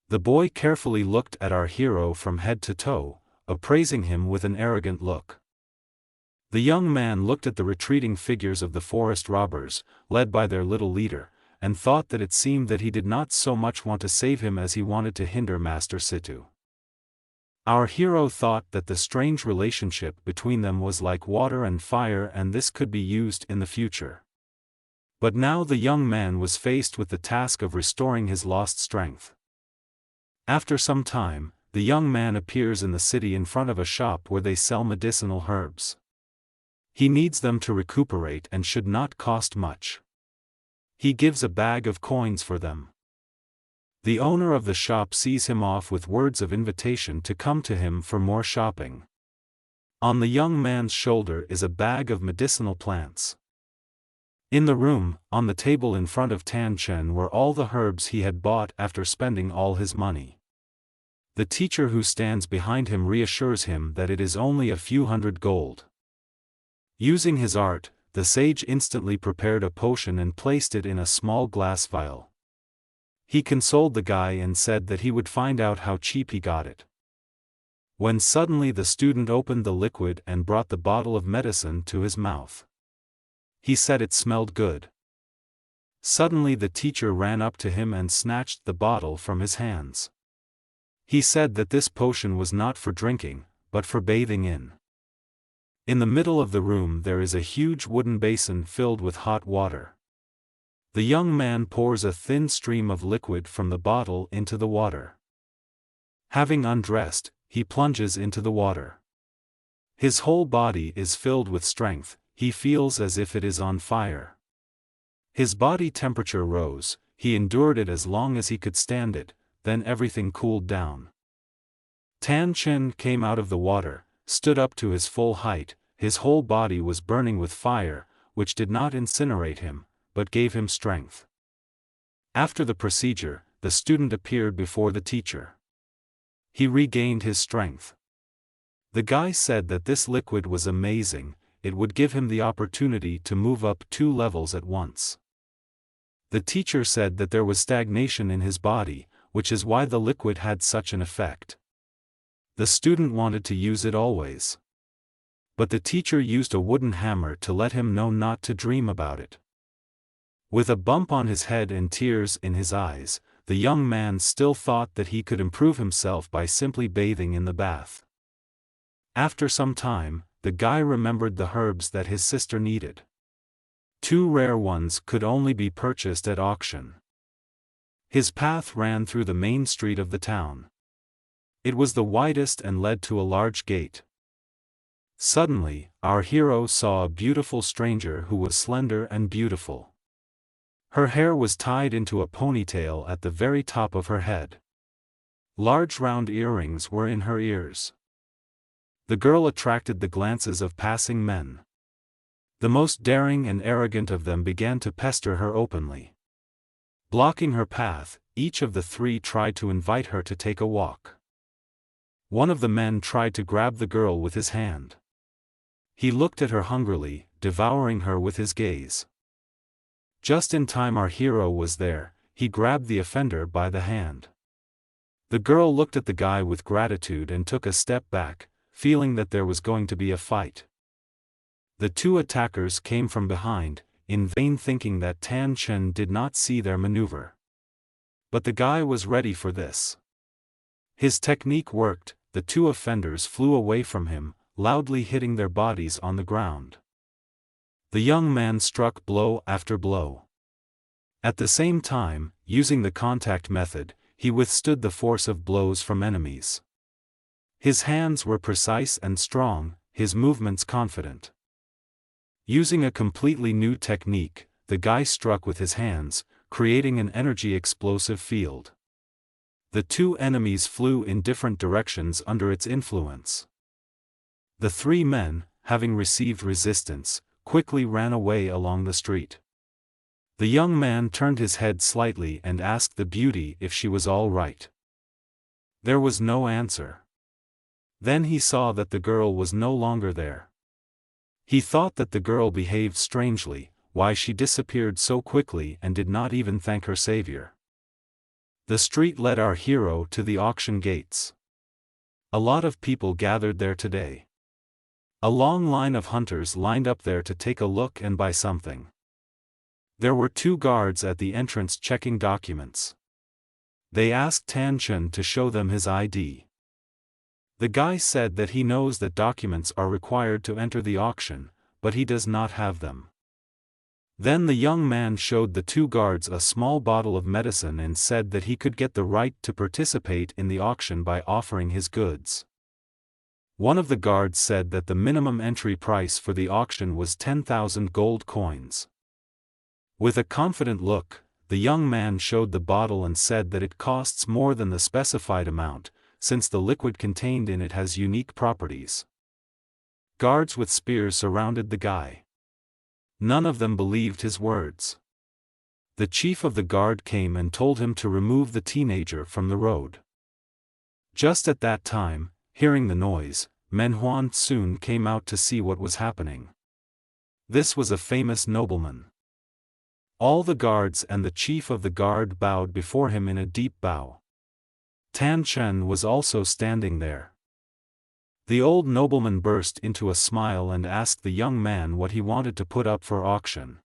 The boy carefully looked at our hero from head to toe, appraising him with an arrogant look. The young man looked at the retreating figures of the forest robbers, led by their little leader, and thought that it seemed that he did not so much want to save him as he wanted to hinder Master Situ. Our hero thought that the strange relationship between them was like water and fire and this could be used in the future. But now the young man was faced with the task of restoring his lost strength. After some time, the young man appears in the city in front of a shop where they sell medicinal herbs. He needs them to recuperate and should not cost much. He gives a bag of coins for them. The owner of the shop sees him off with words of invitation to come to him for more shopping. On the young man's shoulder is a bag of medicinal plants. In the room, on the table in front of Tan Chen were all the herbs he had bought after spending all his money. The teacher who stands behind him reassures him that it is only a few hundred gold. Using his art, the sage instantly prepared a potion and placed it in a small glass vial. He consoled the guy and said that he would find out how cheap he got it. When suddenly the student opened the liquid and brought the bottle of medicine to his mouth. He said it smelled good. Suddenly the teacher ran up to him and snatched the bottle from his hands. He said that this potion was not for drinking, but for bathing in. In the middle of the room there is a huge wooden basin filled with hot water. The young man pours a thin stream of liquid from the bottle into the water. Having undressed, he plunges into the water. His whole body is filled with strength, he feels as if it is on fire. His body temperature rose, he endured it as long as he could stand it, then everything cooled down. Tan Chen came out of the water, stood up to his full height, his whole body was burning with fire, which did not incinerate him, but gave him strength. After the procedure, the student appeared before the teacher. He regained his strength. The guy said that this liquid was amazing, it would give him the opportunity to move up 2 levels at once. The teacher said that there was stagnation in his body, which is why the liquid had such an effect. The student wanted to use it always. But the teacher used a wooden hammer to let him know not to dream about it. With a bump on his head and tears in his eyes, the young man still thought that he could improve himself by simply bathing in the bath. After some time, the guy remembered the herbs that his sister needed. Two rare ones could only be purchased at auction. His path ran through the main street of the town. It was the widest and led to a large gate. Suddenly, our hero saw a beautiful stranger who was slender and beautiful. Her hair was tied into a ponytail at the very top of her head. Large round earrings were in her ears. The girl attracted the glances of passing men. The most daring and arrogant of them began to pester her openly. Blocking her path, each of the three tried to invite her to take a walk. One of the men tried to grab the girl with his hand. He looked at her hungrily, devouring her with his gaze. Just in time our hero was there, he grabbed the offender by the hand. The girl looked at the guy with gratitude and took a step back, feeling that there was going to be a fight. The two attackers came from behind, in vain thinking that Tan Chen did not see their maneuver. But the guy was ready for this. His technique worked, the two offenders flew away from him, loudly hitting their bodies on the ground. The young man struck blow after blow. At the same time, using the contact method, he withstood the force of blows from enemies. His hands were precise and strong, his movements confident. Using a completely new technique, the guy struck with his hands, creating an energy-explosive field. The two enemies flew in different directions under its influence. The three men, having received resistance, quickly ran away along the street. The young man turned his head slightly and asked the beauty if she was all right. There was no answer. Then he saw that the girl was no longer there. He thought that the girl behaved strangely, why she disappeared so quickly and did not even thank her savior. The street led our hero to the auction gates. A lot of people gathered there today. A long line of hunters lined up there to take a look and buy something. There were two guards at the entrance checking documents. They asked Tan Chen to show them his ID. The guy said that he knows that documents are required to enter the auction, but he does not have them. Then the young man showed the two guards a small bottle of medicine and said that he could get the right to participate in the auction by offering his goods. One of the guards said that the minimum entry price for the auction was 10,000 gold coins. With a confident look, the young man showed the bottle and said that it costs more than the specified amount, since the liquid contained in it has unique properties. Guards with spears surrounded the guy. None of them believed his words. The chief of the guard came and told him to remove the teenager from the road. Just at that time, hearing the noise, Manhwa soon came out to see what was happening. This was a famous nobleman. All the guards and the chief of the guard bowed before him in a deep bow. Tan Chen was also standing there. The old nobleman burst into a smile and asked the young man what he wanted to put up for auction.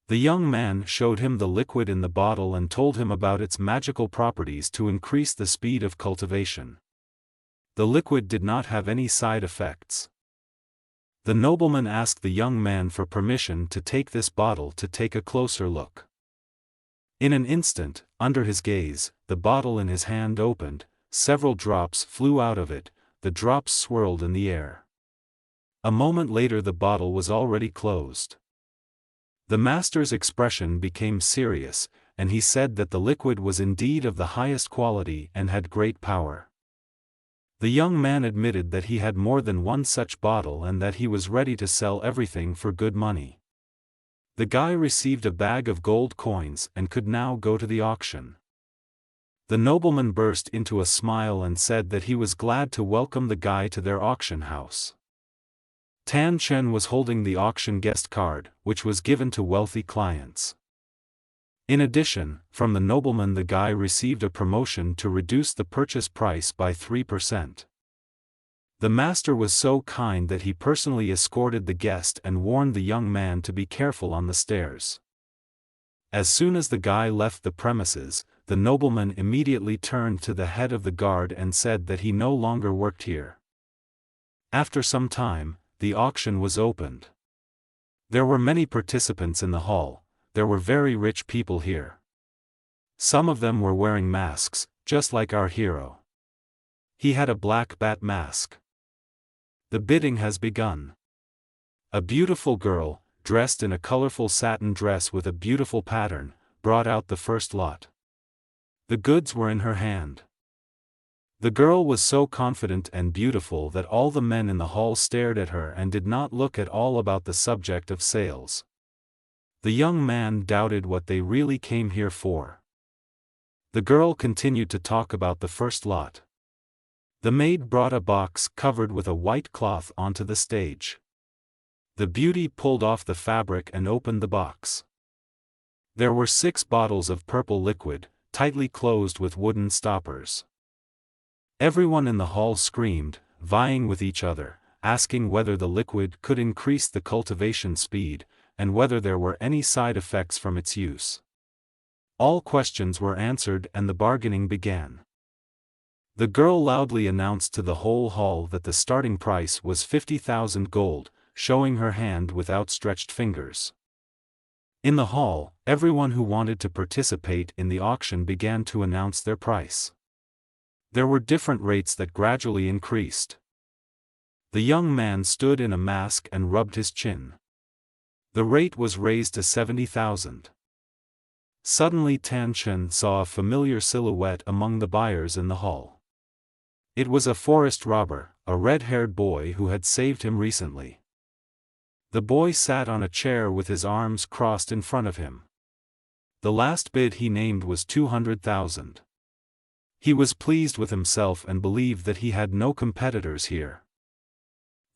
The young man showed him the liquid in the bottle and told him about its magical properties to increase the speed of cultivation. The liquid did not have any side effects. The nobleman asked the young man for permission to take this bottle to take a closer look. In an instant, under his gaze, the bottle in his hand opened, several drops flew out of it, the drops swirled in the air. A moment later the bottle was already closed. The master's expression became serious, and he said that the liquid was indeed of the highest quality and had great power. The young man admitted that he had more than one such bottle and that he was ready to sell everything for good money. The guy received a bag of gold coins and could now go to the auction. The nobleman burst into a smile and said that he was glad to welcome the guy to their auction house. Tan Chen was holding the auction guest card, which was given to wealthy clients. In addition, from the nobleman the guy received a promotion to reduce the purchase price by 3%. The master was so kind that he personally escorted the guest and warned the young man to be careful on the stairs. As soon as the guy left the premises, the nobleman immediately turned to the head of the guard and said that he no longer worked here. After some time, the auction was opened. There were many participants in the hall. There were very rich people here. Some of them were wearing masks, just like our hero. He had a black bat mask. The bidding has begun. A beautiful girl, dressed in a colorful satin dress with a beautiful pattern, brought out the first lot. The goods were in her hand. The girl was so confident and beautiful that all the men in the hall stared at her and did not look at all about the subject of sales. The young man doubted what they really came here for. The girl continued to talk about the first lot. The maid brought a box covered with a white cloth onto the stage. The beauty pulled off the fabric and opened the box. There were 6 bottles of purple liquid, tightly closed with wooden stoppers. Everyone in the hall screamed, vying with each other, asking whether the liquid could increase the cultivation speed, and whether there were any side effects from its use. All questions were answered and the bargaining began. The girl loudly announced to the whole hall that the starting price was 50,000 gold, showing her hand with outstretched fingers. In the hall, everyone who wanted to participate in the auction began to announce their price. There were different rates that gradually increased. The young man stood in a mask and rubbed his chin. The rate was raised to 70,000. Suddenly Tan Chen saw a familiar silhouette among the buyers in the hall. It was a forest robber, a red-haired boy who had saved him recently. The boy sat on a chair with his arms crossed in front of him. The last bid he named was 200,000. He was pleased with himself and believed that he had no competitors here.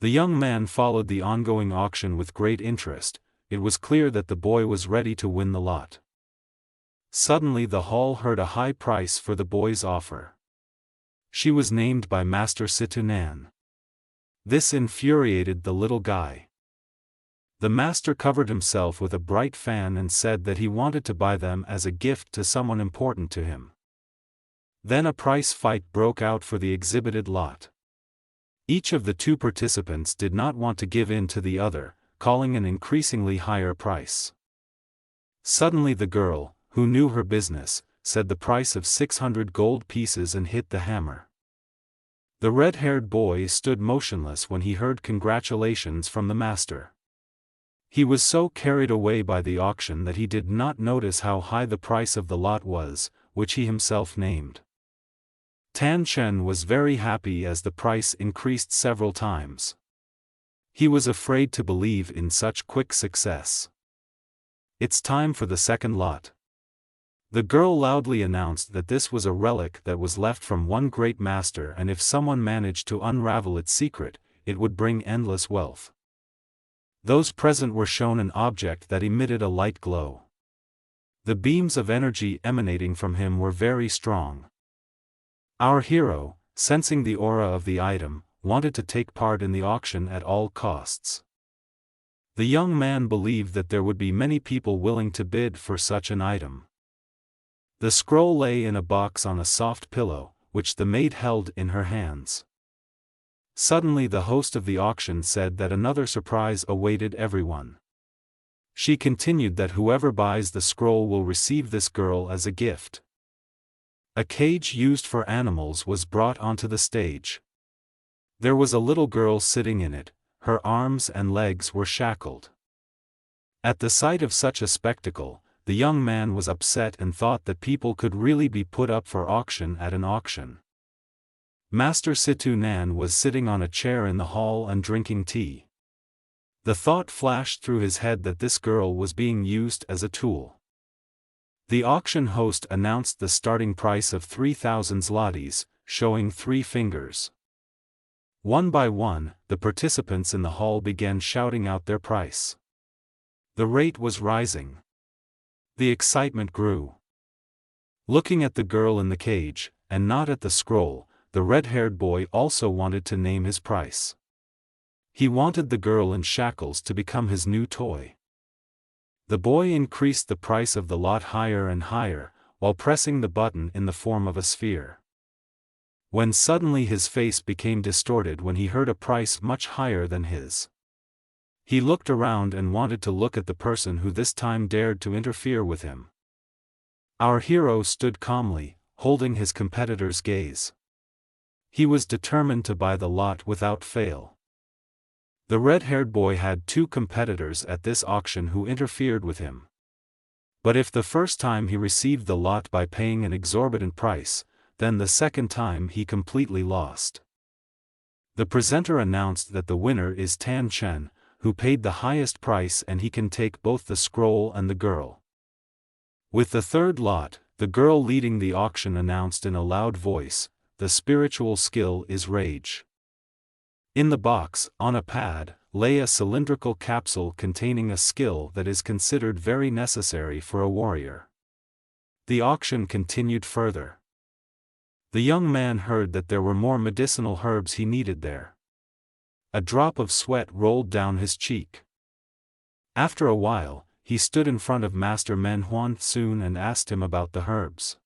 The young man followed the ongoing auction with great interest. It was clear that the boy was ready to win the lot. Suddenly the hall heard a high price for the boy's offer. She was named by Master Situnan. This infuriated the little guy. The master covered himself with a bright fan and said that he wanted to buy them as a gift to someone important to him. Then a price fight broke out for the exhibited lot. Each of the 2 participants did not want to give in to the other, calling an increasingly higher price. Suddenly the girl, who knew her business, said the price of 600 gold pieces and hit the hammer. The red-haired boy stood motionless when he heard congratulations from the master. He was so carried away by the auction that he did not notice how high the price of the lot was, which he himself named. Tan Chen was very happy as the price increased several times. He was afraid to believe in such quick success. It's time for the second lot. The girl loudly announced that this was a relic that was left from one great master, and if someone managed to unravel its secret, it would bring endless wealth. Those present were shown an object that emitted a light glow. The beams of energy emanating from him were very strong. Our hero, sensing the aura of the item, wanted to take part in the auction at all costs. The young man believed that there would be many people willing to bid for such an item. The scroll lay in a box on a soft pillow, which the maid held in her hands. Suddenly the host of the auction said that another surprise awaited everyone. She continued that whoever buys the scroll will receive this girl as a gift. A cage used for animals was brought onto the stage. There was a little girl sitting in it, her arms and legs were shackled. At the sight of such a spectacle, the young man was upset and thought that people could really be put up for auction at an auction. Master Situnan was sitting on a chair in the hall and drinking tea. The thought flashed through his head that this girl was being used as a tool. The auction host announced the starting price of 3,000 zlotys, showing 3 fingers. One by one, the participants in the hall began shouting out their price. The rate was rising. The excitement grew. Looking at the girl in the cage, and not at the scroll, the red-haired boy also wanted to name his price. He wanted the girl in shackles to become his new toy. The boy increased the price of the lot higher and higher, while pressing the button in the form of a sphere. When suddenly his face became distorted when he heard a price much higher than his. He looked around and wanted to look at the person who this time dared to interfere with him. Our hero stood calmly, holding his competitor's gaze. He was determined to buy the lot without fail. The red-haired boy had 2 competitors at this auction who interfered with him. But if the first time he received the lot by paying an exorbitant price, then the second time he completely lost. The presenter announced that the winner is Tan Chen, who paid the highest price, and he can take both the scroll and the girl. With the third lot, the girl leading the auction announced in a loud voice, "The spiritual skill is rage." In the box, on a pad, lay a cylindrical capsule containing a skill that is considered very necessary for a warrior. The auction continued further. The young man heard that there were more medicinal herbs he needed there. A drop of sweat rolled down his cheek. After a while, he stood in front of Master Manhwa soon and asked him about the herbs.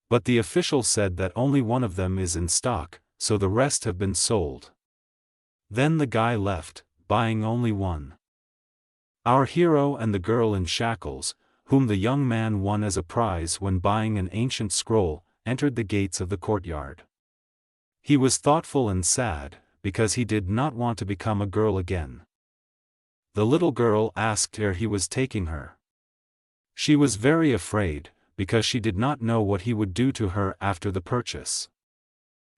But the official said that only one of them is in stock, so the rest have been sold. Then the guy left, buying only one. Our hero and the girl in shackles, whom the young man won as a prize when buying an ancient scroll, entered the gates of the courtyard. He was thoughtful and sad, because he did not want to become a girl again. The little girl asked where he was taking her. She was very afraid, because she did not know what he would do to her after the purchase.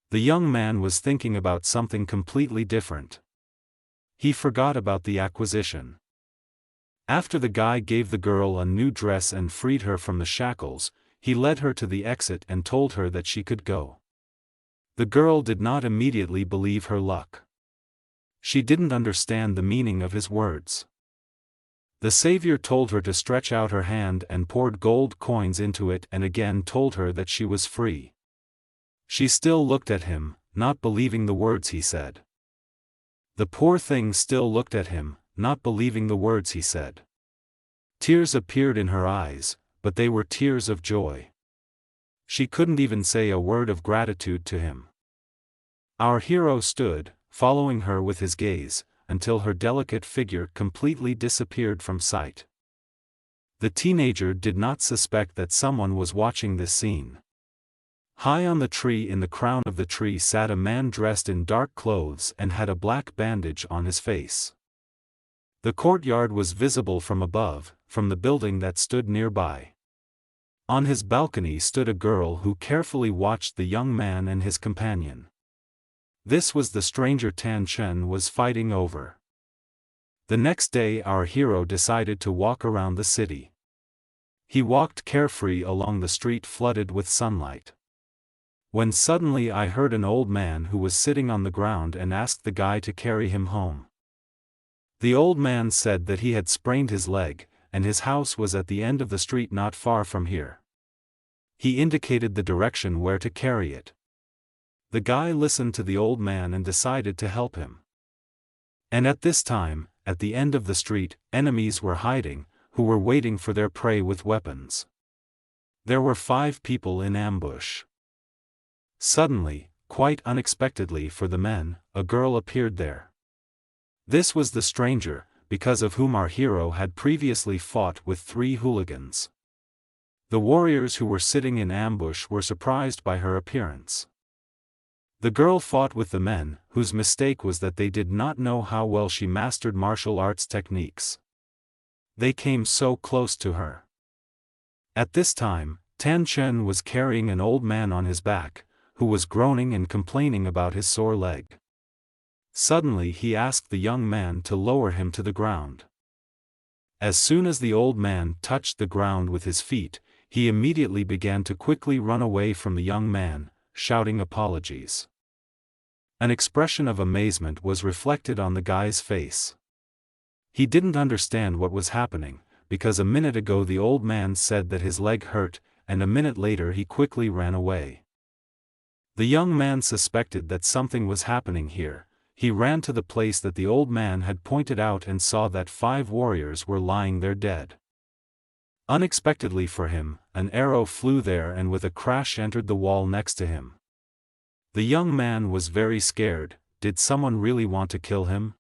The young man was thinking about something completely different. He forgot about the acquisition. After the guy gave the girl a new dress and freed her from the shackles, he led her to the exit and told her that she could go. The girl did not immediately believe her luck. She didn't understand the meaning of his words. The savior told her to stretch out her hand and poured gold coins into it and again told her that she was free. She still looked at him, not believing the words he said. The poor thing still looked at him, not believing the words he said. Tears appeared in her eyes, but they were tears of joy. She couldn't even say a word of gratitude to him. Our hero stood, following her with his gaze, until her delicate figure completely disappeared from sight. The teenager did not suspect that someone was watching this scene. High on the tree, in the crown of the tree, sat a man dressed in dark clothes and had a black bandage on his face. The courtyard was visible from above, from the building that stood nearby. On his balcony stood a girl who carefully watched the young man and his companion. This was the stranger Tan Chen was fighting over. The next day our hero decided to walk around the city. He walked carefree along the street flooded with sunlight. When suddenly I heard an old man who was sitting on the ground and asked the guy to carry him home. The old man said that he had sprained his leg, and his house was at the end of the street not far from here. He indicated the direction where to carry it. The guy listened to the old man and decided to help him. And at this time, at the end of the street, enemies were hiding, who were waiting for their prey with weapons. There were 5 people in ambush. Suddenly, quite unexpectedly for the men, a girl appeared there. This was the stranger, because of whom our hero had previously fought with 3 hooligans. The warriors who were sitting in ambush were surprised by her appearance. The girl fought with the men, whose mistake was that they did not know how well she mastered martial arts techniques. They came so close to her. At this time, Tan Chen was carrying an old man on his back, who was groaning and complaining about his sore leg. Suddenly he asked the young man to lower him to the ground. As soon as the old man touched the ground with his feet, he immediately began to quickly run away from the young man, shouting apologies. An expression of amazement was reflected on the guy's face. He didn't understand what was happening, because a minute ago the old man said that his leg hurt, and a minute later he quickly ran away. The young man suspected that something was happening here. He ran to the place that the old man had pointed out and saw that 5 warriors were lying there dead. Unexpectedly for him, an arrow flew there and with a crash entered the wall next to him. The young man was very scared. Did someone really want to kill him?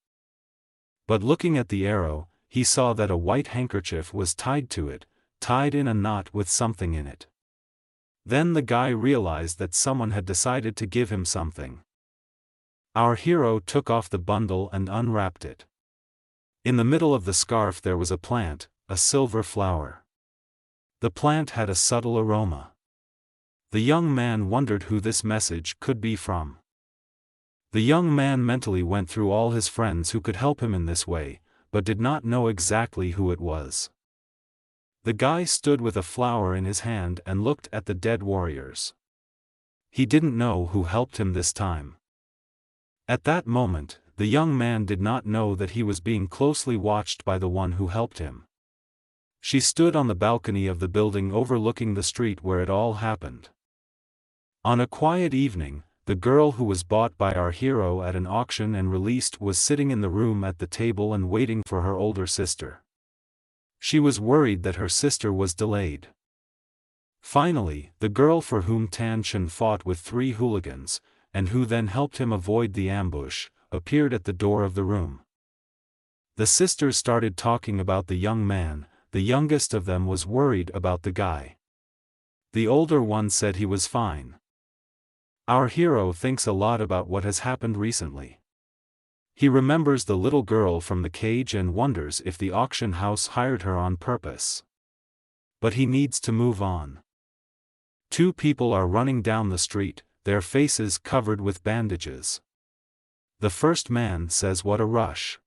But looking at the arrow, he saw that a white handkerchief was tied to it, tied in a knot with something in it. Then the guy realized that someone had decided to give him something. Our hero took off the bundle and unwrapped it. In the middle of the scarf there was a plant, a silver flower. The plant had a subtle aroma. The young man wondered who this message could be from. The young man mentally went through all his friends who could help him in this way, but did not know exactly who it was. The guy stood with a flower in his hand and looked at the dead warriors. He didn't know who helped him this time. At that moment, the young man did not know that he was being closely watched by the one who helped him. She stood on the balcony of the building overlooking the street where it all happened. On a quiet evening, the girl who was bought by our hero at an auction and released was sitting in the room at the table and waiting for her older sister. She was worried that her sister was delayed. Finally, the girl for whom Tan Chen fought with 3 hooligans, and who then helped him avoid the ambush, appeared at the door of the room. The sisters started talking about the young man. The youngest of them was worried about the guy. The older one said he was fine. Our hero thinks a lot about what has happened recently. He remembers the little girl from the cage and wonders if the auction house hired her on purpose. But he needs to move on. 2 people are running down the street, their faces covered with bandages. The first man says what a rush.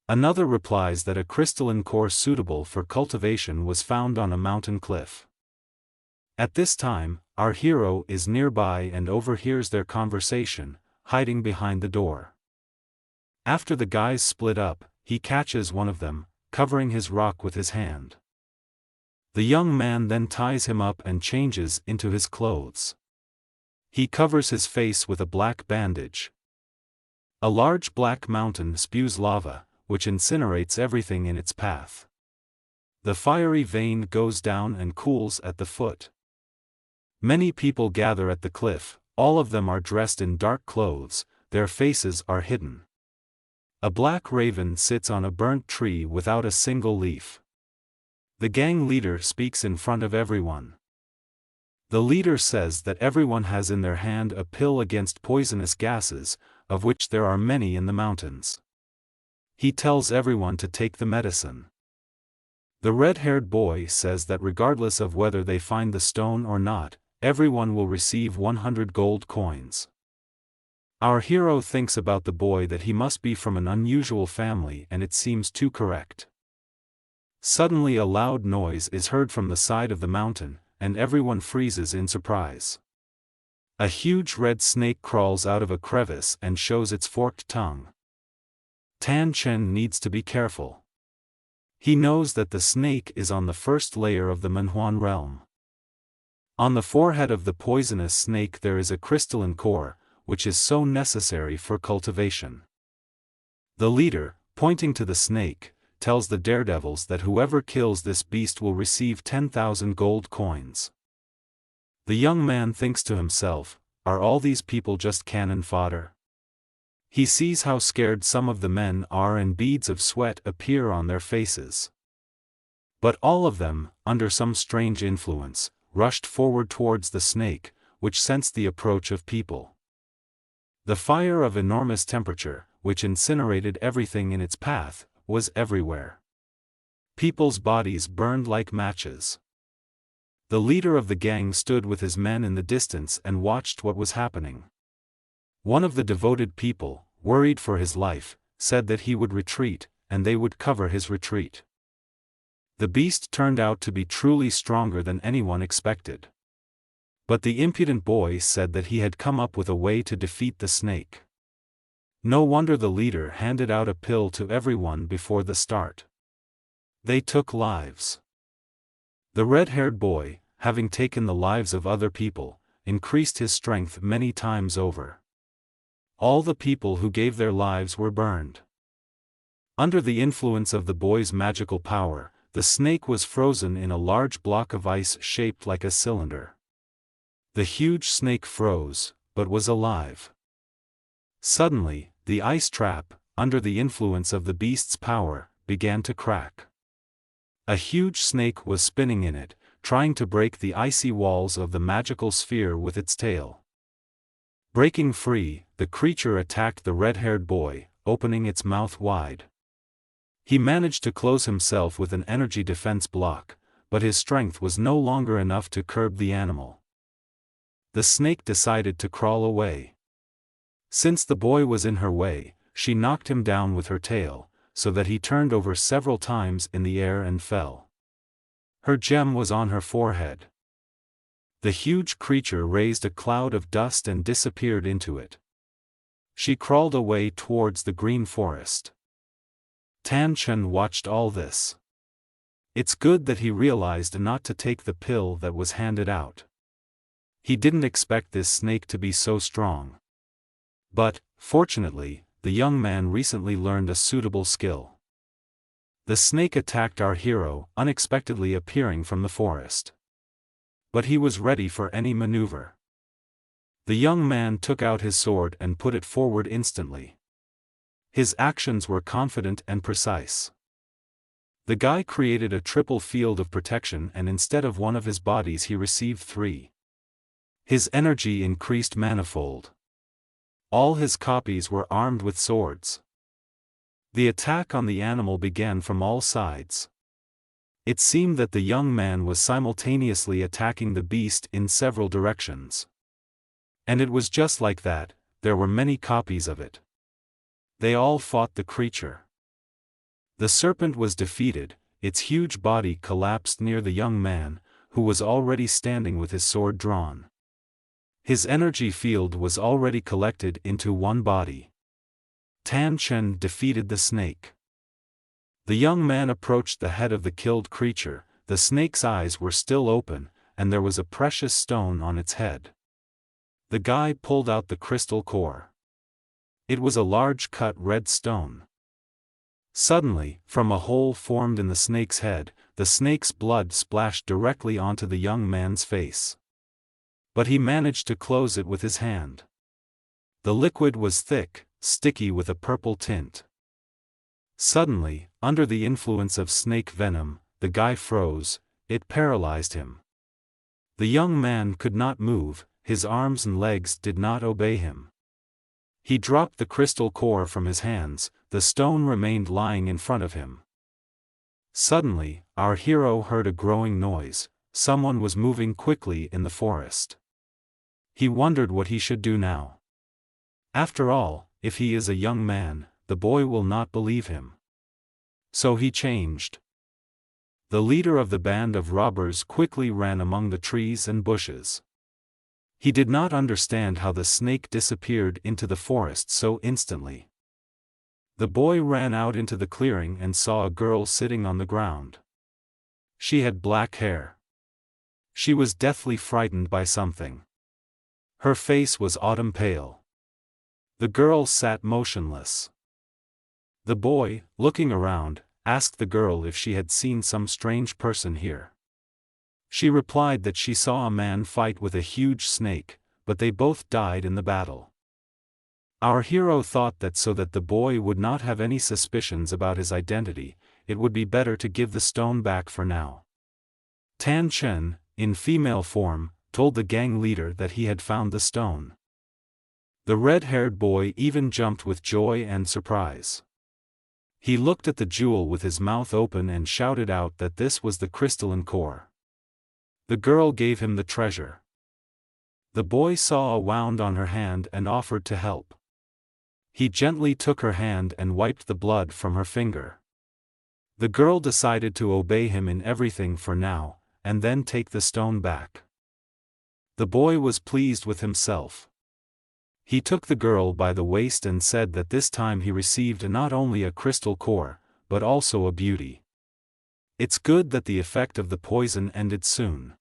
Another replies that a crystalline core suitable for cultivation was found on a mountain cliff. At this time, our hero is nearby and overhears their conversation, hiding behind the door. After the guys split up, he catches one of them, covering his rock with his hand. The young man then ties him up and changes into his clothes. He covers his face with a black bandage. A large black mountain spews lava, which incinerates everything in its path. The fiery vein goes down and cools at the foot. Many people gather at the cliff, all of them are dressed in dark clothes, their faces are hidden. A black raven sits on a burnt tree without a single leaf. The gang leader speaks in front of everyone. The leader says that everyone has in their hand a pill against poisonous gases, of which there are many in the mountains. He tells everyone to take the medicine. The red-haired boy says that regardless of whether they find the stone or not, everyone will receive 100 gold coins. Our hero thinks about the boy that he must be from an unusual family and it seems too correct. Suddenly a loud noise is heard from the side of the mountain, and everyone freezes in surprise. A huge red snake crawls out of a crevice and shows its forked tongue. Tan Chen needs to be careful. He knows that the snake is on the first layer of the manhua realm. On the forehead of the poisonous snake there is a crystalline core, which is so necessary for cultivation. The leader, pointing to the snake, tells the daredevils that whoever kills this beast will receive 10,000 gold coins. The young man thinks to himself, are all these people just cannon fodder? He sees how scared some of the men are and beads of sweat appear on their faces. But all of them, under some strange influence, rushed forward towards the snake, which sensed the approach of people. The fire of enormous temperature, which incinerated everything in its path, was everywhere. People's bodies burned like matches. The leader of the gang stood with his men in the distance and watched what was happening. One of the devoted people, worried for his life, said that he would retreat, and they would cover his retreat. The beast turned out to be truly stronger than anyone expected. But the impudent boy said that he had come up with a way to defeat the snake. No wonder the leader handed out a pill to everyone before the start. They took lives. The red-haired boy, having taken the lives of other people, increased his strength many times over. All the people who gave their lives were burned. Under the influence of the boy's magical power, the snake was frozen in a large block of ice shaped like a cylinder. The huge snake froze, but was alive. Suddenly, the ice trap, under the influence of the beast's power, began to crack. A huge snake was spinning in it, trying to break the icy walls of the magical sphere with its tail. Breaking free, the creature attacked the red-haired boy, opening its mouth wide. He managed to close himself with an energy defense block, but his strength was no longer enough to curb the animal. The snake decided to crawl away. Since the boy was in her way, she knocked him down with her tail, so that he turned over several times in the air and fell. Her gem was on her forehead. The huge creature raised a cloud of dust and disappeared into it. She crawled away towards the green forest. Tan Chen watched all this. It's good that he realized not to take the pill that was handed out. He didn't expect this snake to be so strong. But, fortunately, the young man recently learned a suitable skill. The snake attacked our hero, unexpectedly appearing from the forest. But he was ready for any maneuver. The young man took out his sword and put it forward instantly. His actions were confident and precise. The guy created a triple field of protection, and instead of one of his bodies he received 3. His energy increased manifold. All his copies were armed with swords. The attack on the animal began from all sides. It seemed that the young man was simultaneously attacking the beast in several directions. And it was just like that, there were many copies of it. They all fought the creature. The serpent was defeated, its huge body collapsed near the young man, who was already standing with his sword drawn. His energy field was already collected into one body. Tan Chen defeated the snake. The young man approached the head of the killed creature. The snake's eyes were still open, and there was a precious stone on its head. The guy pulled out the crystal core. It was a large cut red stone. Suddenly, from a hole formed in the snake's head, the snake's blood splashed directly onto the young man's face. But he managed to close it with his hand. The liquid was thick, sticky with a purple tint. Suddenly, under the influence of snake venom, the guy froze. It paralyzed him. The young man could not move, his arms and legs did not obey him. He dropped the crystal core from his hands, the stone remained lying in front of him. Suddenly, our hero heard a growing noise. Someone was moving quickly in the forest. He wondered what he should do now. After all, if he is a young man, the boy will not believe him. So he changed. The leader of the band of robbers quickly ran among the trees and bushes. He did not understand how the snake disappeared into the forest so instantly. The boy ran out into the clearing and saw a girl sitting on the ground. She had black hair. She was deathly frightened by something. Her face was autumn pale. The girl sat motionless. The boy, looking around, asked the girl if she had seen some strange person here. She replied that she saw a man fight with a huge snake, but they both died in the battle. Our hero thought that so that the boy would not have any suspicions about his identity, it would be better to give the stone back for now. Tan Chen, in female form, told the gang leader that he had found the stone. The red-haired boy even jumped with joy and surprise. He looked at the jewel with his mouth open and shouted out that this was the crystalline core. The girl gave him the treasure. The boy saw a wound on her hand and offered to help. He gently took her hand and wiped the blood from her finger. The girl decided to obey him in everything for now, and then take the stone back. The boy was pleased with himself. He took the girl by the waist and said that this time he received not only a crystal core, but also a beauty. It's good that the effect of the poison ended soon.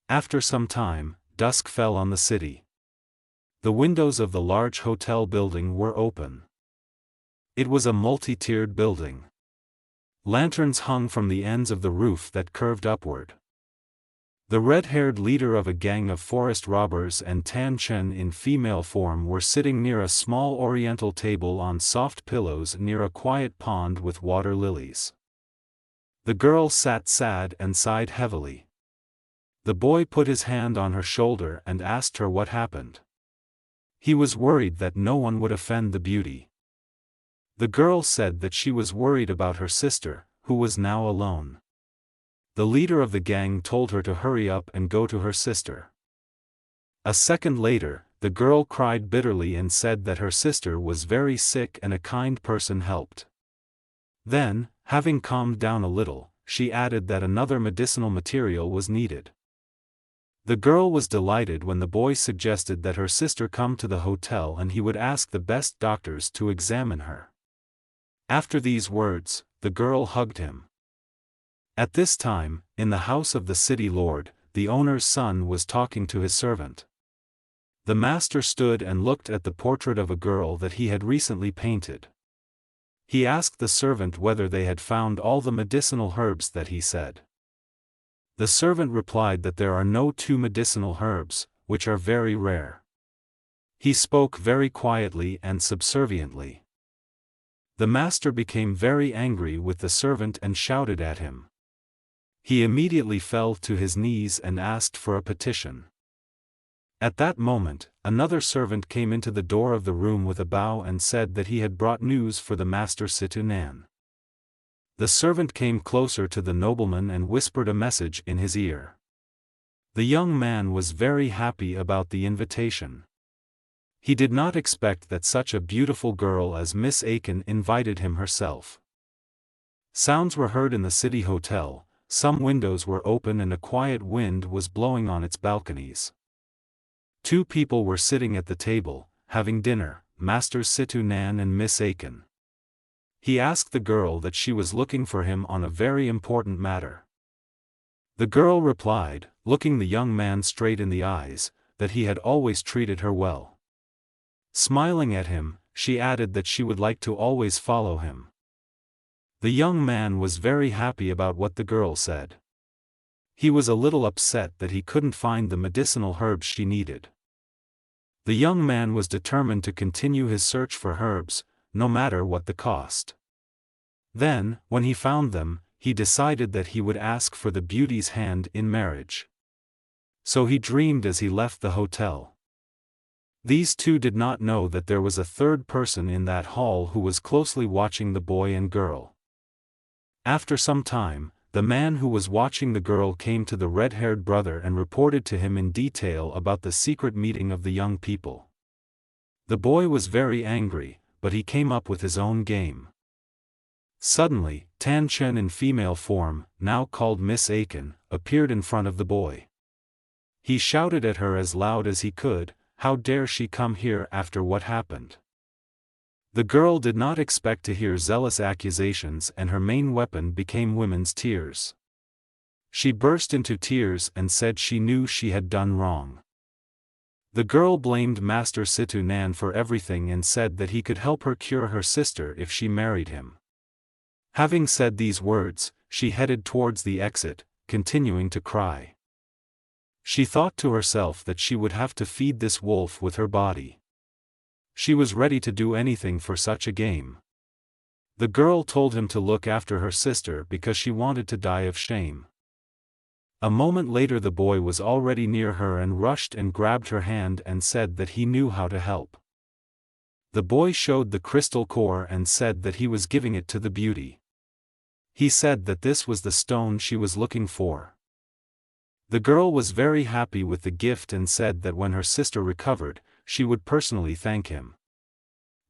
After some time, dusk fell on the city. The windows of the large hotel building were open. It was a multi-tiered building. Lanterns hung from the ends of the roof that curved upward. The red-haired leader of a gang of forest robbers and Tan Chen in female form were sitting near a small oriental table on soft pillows near a quiet pond with water lilies. The girl sat sad and sighed heavily. The boy put his hand on her shoulder and asked her what happened. He was worried that no one would offend the beauty. The girl said that she was worried about her sister, who was now alone. The leader of the gang told her to hurry up and go to her sister. A second later, the girl cried bitterly and said that her sister was very sick and a kind person helped. Then, having calmed down a little, she added that another medicinal material was needed. The girl was delighted when the boy suggested that her sister come to the hotel and he would ask the best doctors to examine her. After these words, the girl hugged him. At this time, in the house of the city lord, the owner's son was talking to his servant. The master stood and looked at the portrait of a girl that he had recently painted. He asked the servant whether they had found all the medicinal herbs that he said. The servant replied that there are no two medicinal herbs, which are very rare. He spoke very quietly and subserviently. The master became very angry with the servant and shouted at him. He immediately fell to his knees and asked for a petition. At that moment, another servant came into the door of the room with a bow and said that he had brought news for the master Situnan. The servant came closer to the nobleman and whispered a message in his ear. The young man was very happy about the invitation. He did not expect that such a beautiful girl as Miss Aiken invited him herself. Sounds were heard in the city hotel. Some windows were open and a quiet wind was blowing on its balconies. Two people were sitting at the table, having dinner, Masters Situnan and Miss Aiken. He asked the girl that she was looking for him on a very important matter. The girl replied, looking the young man straight in the eyes, that he had always treated her well. Smiling at him, she added that she would like to always follow him. The young man was very happy about what the girl said. He was a little upset that he couldn't find the medicinal herbs she needed. The young man was determined to continue his search for herbs, no matter what the cost. Then, when he found them, he decided that he would ask for the beauty's hand in marriage. So he dreamed as he left the hotel. These two did not know that there was a third person in that hall who was closely watching the boy and girl. After some time, the man who was watching the girl came to the red-haired brother and reported to him in detail about the secret meeting of the young people. The boy was very angry, but he came up with his own game. Suddenly, Tan Chen in female form, now called Miss Aiken, appeared in front of the boy. He shouted at her as loud as he could, "How dare she come here after what happened?" The girl did not expect to hear zealous accusations and her main weapon became women's tears. She burst into tears and said she knew she had done wrong. The girl blamed Master Situnan for everything and said that he could help her cure her sister if she married him. Having said these words, she headed towards the exit, continuing to cry. She thought to herself that she would have to feed this wolf with her body. She was ready to do anything for such a game. The girl told him to look after her sister because she wanted to die of shame. A moment later the boy was already near her and rushed and grabbed her hand and said that he knew how to help. The boy showed the crystal core and said that he was giving it to the beauty. He said that this was the stone she was looking for. The girl was very happy with the gift and said that when her sister recovered, she would personally thank him.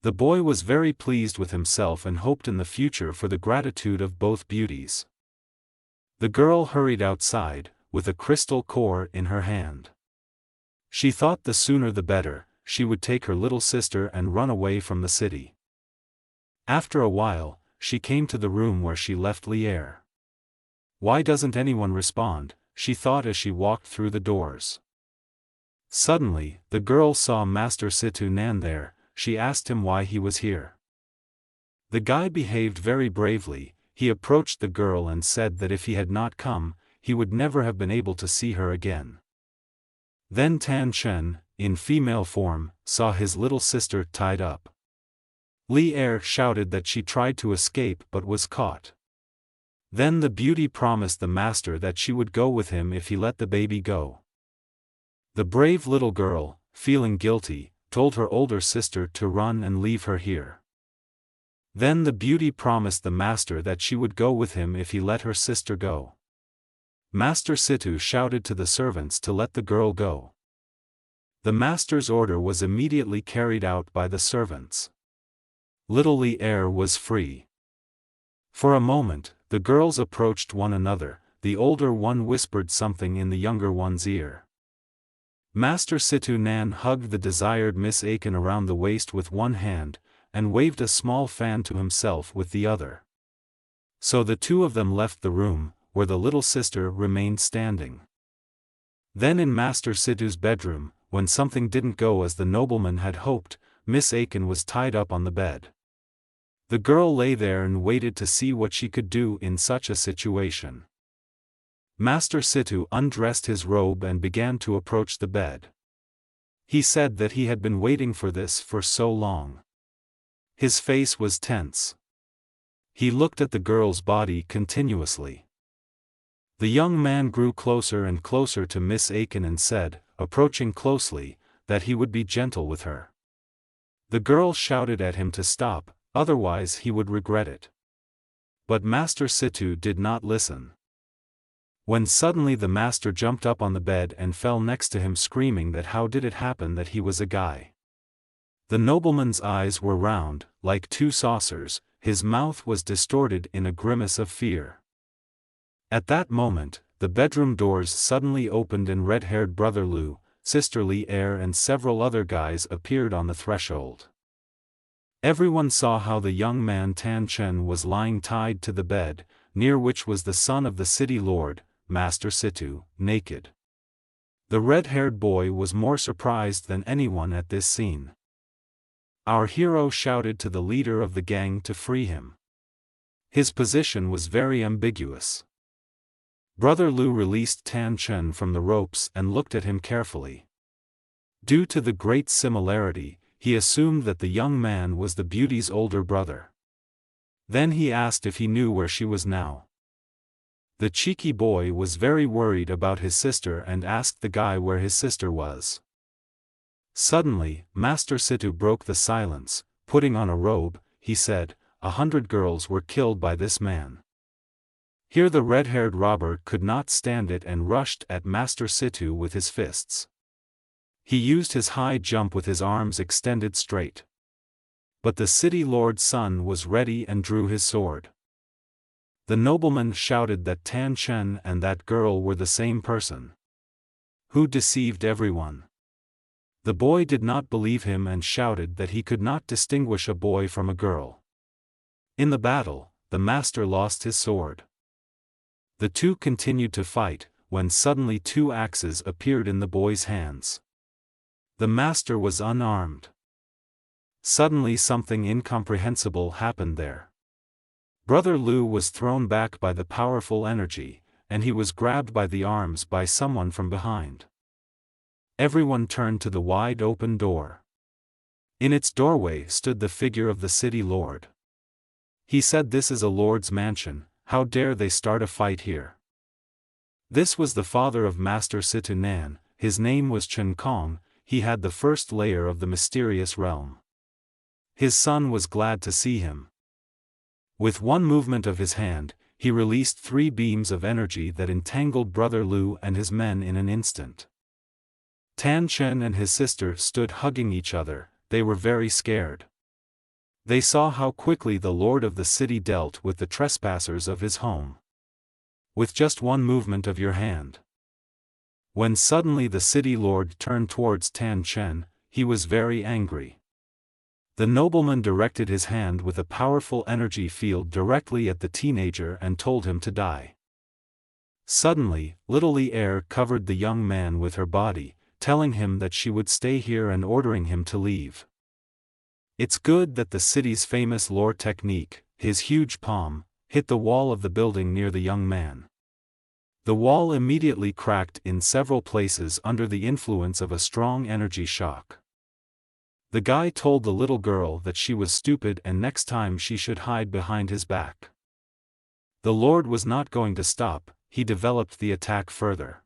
The boy was very pleased with himself and hoped in the future for the gratitude of both beauties. The girl hurried outside, with a crystal core in her hand. She thought the sooner the better, she would take her little sister and run away from the city. After a while, she came to the room where she left Lier. Why doesn't anyone respond, she thought as she walked through the doors. Suddenly, the girl saw Master Situnan there. She asked him why he was here. The guy behaved very bravely. He approached the girl and said that if he had not come, he would never have been able to see her again. Then Tan Chen, in female form, saw his little sister tied up. Li Er shouted that she tried to escape but was caught. Then the beauty promised the master that she would go with him if he let the baby go. The brave little girl, feeling guilty, told her older sister to run and leave her here. Then the beauty promised the master that she would go with him if he let her sister go. Master Situ shouted to the servants to let the girl go. The master's order was immediately carried out by the servants. Little Li Er was free. For a moment, the girls approached one another. The older one whispered something in the younger one's ear. Master Situ Nan hugged the desired Miss Aiken around the waist with one hand, and waved a small fan to himself with the other. So the two of them left the room, where the little sister remained standing. Then in Master Situ's bedroom, when something didn't go as the nobleman had hoped, Miss Aiken was tied up on the bed. The girl lay there and waited to see what she could do in such a situation. Master Situ undressed his robe and began to approach the bed. He said that he had been waiting for this for so long. His face was tense. He looked at the girl's body continuously. The young man grew closer and closer to Miss Aiken and said, approaching closely, that he would be gentle with her. The girl shouted at him to stop, otherwise he would regret it. But Master Situ did not listen. When suddenly the master jumped up on the bed and fell next to him screaming that how did it happen that he was a guy. The nobleman's eyes were round, like two saucers, his mouth was distorted in a grimace of fear. At that moment, the bedroom doors suddenly opened and red-haired brother Lu, sister Li Er and several other guys appeared on the threshold. Everyone saw how the young man Tan Chen was lying tied to the bed, near which was the son of the city lord, Master Situ, naked. The red-haired boy was more surprised than anyone at this scene. Our hero shouted to the leader of the gang to free him. His position was very ambiguous. Brother Lu released Tan Chen from the ropes and looked at him carefully. Due to the great similarity, he assumed that the young man was the beauty's older brother. Then he asked if he knew where she was now. The cheeky boy was very worried about his sister and asked the guy where his sister was. Suddenly, Master Situ broke the silence. Putting on a robe, he said, 100 girls were killed by this man. Here the red-haired robber could not stand it and rushed at Master Situ with his fists. He used his high jump with his arms extended straight. But the city lord's son was ready and drew his sword. The nobleman shouted that Tan Chen and that girl were the same person. Who deceived everyone. The boy did not believe him and shouted that he could not distinguish a boy from a girl. In the battle, the master lost his sword. The two continued to fight, when suddenly 2 axes appeared in the boy's hands. The master was unarmed. Suddenly something incomprehensible happened there. Brother Lu was thrown back by the powerful energy, and he was grabbed by the arms by someone from behind. Everyone turned to the wide open door. In its doorway stood the figure of the city lord. He said, "This is a lord's mansion, how dare they start a fight here?" This was the father of Master Situ Nan, his name was Chen Kong, he had the first layer of the mysterious realm. His son was glad to see him. With one movement of his hand, he released 3 beams of energy that entangled Brother Lu and his men in an instant. Tan Chen and his sister stood hugging each other, they were very scared. They saw how quickly the lord of the city dealt with the trespassers of his home. With just one movement of your hand. When suddenly the city lord turned towards Tan Chen, he was very angry. The nobleman directed his hand with a powerful energy field directly at the teenager and told him to die. Suddenly, little Li Er covered the young man with her body, telling him that she would stay here and ordering him to leave. It's good that the city's famous lore technique, his huge palm, hit the wall of the building near the young man. The wall immediately cracked in several places under the influence of a strong energy shock. The guy told the little girl that she was stupid and next time she should hide behind his back. The Lord was not going to stop, he developed the attack further.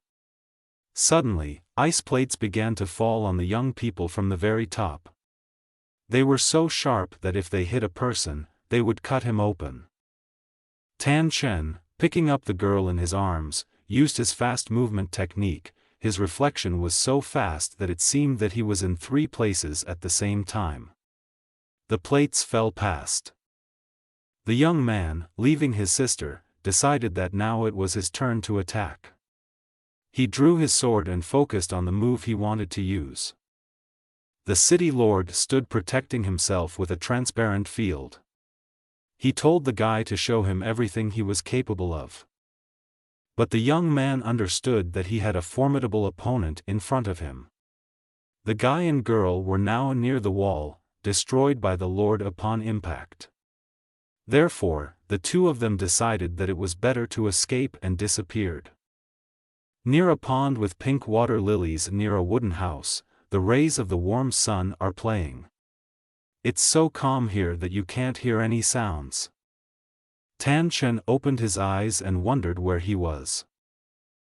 Suddenly, ice plates began to fall on the young people from the very top. They were so sharp that if they hit a person, they would cut him open. Tan Chen, picking up the girl in his arms, used his fast movement technique. His reflection was so fast that it seemed that he was in 3 places at the same time. The plates fell past. The young man, leaving his sister, decided that now it was his turn to attack. He drew his sword and focused on the move he wanted to use. The city lord stood protecting himself with a transparent field. He told the guy to show him everything he was capable of. But the young man understood that he had a formidable opponent in front of him. The guy and girl were now near the wall, destroyed by the Lord upon impact. Therefore, the two of them decided that it was better to escape and disappeared. Near a pond with pink water lilies near a wooden house, the rays of the warm sun are playing. It's so calm here that you can't hear any sounds. Tan Chen opened his eyes and wondered where he was.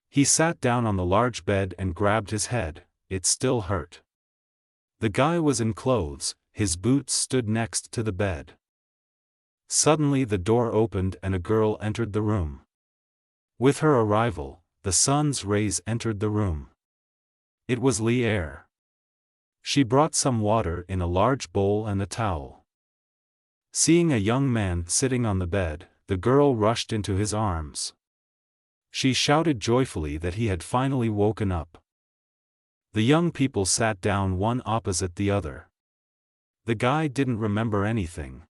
He sat down on the large bed and grabbed his head, it still hurt. The guy was in clothes, his boots stood next to the bed. Suddenly the door opened and a girl entered the room. With her arrival, the sun's rays entered the room. It was Li'er. She brought some water in a large bowl and a towel. Seeing a young man sitting on the bed, the girl rushed into his arms. She shouted joyfully that he had finally woken up. The young people sat down one opposite the other. The guy didn't remember anything.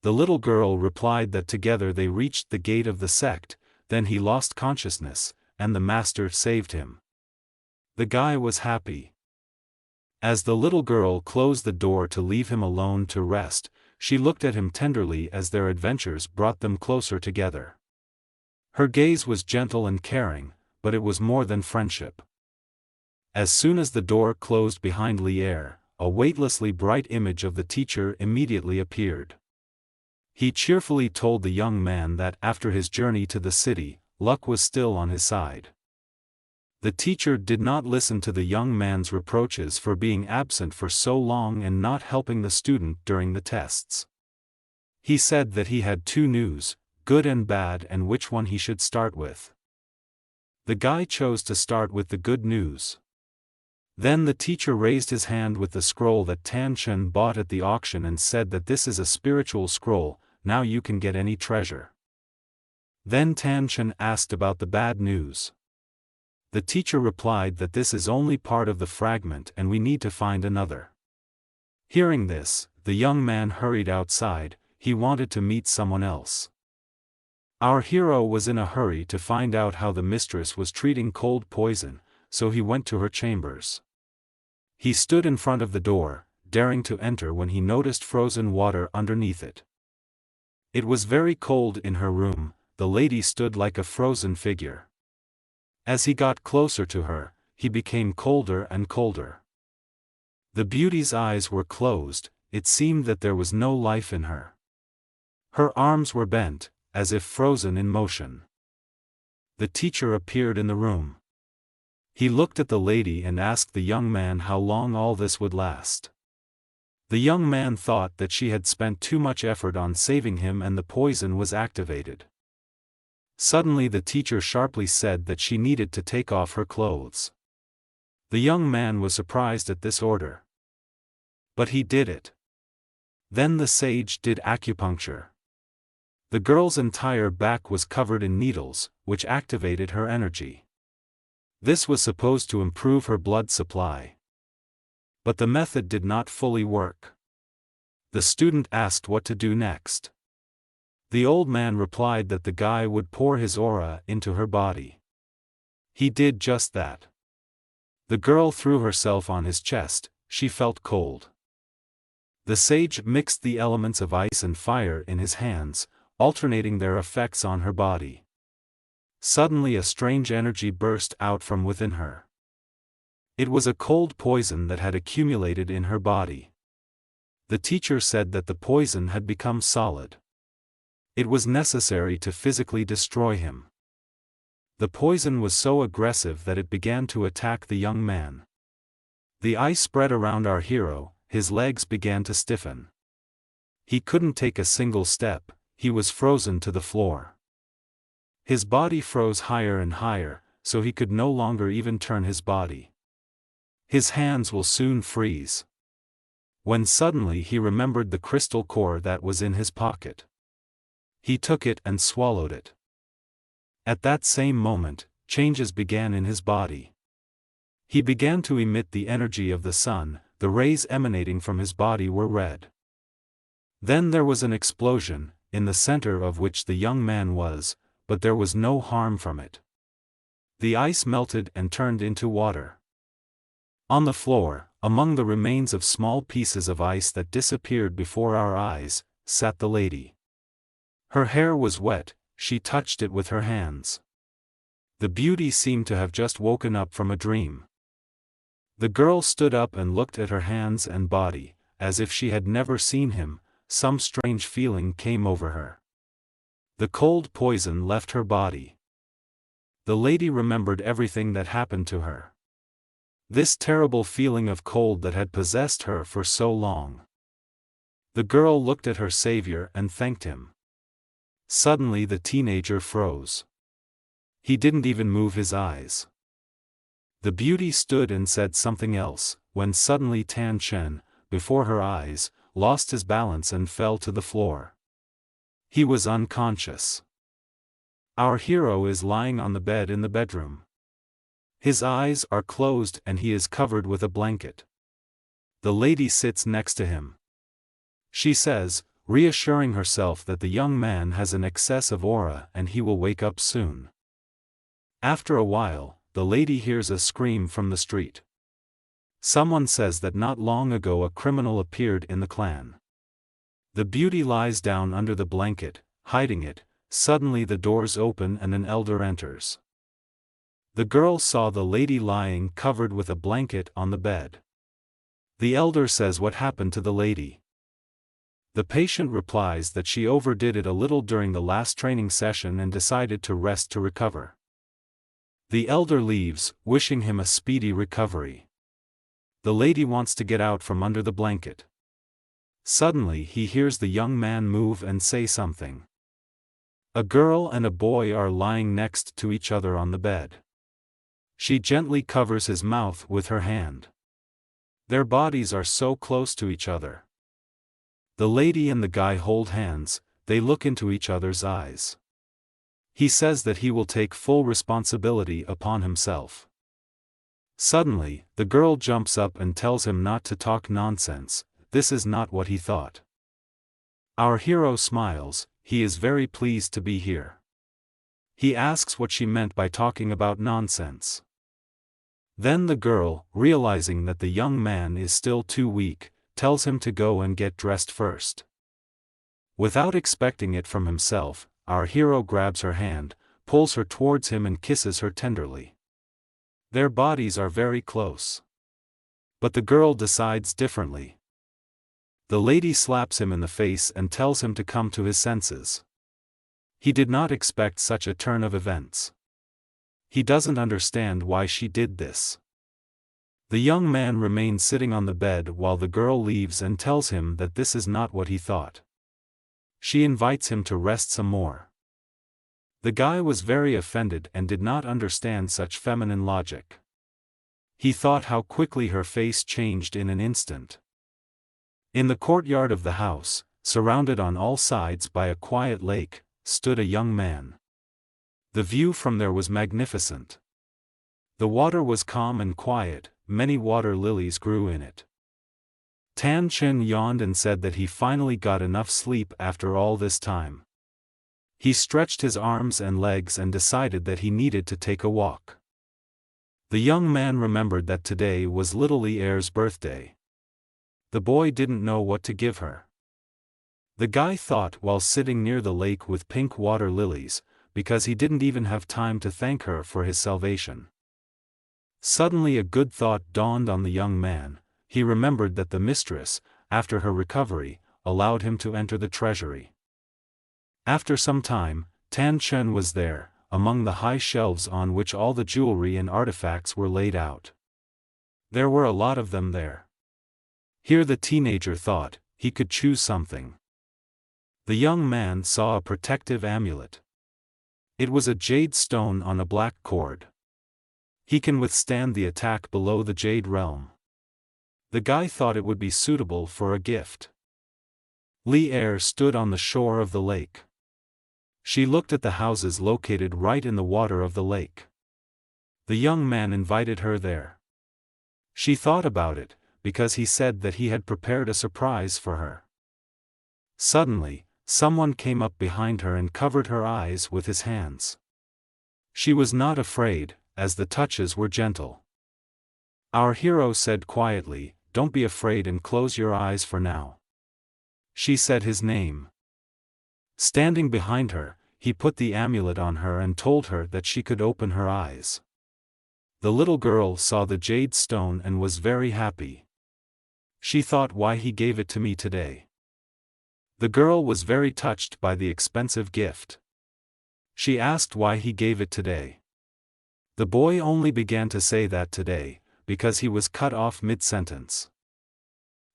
The little girl replied that together they reached the gate of the sect, then he lost consciousness, and the master saved him. The guy was happy. As the little girl closed the door to leave him alone to rest, she looked at him tenderly as their adventures brought them closer together. Her gaze was gentle and caring, but it was more than friendship. As soon as the door closed behind Li'er, a weightlessly bright image of the teacher immediately appeared. He cheerfully told the young man that after his journey to the city, luck was still on his side. The teacher did not listen to the young man's reproaches for being absent for so long and not helping the student during the tests. He said that he had 2 news, good and bad, and which one he should start with. The guy chose to start with the good news. Then the teacher raised his hand with the scroll that Tan Chen bought at the auction and said that this is a spiritual scroll, now you can get any treasure. Then Tan Chen asked about the bad news. The teacher replied that this is only part of the fragment and we need to find another. Hearing this, the young man hurried outside, he wanted to meet someone else. Our hero was in a hurry to find out how the mistress was treating cold poison, so he went to her chambers. He stood in front of the door, daring to enter when he noticed frozen water underneath it. It was very cold in her room, the lady stood like a frozen figure. As he got closer to her, he became colder and colder. The beauty's eyes were closed, it seemed that there was no life in her. Her arms were bent, as if frozen in motion. The teacher appeared in the room. He looked at the lady and asked the young man how long all this would last. The young man thought that she had spent too much effort on saving him and the poison was activated. Suddenly the teacher sharply said that she needed to take off her clothes. The young man was surprised at this order. But he did it. Then the sage did acupuncture. The girl's entire back was covered in needles, which activated her energy. This was supposed to improve her blood supply. But the method did not fully work. The student asked what to do next. The old man replied that the guy would pour his aura into her body. He did just that. The girl threw herself on his chest, she felt cold. The sage mixed the elements of ice and fire in his hands, alternating their effects on her body. Suddenly a strange energy burst out from within her. It was a cold poison that had accumulated in her body. The teacher said that the poison had become solid. It was necessary to physically destroy him. The poison was so aggressive that it began to attack the young man. The ice spread around our hero, his legs began to stiffen. He couldn't take a single step, he was frozen to the floor. His body froze higher and higher, so he could no longer even turn his body. His hands will soon freeze. When suddenly he remembered the crystal core that was in his pocket. He took it and swallowed it. At that same moment, changes began in his body. He began to emit the energy of the sun, the rays emanating from his body were red. Then there was an explosion, in the center of which the young man was, but there was no harm from it. The ice melted and turned into water. On the floor, among the remains of small pieces of ice that disappeared before our eyes, sat the lady. Her hair was wet, she touched it with her hands. The beauty seemed to have just woken up from a dream. The girl stood up and looked at her hands and body, as if she had never seen him. Some strange feeling came over her. The cold poison left her body. The lady remembered everything that happened to her. This terrible feeling of cold that had possessed her for so long. The girl looked at her savior and thanked him. Suddenly the teenager froze. He didn't even move his eyes. The beauty stood and said something else, when suddenly Tan Chen, before her eyes, lost his balance and fell to the floor. He was unconscious. Our hero is lying on the bed in the bedroom. His eyes are closed and he is covered with a blanket. The lady sits next to him. She says, reassuring herself that the young man has an excess of aura and he will wake up soon. After a while, the lady hears a scream from the street. Someone says that not long ago a criminal appeared in the clan. The beauty lies down under the blanket, hiding it. Suddenly the doors open and an elder enters. The girl saw the lady lying covered with a blanket on the bed. The elder says what happened to the lady. The patient replies that she overdid it a little during the last training session and decided to rest to recover. The elder leaves, wishing him a speedy recovery. The lady wants to get out from under the blanket. Suddenly he hears the young man move and say something. A girl and a boy are lying next to each other on the bed. She gently covers his mouth with her hand. Their bodies are so close to each other. The lady and the guy hold hands, they look into each other's eyes. He says that he will take full responsibility upon himself. Suddenly, the girl jumps up and tells him not to talk nonsense. This is not what he thought. Our hero smiles, he is very pleased to be here. He asks what she meant by talking about nonsense. Then the girl, realizing that the young man is still too weak, tells him to go and get dressed first. Without expecting it from himself, our hero grabs her hand, pulls her towards him and kisses her tenderly. Their bodies are very close. But the girl decides differently. The lady slaps him in the face and tells him to come to his senses. He did not expect such a turn of events. He doesn't understand why she did this. The young man remains sitting on the bed while the girl leaves and tells him that this is not what he thought. She invites him to rest some more. The guy was very offended and did not understand such feminine logic. He thought how quickly her face changed in an instant. In the courtyard of the house, surrounded on all sides by a quiet lake, stood a young man. The view from there was magnificent. The water was calm and quiet, many water lilies grew in it. Tan Chen yawned and said that he finally got enough sleep after all this time. He stretched his arms and legs and decided that he needed to take a walk. The young man remembered that today was little Li Er's birthday. The boy didn't know what to give her. The guy thought while sitting near the lake with pink water lilies, because he didn't even have time to thank her for his salvation. Suddenly a good thought dawned on the young man. He remembered that the mistress, after her recovery, allowed him to enter the treasury. After some time, Tan Chen was there, among the high shelves on which all the jewelry and artifacts were laid out. There were a lot of them there. Here the teenager thought, he could choose something. The young man saw a protective amulet. It was a jade stone on a black cord. He can withstand the attack below the jade realm. The guy thought it would be suitable for a gift. Li Er stood on the shore of the lake. She looked at the houses located right in the water of the lake. The young man invited her there. She thought about it, because he said that he had prepared a surprise for her. Suddenly, someone came up behind her and covered her eyes with his hands. She was not afraid, as the touches were gentle. Our hero said quietly, "Don't be afraid and close your eyes for now." She said his name. Standing behind her, he put the amulet on her and told her that she could open her eyes. The little girl saw the jade stone and was very happy. She thought, why he gave it to me today. The girl was very touched by the expensive gift. She asked why he gave it today. The boy only began to say that today, because he was cut off mid-sentence.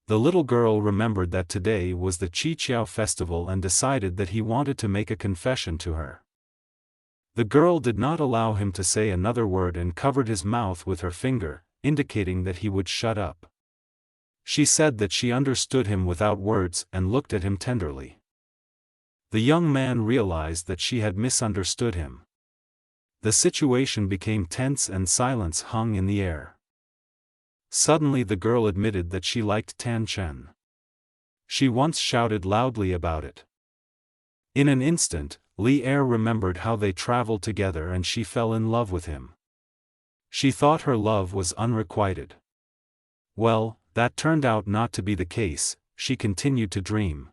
The little girl remembered that today was the Qiqiao festival and decided that he wanted to make a confession to her. The girl did not allow him to say another word and covered his mouth with her finger, indicating that he would shut up. She said that she understood him without words and looked at him tenderly. The young man realized that she had misunderstood him. The situation became tense and silence hung in the air. Suddenly the girl admitted that she liked Tan Chen. She once shouted loudly about it. In an instant, Li Er remembered how they traveled together and she fell in love with him. She thought her love was unrequited. Well, that turned out not to be the case. She continued to dream.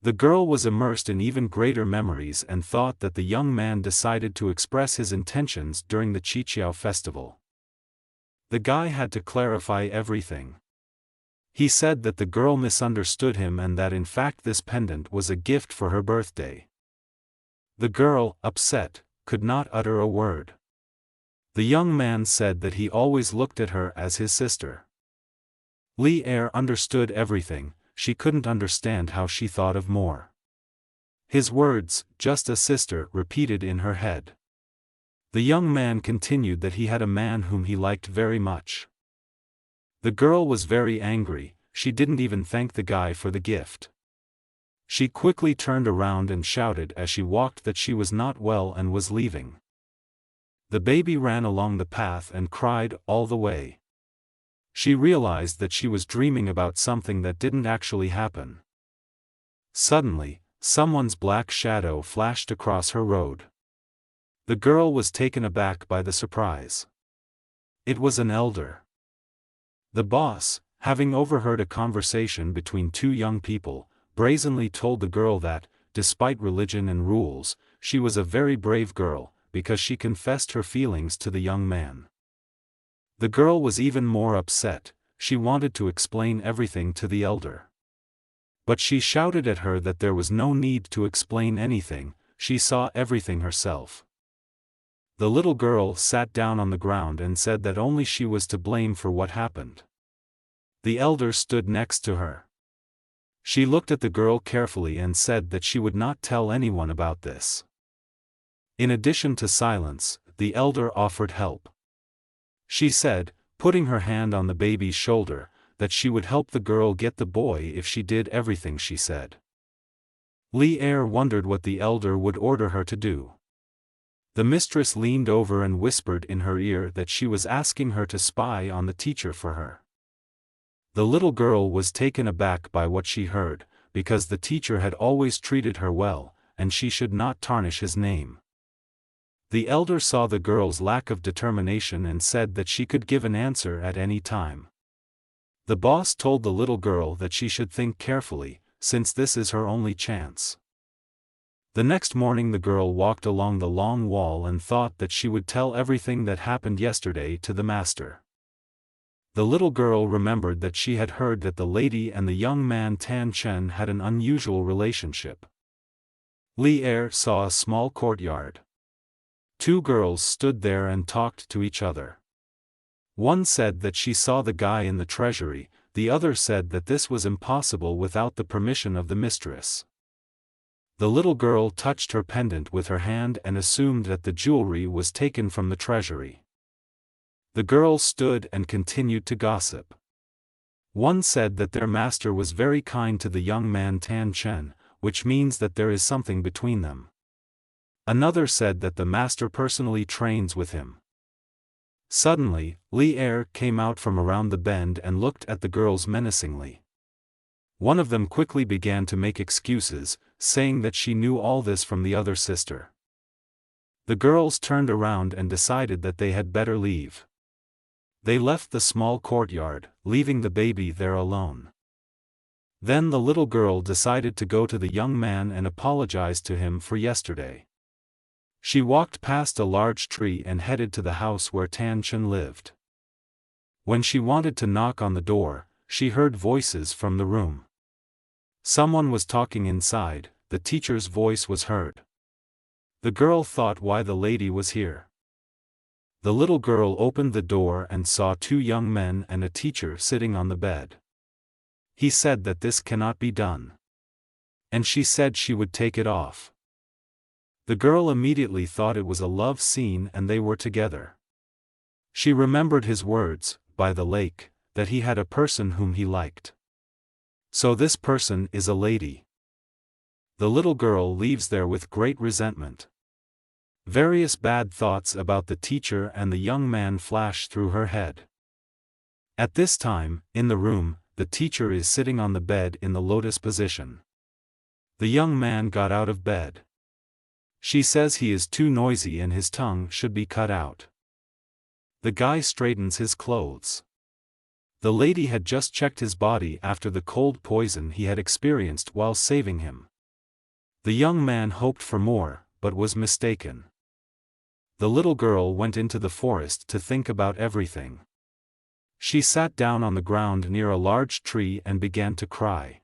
The girl was immersed in even greater memories and thought that the young man decided to express his intentions during the Qiqiao festival. The guy had to clarify everything. He said that the girl misunderstood him and that in fact this pendant was a gift for her birthday. The girl, upset, could not utter a word. The young man said that he always looked at her as his sister. Li Er understood everything. She couldn't understand how she thought of more. His words, just a sister, repeated in her head. The young man continued that he had a man whom he liked very much. The girl was very angry. She didn't even thank the guy for the gift. She quickly turned around and shouted as she walked that she was not well and was leaving. The baby ran along the path and cried all the way. She realized that she was dreaming about something that didn't actually happen. Suddenly, someone's black shadow flashed across her road. The girl was taken aback by the surprise. It was an elder. The boss, having overheard a conversation between two young people, brazenly told the girl that, despite religion and rules, she was a very brave girl, because she confessed her feelings to the young man. The girl was even more upset. She wanted to explain everything to the elder. But she shouted at her that there was no need to explain anything, she saw everything herself. The little girl sat down on the ground and said that only she was to blame for what happened. The elder stood next to her. She looked at the girl carefully and said that she would not tell anyone about this. In addition to silence, the elder offered help. She said, putting her hand on the baby's shoulder, that she would help the girl get the boy if she did everything she said. Li Er wondered what the elder would order her to do. The mistress leaned over and whispered in her ear that she was asking her to spy on the teacher for her. The little girl was taken aback by what she heard, because the teacher had always treated her well, and she should not tarnish his name. The elder saw the girl's lack of determination and said that she could give an answer at any time. The boss told the little girl that she should think carefully, since this is her only chance. The next morning the girl walked along the long wall and thought that she would tell everything that happened yesterday to the master. The little girl remembered that she had heard that the lady and the young man Tan Chen had an unusual relationship. Li Er saw a small courtyard. Two girls stood there and talked to each other. One said that she saw the guy in the treasury, the other said that this was impossible without the permission of the mistress. The little girl touched her pendant with her hand and assumed that the jewelry was taken from the treasury. The girls stood and continued to gossip. One said that their master was very kind to the young man Tan Chen, which means that there is something between them. Another said that the master personally trains with him. Suddenly, Li Er came out from around the bend and looked at the girls menacingly. One of them quickly began to make excuses, saying that she knew all this from the other sister. The girls turned around and decided that they had better leave. They left the small courtyard, leaving the baby there alone. Then the little girl decided to go to the young man and apologize to him for yesterday. She walked past a large tree and headed to the house where Tan Chen lived. When she wanted to knock on the door, she heard voices from the room. Someone was talking inside. The teacher's voice was heard. The girl thought why the lady was here. The little girl opened the door and saw two young men and a teacher sitting on the bed. He said that this cannot be done. And she said she would take it off. The girl immediately thought it was a love scene and they were together. She remembered his words, by the lake, that he had a person whom he liked. So this person is a lady. The little girl leaves there with great resentment. Various bad thoughts about the teacher and the young man flash through her head. At this time, in the room, the teacher is sitting on the bed in the lotus position. The young man got out of bed. She says he is too noisy and his tongue should be cut out. The guy straightens his clothes. The lady had just checked his body after the cold poison he had experienced while saving him. The young man hoped for more, but was mistaken. The little girl went into the forest to think about everything. She sat down on the ground near a large tree and began to cry.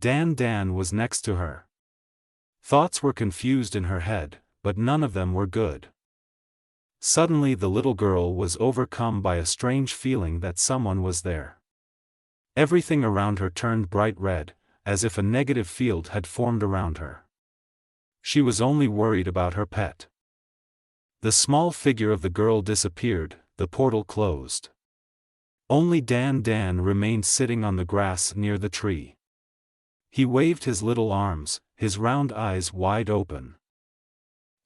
Dan was next to her. Thoughts were confused in her head, but none of them were good. Suddenly the little girl was overcome by a strange feeling that someone was there. Everything around her turned bright red, as if a negative field had formed around her. She was only worried about her pet. The small figure of the girl disappeared, the portal closed. Only Dan remained sitting on the grass near the tree. He waved his little arms, his round eyes wide open.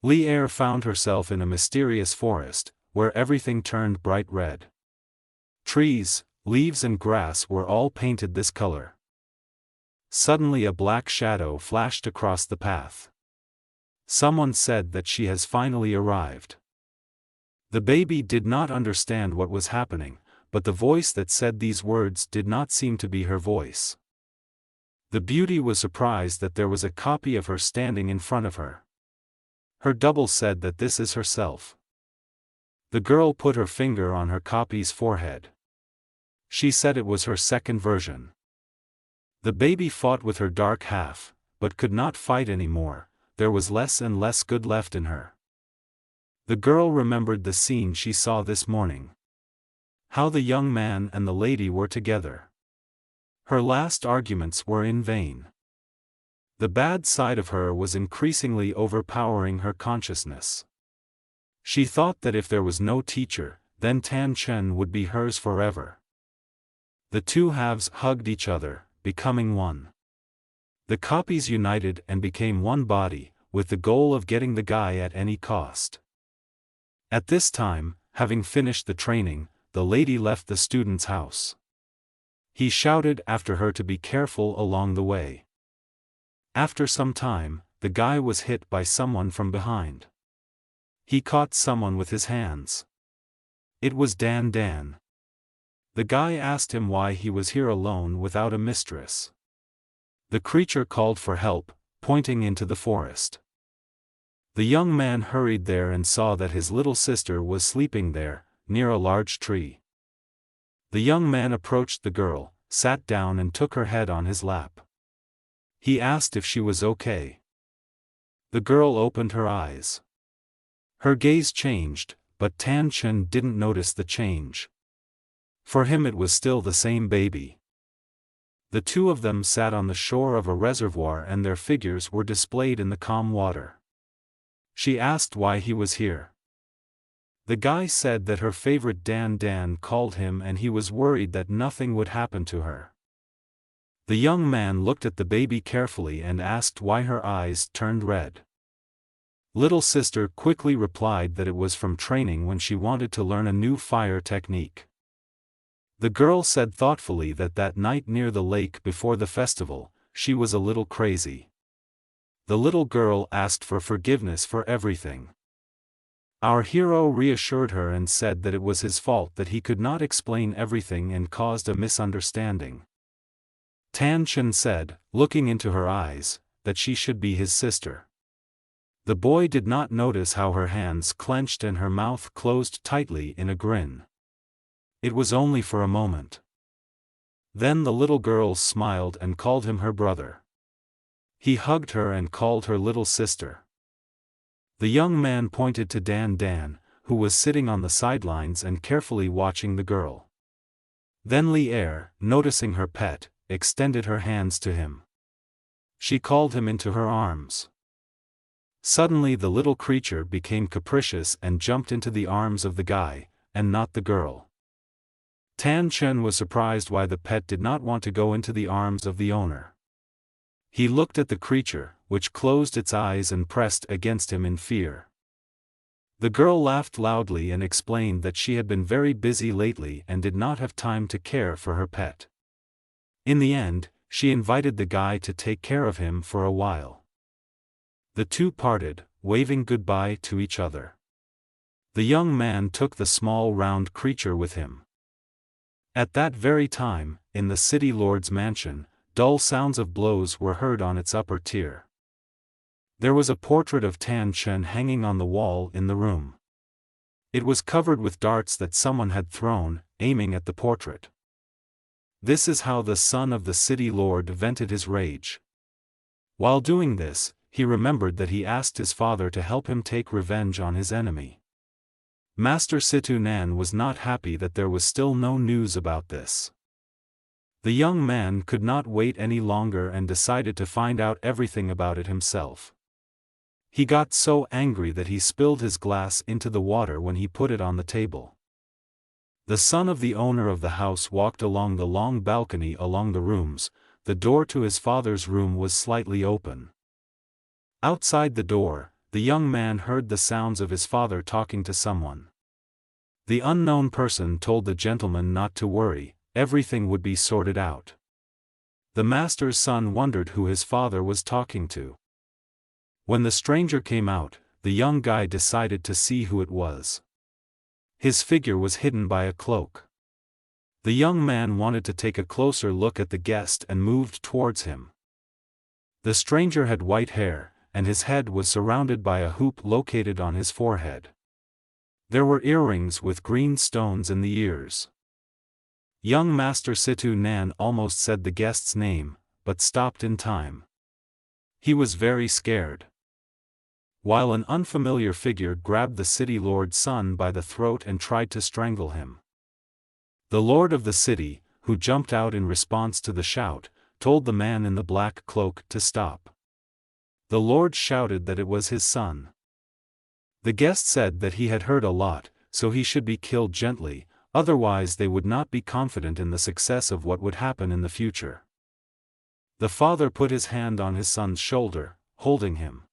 Li Er found herself in a mysterious forest, where everything turned bright red. Trees, leaves and grass were all painted this color. Suddenly a black shadow flashed across the path. Someone said that she has finally arrived. The baby did not understand what was happening, but the voice that said these words did not seem to be her voice. The beauty was surprised that there was a copy of her standing in front of her. Her double said that this is herself. The girl put her finger on her copy's forehead. She said it was her second version. The baby fought with her dark half, but could not fight anymore. There was less and less good left in her. The girl remembered the scene she saw this morning. How the young man and the lady were together. Her last arguments were in vain. The bad side of her was increasingly overpowering her consciousness. She thought that if there was no teacher, then Tan Chen would be hers forever. The two halves hugged each other, becoming one. The copies united and became one body, with the goal of getting the guy at any cost. At this time, having finished the training, the lady left the student's house. He shouted after her to be careful along the way. After some time, the guy was hit by someone from behind. He caught someone with his hands. It was Dan. The guy asked him why he was here alone without a mistress. The creature called for help, pointing into the forest. The young man hurried there and saw that his little sister was sleeping there, near a large tree. The young man approached the girl, sat down and took her head on his lap. He asked if she was okay. The girl opened her eyes. Her gaze changed, but Tan Chen didn't notice the change. For him it was still the same baby. The two of them sat on the shore of a reservoir and their figures were displayed in the calm water. She asked why he was here. The guy said that her favorite Dan called him and he was worried that nothing would happen to her. The young man looked at the baby carefully and asked why her eyes turned red. Little sister quickly replied that it was from training when she wanted to learn a new fire technique. The girl said thoughtfully that night near the lake before the festival, she was a little crazy. The little girl asked for forgiveness for everything. Our hero reassured her and said that it was his fault that he could not explain everything and caused a misunderstanding. Tan Chen said, looking into her eyes, that she should be his sister. The boy did not notice how her hands clenched and her mouth closed tightly in a grin. It was only for a moment. Then the little girl smiled and called him her brother. He hugged her and called her little sister. The young man pointed to Dan, who was sitting on the sidelines and carefully watching the girl. Then Li noticing her pet, extended her hands to him. She called him into her arms. Suddenly the little creature became capricious and jumped into the arms of the guy, and not the girl. Tan Chen was surprised why the pet did not want to go into the arms of the owner. He looked at the creature, which closed its eyes and pressed against him in fear. The girl laughed loudly and explained that she had been very busy lately and did not have time to care for her pet. In the end, she invited the guy to take care of him for a while. The two parted, waving goodbye to each other. The young man took the small round creature with him. At that very time, in the city lord's mansion, dull sounds of blows were heard on its upper tier. There was a portrait of Tan Chen hanging on the wall in the room. It was covered with darts that someone had thrown, aiming at the portrait. This is how the son of the city lord vented his rage. While doing this, he remembered that he asked his father to help him take revenge on his enemy. Master Situ Nan was not happy that there was still no news about this. The young man could not wait any longer and decided to find out everything about it himself. He got so angry that he spilled his glass into the water when he put it on the table. The son of the owner of the house walked along the long balcony along the rooms. The door to his father's room was slightly open. Outside the door, the young man heard the sounds of his father talking to someone. The unknown person told the gentleman not to worry, everything would be sorted out. The master's son wondered who his father was talking to. When the stranger came out, the young guy decided to see who it was. His figure was hidden by a cloak. The young man wanted to take a closer look at the guest and moved towards him. The stranger had white hair, and his head was surrounded by a hoop located on his forehead. There were earrings with green stones in the ears. Young Master Situ Nan almost said the guest's name, but stopped in time. He was very scared. While an unfamiliar figure grabbed the city lord's son by the throat and tried to strangle him. The lord of the city, who jumped out in response to the shout, told the man in the black cloak to stop. The lord shouted that it was his son. The guest said that he had heard a lot, so he should be killed gently, otherwise they would not be confident in the success of what would happen in the future. The father put his hand on his son's shoulder, holding him.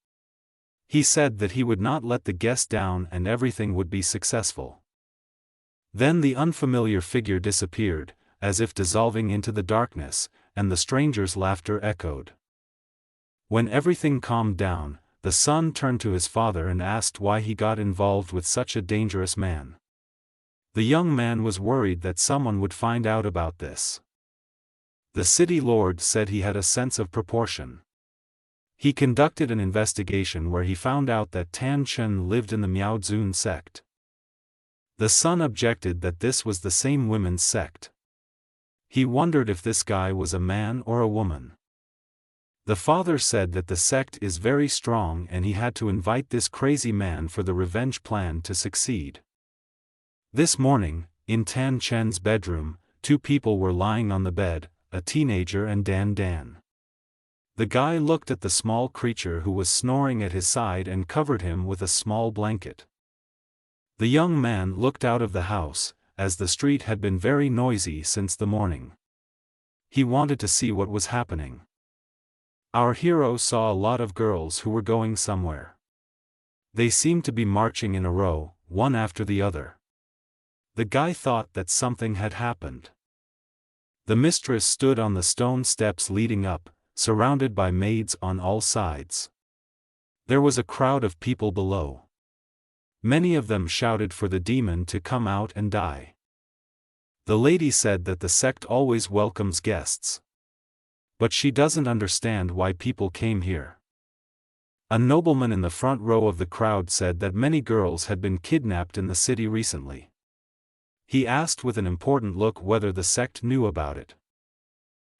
He said that he would not let the guest down and everything would be successful. Then the unfamiliar figure disappeared, as if dissolving into the darkness, and the stranger's laughter echoed. When everything calmed down, the son turned to his father and asked why he got involved with such a dangerous man. The young man was worried that someone would find out about this. The city lord said he had a sense of proportion. He conducted an investigation where he found out that Tan Chen lived in the Miaozun sect. The son objected that this was the same women's sect. He wondered if this guy was a man or a woman. The father said that the sect is very strong and he had to invite this crazy man for the revenge plan to succeed. This morning, in Tan Chen's bedroom, two people were lying on the bed, a teenager and Dan. The guy looked at the small creature who was snoring at his side and covered him with a small blanket. The young man looked out of the house, as the street had been very noisy since the morning. He wanted to see what was happening. Our hero saw a lot of girls who were going somewhere. They seemed to be marching in a row, one after the other. The guy thought that something had happened. The mistress stood on the stone steps leading up, surrounded by maids on all sides. There was a crowd of people below. Many of them shouted for the demon to come out and die. The lady said that the sect always welcomes guests. But she doesn't understand why people came here. A nobleman in the front row of the crowd said that many girls had been kidnapped in the city recently. He asked with an important look whether the sect knew about it.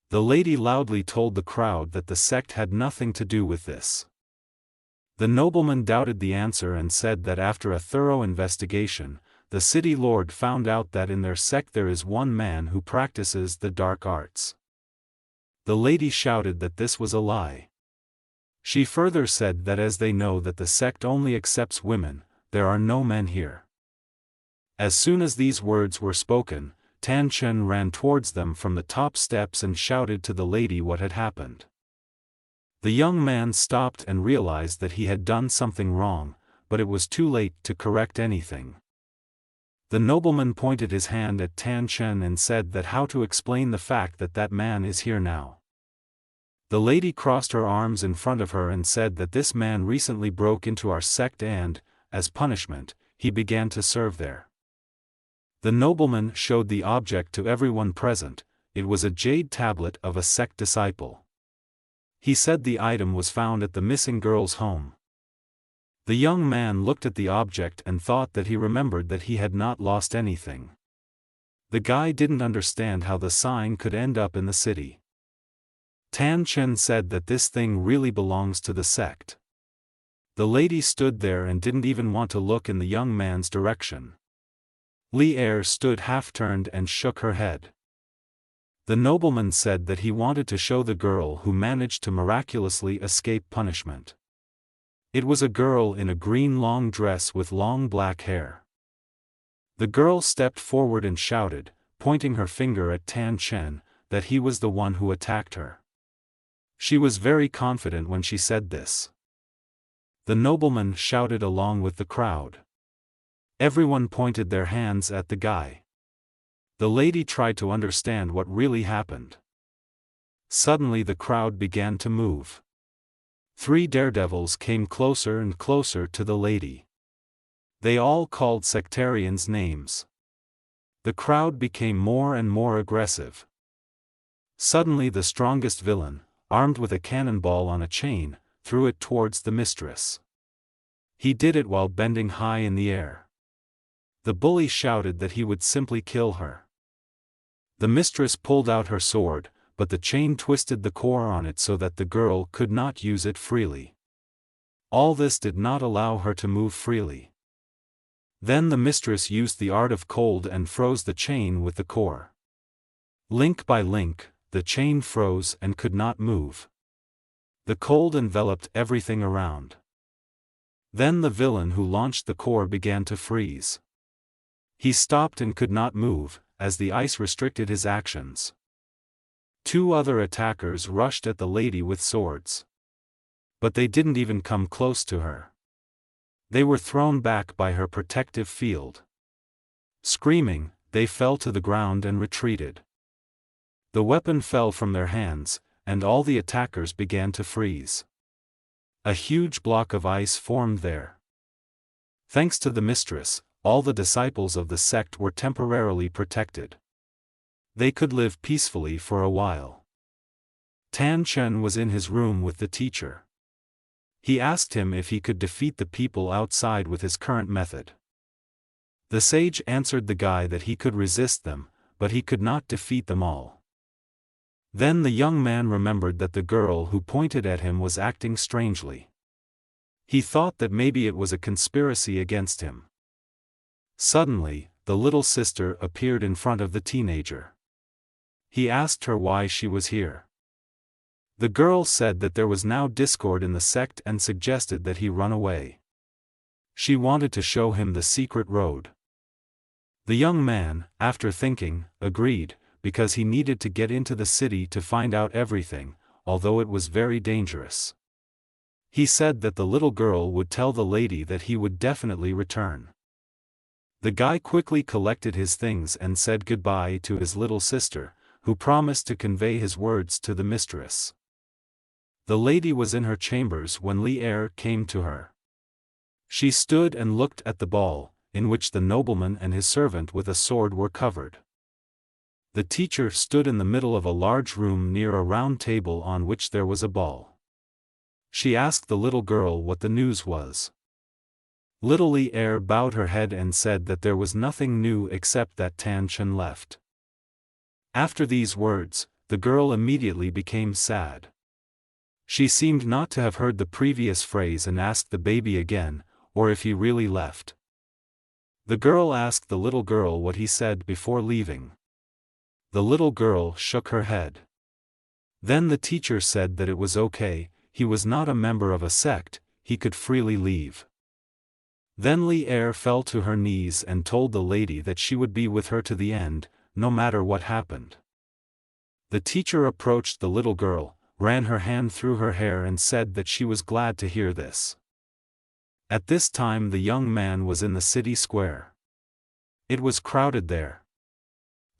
The lady loudly told the crowd that the sect had nothing to do with this. The nobleman doubted the answer and said that after a thorough investigation, the city lord found out that in their sect there is one man who practices the dark arts. The lady shouted that this was a lie. She further said that as they know that the sect only accepts women, there are no men here. As soon as these words were spoken, Tan Chen ran towards them from the top steps and shouted to the lady what had happened. The young man stopped and realized that he had done something wrong, but it was too late to correct anything. The nobleman pointed his hand at Tan Chen and said that how to explain the fact that that man is here now. The lady crossed her arms in front of her and said that this man recently broke into our sect and, as punishment, he began to serve there. The nobleman showed the object to everyone present. It was a jade tablet of a sect disciple. He said the item was found at the missing girl's home. The young man looked at the object and thought that he remembered that he had not lost anything. The guy didn't understand how the sign could end up in the city. Tan Chen said that this thing really belongs to the sect. The lady stood there and didn't even want to look in the young man's direction. Li Er stood half-turned and shook her head. The nobleman said that he wanted to show the girl who managed to miraculously escape punishment. It was a girl in a green long dress with long black hair. The girl stepped forward and shouted, pointing her finger at Tan Chen, that he was the one who attacked her. She was very confident when she said this. The nobleman shouted along with the crowd. Everyone pointed their hands at the guy. The lady tried to understand what really happened. Suddenly the crowd began to move. 3 daredevils came closer and closer to the lady. They all called sectarians names. The crowd became more and more aggressive. Suddenly the strongest villain, armed with a cannonball on a chain, threw it towards the mistress. He did it while bending high in the air. The bully shouted that he would simply kill her. The mistress pulled out her sword, but the chain twisted the core on it so that the girl could not use it freely. All this did not allow her to move freely. Then the mistress used the art of cold and froze the chain with the core. Link by link, the chain froze and could not move. The cold enveloped everything around. Then the villain who launched the core began to freeze. He stopped and could not move, as the ice restricted his actions. 2 other attackers rushed at the lady with swords. But they didn't even come close to her. They were thrown back by her protective field. Screaming, they fell to the ground and retreated. The weapon fell from their hands, and all the attackers began to freeze. A huge block of ice formed there. Thanks to the mistress, all the disciples of the sect were temporarily protected. They could live peacefully for a while. Tan Chen was in his room with the teacher. He asked him if he could defeat the people outside with his current method. The sage answered the guy that he could resist them, but he could not defeat them all. Then the young man remembered that the girl who pointed at him was acting strangely. He thought that maybe it was a conspiracy against him. Suddenly, the little sister appeared in front of the teenager. He asked her why she was here. The girl said that there was now discord in the sect and suggested that he run away. She wanted to show him the secret road. The young man, after thinking, agreed, because he needed to get into the city to find out everything, although it was very dangerous. He said that the little girl would tell the lady that he would definitely return. The guy quickly collected his things and said goodbye to his little sister, who promised to convey his words to the mistress. The lady was in her chambers when Li Er came to her. She stood and looked at the ball, in which the nobleman and his servant with a sword were covered. The teacher stood in the middle of a large room near a round table on which there was a ball. She asked the little girl what the news was. Little Li Er bowed her head and said that there was nothing new except that Tan Chen left. After these words, the girl immediately became sad. She seemed not to have heard the previous phrase and asked the baby again, or if he really left. The girl asked the little girl what he said before leaving. The little girl shook her head. Then the teacher said that it was okay, he was not a member of a sect, he could freely leave. Then Li Er fell to her knees and told the lady that she would be with her to the end, no matter what happened. The teacher approached the little girl, ran her hand through her hair and said that she was glad to hear this. At this time the young man was in the city square. It was crowded there.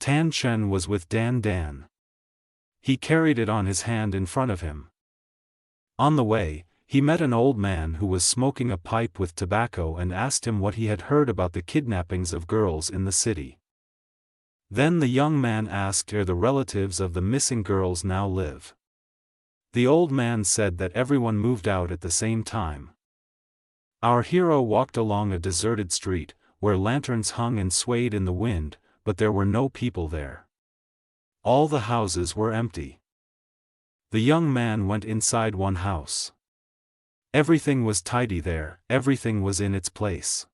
Tan Chen was with Dan Dan. He carried it on his hand in front of him. On the way, he met an old man who was smoking a pipe with tobacco and asked him what he had heard about the kidnappings of girls in the city. Then the young man asked where the relatives of the missing girls now live. The old man said that everyone moved out at the same time. Our hero walked along a deserted street, where lanterns hung and swayed in the wind, but there were no people there. All the houses were empty. The young man went inside one house. Everything was tidy there, everything was in its place.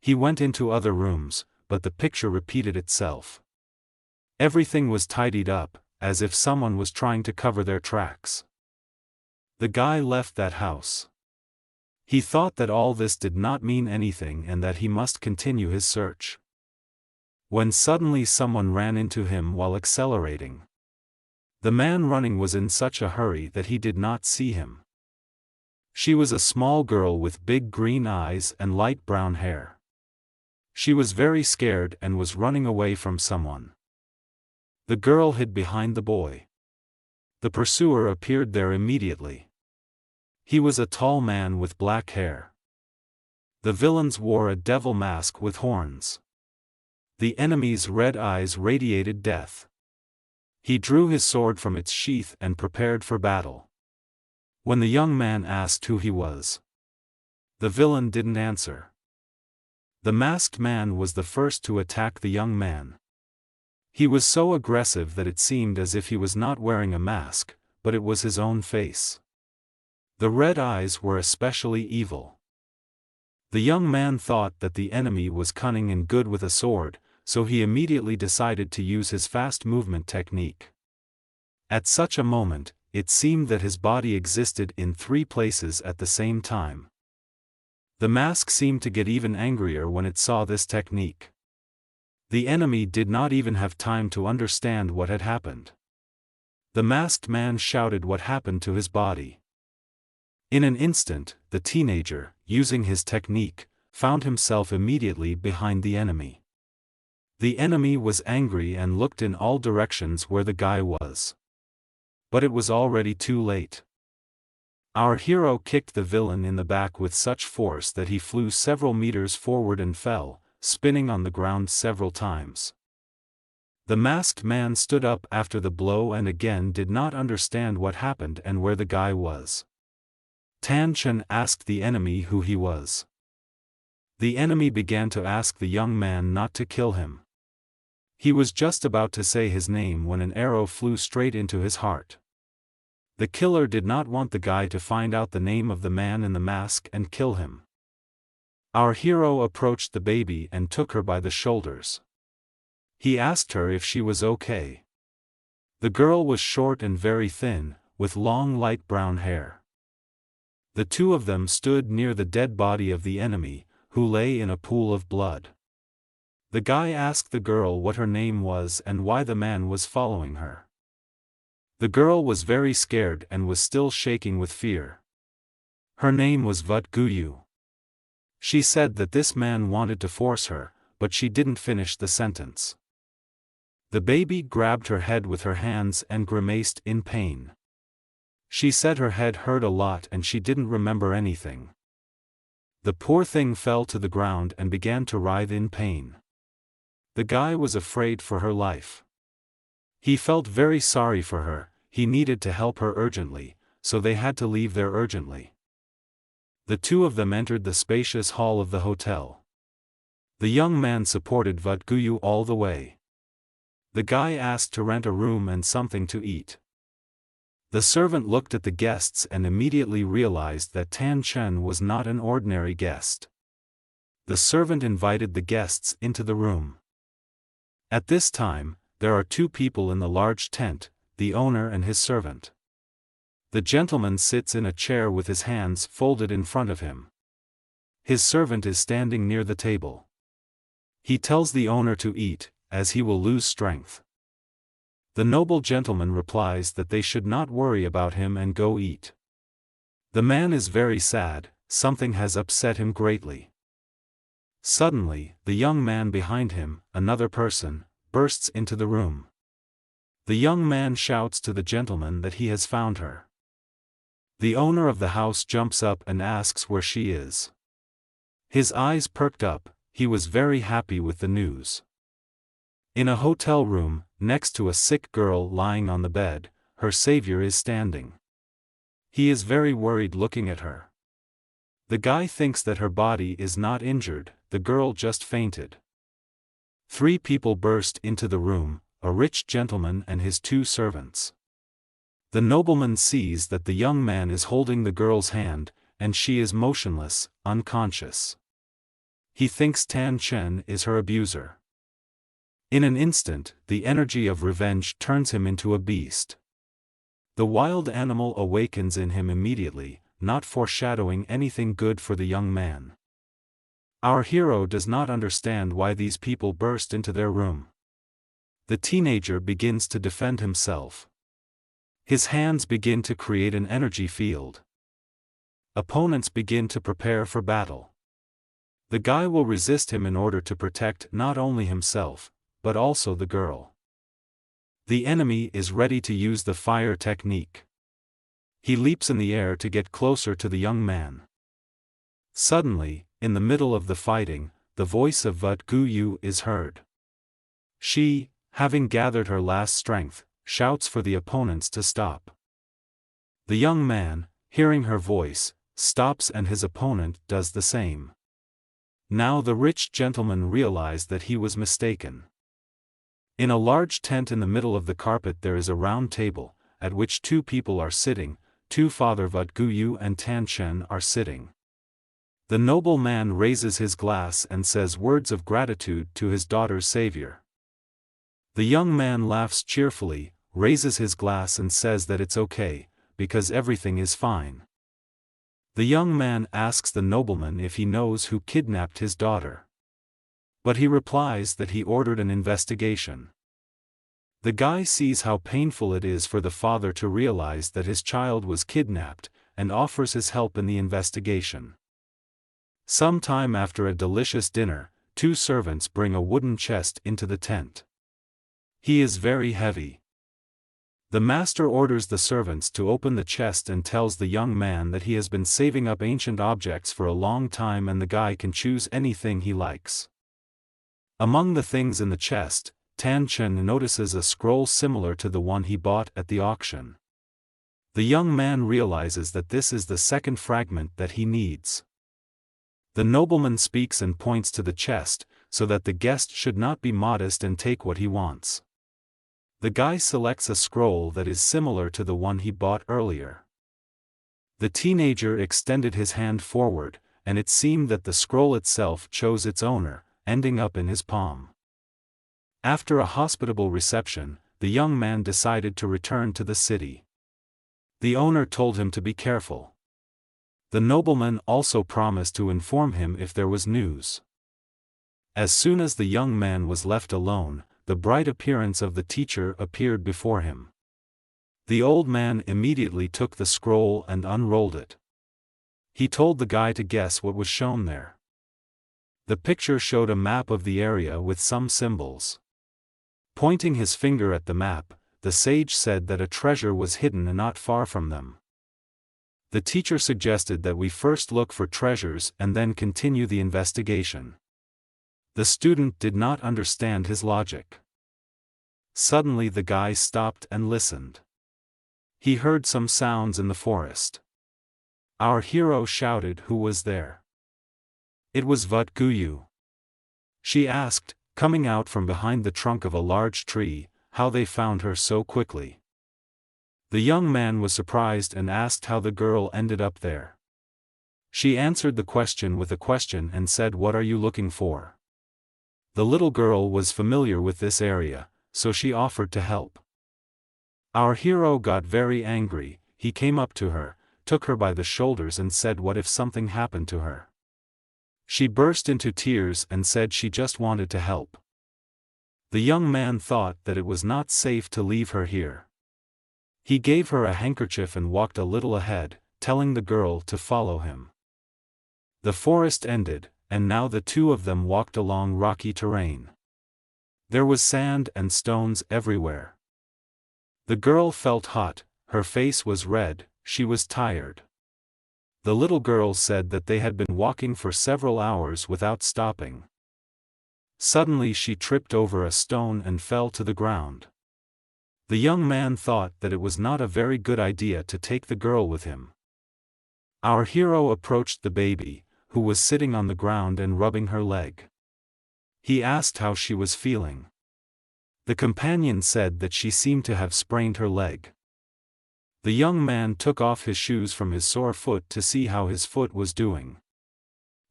He went into other rooms, but the picture repeated itself. Everything was tidied up, as if someone was trying to cover their tracks. The guy left that house. He thought that all this did not mean anything and that he must continue his search. When suddenly someone ran into him while accelerating. The man running was in such a hurry that he did not see him. She was a small girl with big green eyes and light brown hair. She was very scared and was running away from someone. The girl hid behind the boy. The pursuer appeared there immediately. He was a tall man with black hair. The villains wore a devil mask with horns. The enemy's red eyes radiated death. He drew his sword from its sheath and prepared for battle. When the young man asked who he was, the villain didn't answer. The masked man was the first to attack the young man. He was so aggressive that it seemed as if he was not wearing a mask, but it was his own face. The red eyes were especially evil. The young man thought that the enemy was cunning and good with a sword, so he immediately decided to use his fast movement technique. At such a moment, it seemed that his body existed in 3 places at the same time. The mask seemed to get even angrier when it saw this technique. The enemy did not even have time to understand what had happened. The masked man shouted what happened to his body. In an instant, the teenager, using his technique, found himself immediately behind the enemy. The enemy was angry and looked in all directions where the guy was. But it was already too late. Our hero kicked the villain in the back with such force that he flew several meters forward and fell, spinning on the ground several times. The masked man stood up after the blow and again did not understand what happened and where the guy was. Tan Chen asked the enemy who he was. The enemy began to ask the young man not to kill him. He was just about to say his name when an arrow flew straight into his heart. The killer did not want the guy to find out the name of the man in the mask and kill him. Our hero approached the baby and took her by the shoulders. He asked her if she was okay. The girl was short and very thin, with long light brown hair. The two of them stood near the dead body of the enemy, who lay in a pool of blood. The guy asked the girl what her name was and why the man was following her. The girl was very scared and was still shaking with fear. Her name was Vut Guyu. She said that this man wanted to force her, but she didn't finish the sentence. The baby grabbed her head with her hands and grimaced in pain. She said her head hurt a lot and she didn't remember anything. The poor thing fell to the ground and began to writhe in pain. The guy was afraid for her life. He felt very sorry for her, he needed to help her urgently, so they had to leave there urgently. The two of them entered the spacious hall of the hotel. The young man supported Vut Guyu all the way. The guy asked to rent a room and something to eat. The servant looked at the guests and immediately realized that Tan Chen was not an ordinary guest. The servant invited the guests into the room. At this time, there are two people in the large tent, the owner and his servant. The gentleman sits in a chair with his hands folded in front of him. His servant is standing near the table. He tells the owner to eat, as he will lose strength. The noble gentleman replies that they should not worry about him and go eat. The man is very sad, something has upset him greatly. Suddenly, the young man behind him, another person, bursts into the room. The young man shouts to the gentleman that he has found her. The owner of the house jumps up and asks where she is. His eyes perked up, he was very happy with the news. In a hotel room, next to a sick girl lying on the bed, her savior is standing. He is very worried looking at her. The guy thinks that her body is not injured, the girl just fainted. Three people burst into the room, a rich gentleman and his two servants. The nobleman sees that the young man is holding the girl's hand, and she is motionless, unconscious. He thinks Tan Chen is her abuser. In an instant, the energy of revenge turns him into a beast. The wild animal awakens in him immediately, not foreshadowing anything good for the young man. Our hero does not understand why these people burst into their room. The teenager begins to defend himself. His hands begin to create an energy field. Opponents begin to prepare for battle. The guy will resist him in order to protect not only himself, but also the girl. The enemy is ready to use the fire technique. He leaps in the air to get closer to the young man. Suddenly, in the middle of the fighting, the voice of Vut Guyu is heard. She, having gathered her last strength, shouts for the opponents to stop. The young man, hearing her voice, stops and his opponent does the same. Now the rich gentleman realized that he was mistaken. In a large tent in the middle of the carpet there is a round table, at which two people are sitting, two Father Vut Guyu and Tan Chen are sitting. The noble man raises his glass and says words of gratitude to his daughter's savior. The young man laughs cheerfully, raises his glass and says that it's okay, because everything is fine. The young man asks the nobleman if he knows who kidnapped his daughter. But he replies that he ordered an investigation. The guy sees how painful it is for the father to realize that his child was kidnapped, and offers his help in the investigation. Some time after a delicious dinner, two servants bring a wooden chest into the tent. He is very heavy. The master orders the servants to open the chest and tells the young man that he has been saving up ancient objects for a long time and the guy can choose anything he likes. Among the things in the chest, Tan Chen notices a scroll similar to the one he bought at the auction. The young man realizes that this is the second fragment that he needs. The nobleman speaks and points to the chest, so that the guest should not be modest and take what he wants. The guy selects a scroll that is similar to the one he bought earlier. The teenager extended his hand forward, and it seemed that the scroll itself chose its owner, ending up in his palm. After a hospitable reception, the young man decided to return to the city. The owner told him to be careful. The nobleman also promised to inform him if there was news. As soon as the young man was left alone, the bright appearance of the teacher appeared before him. The old man immediately took the scroll and unrolled it. He told the guy to guess what was shown there. The picture showed a map of the area with some symbols. Pointing his finger at the map, the sage said that a treasure was hidden not far from them. The teacher suggested that we first look for treasures and then continue the investigation. The student did not understand his logic. Suddenly the guy stopped and listened. He heard some sounds in the forest. Our hero shouted who was there. It was Vutguyu. She asked, coming out from behind the trunk of a large tree, how they found her so quickly. The young man was surprised and asked how the girl ended up there. She answered the question with a question and said, "What are you looking for?" The little girl was familiar with this area, so she offered to help. Our hero got very angry. He came up to her, took her by the shoulders and said, "What if something happened to her?" She burst into tears and said she just wanted to help. The young man thought that it was not safe to leave her here. He gave her a handkerchief and walked a little ahead, telling the girl to follow him. The forest ended, and now the two of them walked along rocky terrain. There was sand and stones everywhere. The girl felt hot, her face was red, she was tired. The little girl said that they had been walking for several hours without stopping. Suddenly she tripped over a stone and fell to the ground. The young man thought that it was not a very good idea to take the girl with him. Our hero approached the baby, who was sitting on the ground and rubbing her leg. He asked how she was feeling. The companion said that she seemed to have sprained her leg. The young man took off his shoes from his sore foot to see how his foot was doing.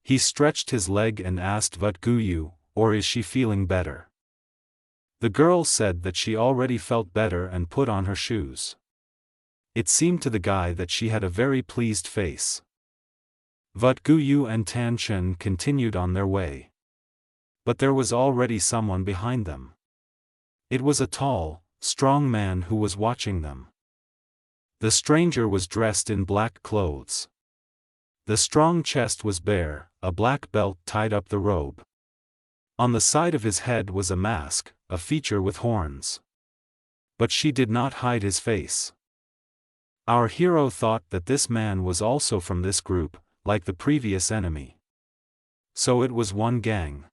He stretched his leg and asked Vutguyu, "Or is she feeling better?" The girl said that she already felt better and put on her shoes. It seemed to the guy that she had a very pleased face. Vutguyu and Tan Chen continued on their way. But there was already someone behind them. It was a tall, strong man who was watching them. The stranger was dressed in black clothes. The strong chest was bare, a black belt tied up the robe. On the side of his head was a mask, a feature with horns. But she did not hide his face. Our hero thought that this man was also from this group, like the previous enemy. So it was one gang.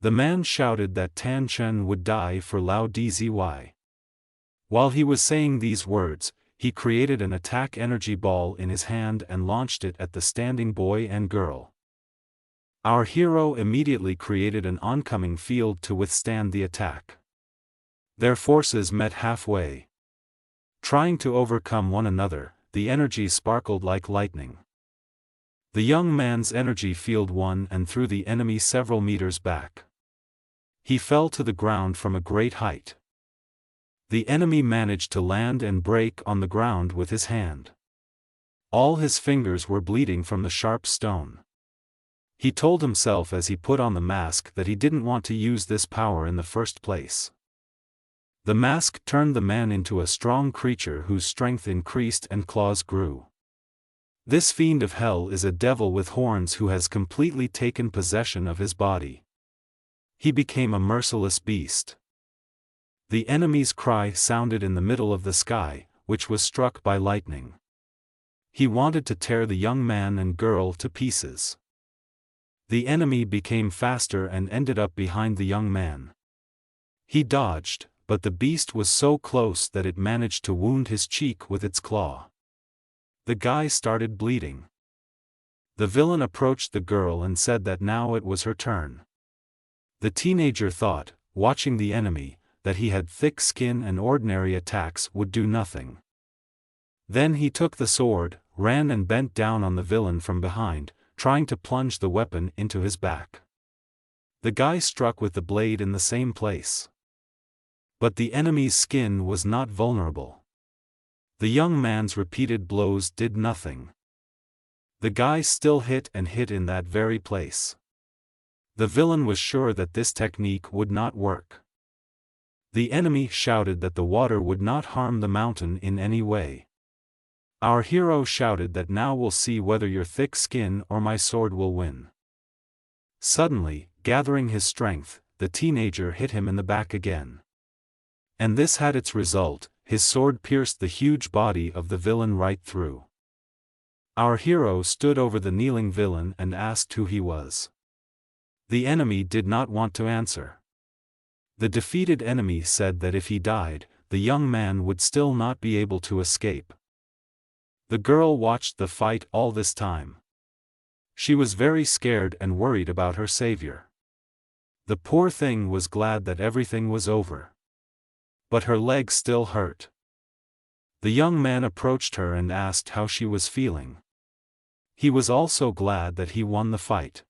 The man shouted that Tan Chen would die for Lao Dzy. While he was saying these words, he created an attack energy ball in his hand and launched it at the standing boy and girl. Our hero immediately created an oncoming field to withstand the attack. Their forces met halfway. Trying to overcome one another, the energy sparkled like lightning. The young man's energy field won and threw the enemy several meters back. He fell to the ground from a great height. The enemy managed to land and break on the ground with his hand. All his fingers were bleeding from the sharp stone. He told himself as he put on the mask that he didn't want to use this power in the first place. The mask turned the man into a strong creature whose strength increased and claws grew. This fiend of hell is a devil with horns who has completely taken possession of his body. He became a merciless beast. The enemy's cry sounded in the middle of the sky, which was struck by lightning. He wanted to tear the young man and girl to pieces. The enemy became faster and ended up behind the young man. He dodged, but the beast was so close that it managed to wound his cheek with its claw. The guy started bleeding. The villain approached the girl and said that now it was her turn. The teenager thought, watching the enemy, that he had thick skin and ordinary attacks would do nothing. Then he took the sword, ran and bent down on the villain from behind, trying to plunge the weapon into his back. The guy struck with the blade in the same place. But the enemy's skin was not vulnerable. The young man's repeated blows did nothing. The guy still hit and hit in that very place. The villain was sure that this technique would not work. The enemy shouted that the water would not harm the mountain in any way. Our hero shouted that now we'll see whether your thick skin or my sword will win. Suddenly, gathering his strength, the teenager hit him in the back again. And this had its result, his sword pierced the huge body of the villain right through. Our hero stood over the kneeling villain and asked who he was. The enemy did not want to answer. The defeated enemy said that if he died, the young man would still not be able to escape. The girl watched the fight all this time. She was very scared and worried about her savior. The poor thing was glad that everything was over. But her leg still hurt. The young man approached her and asked how she was feeling. He was also glad that he won the fight.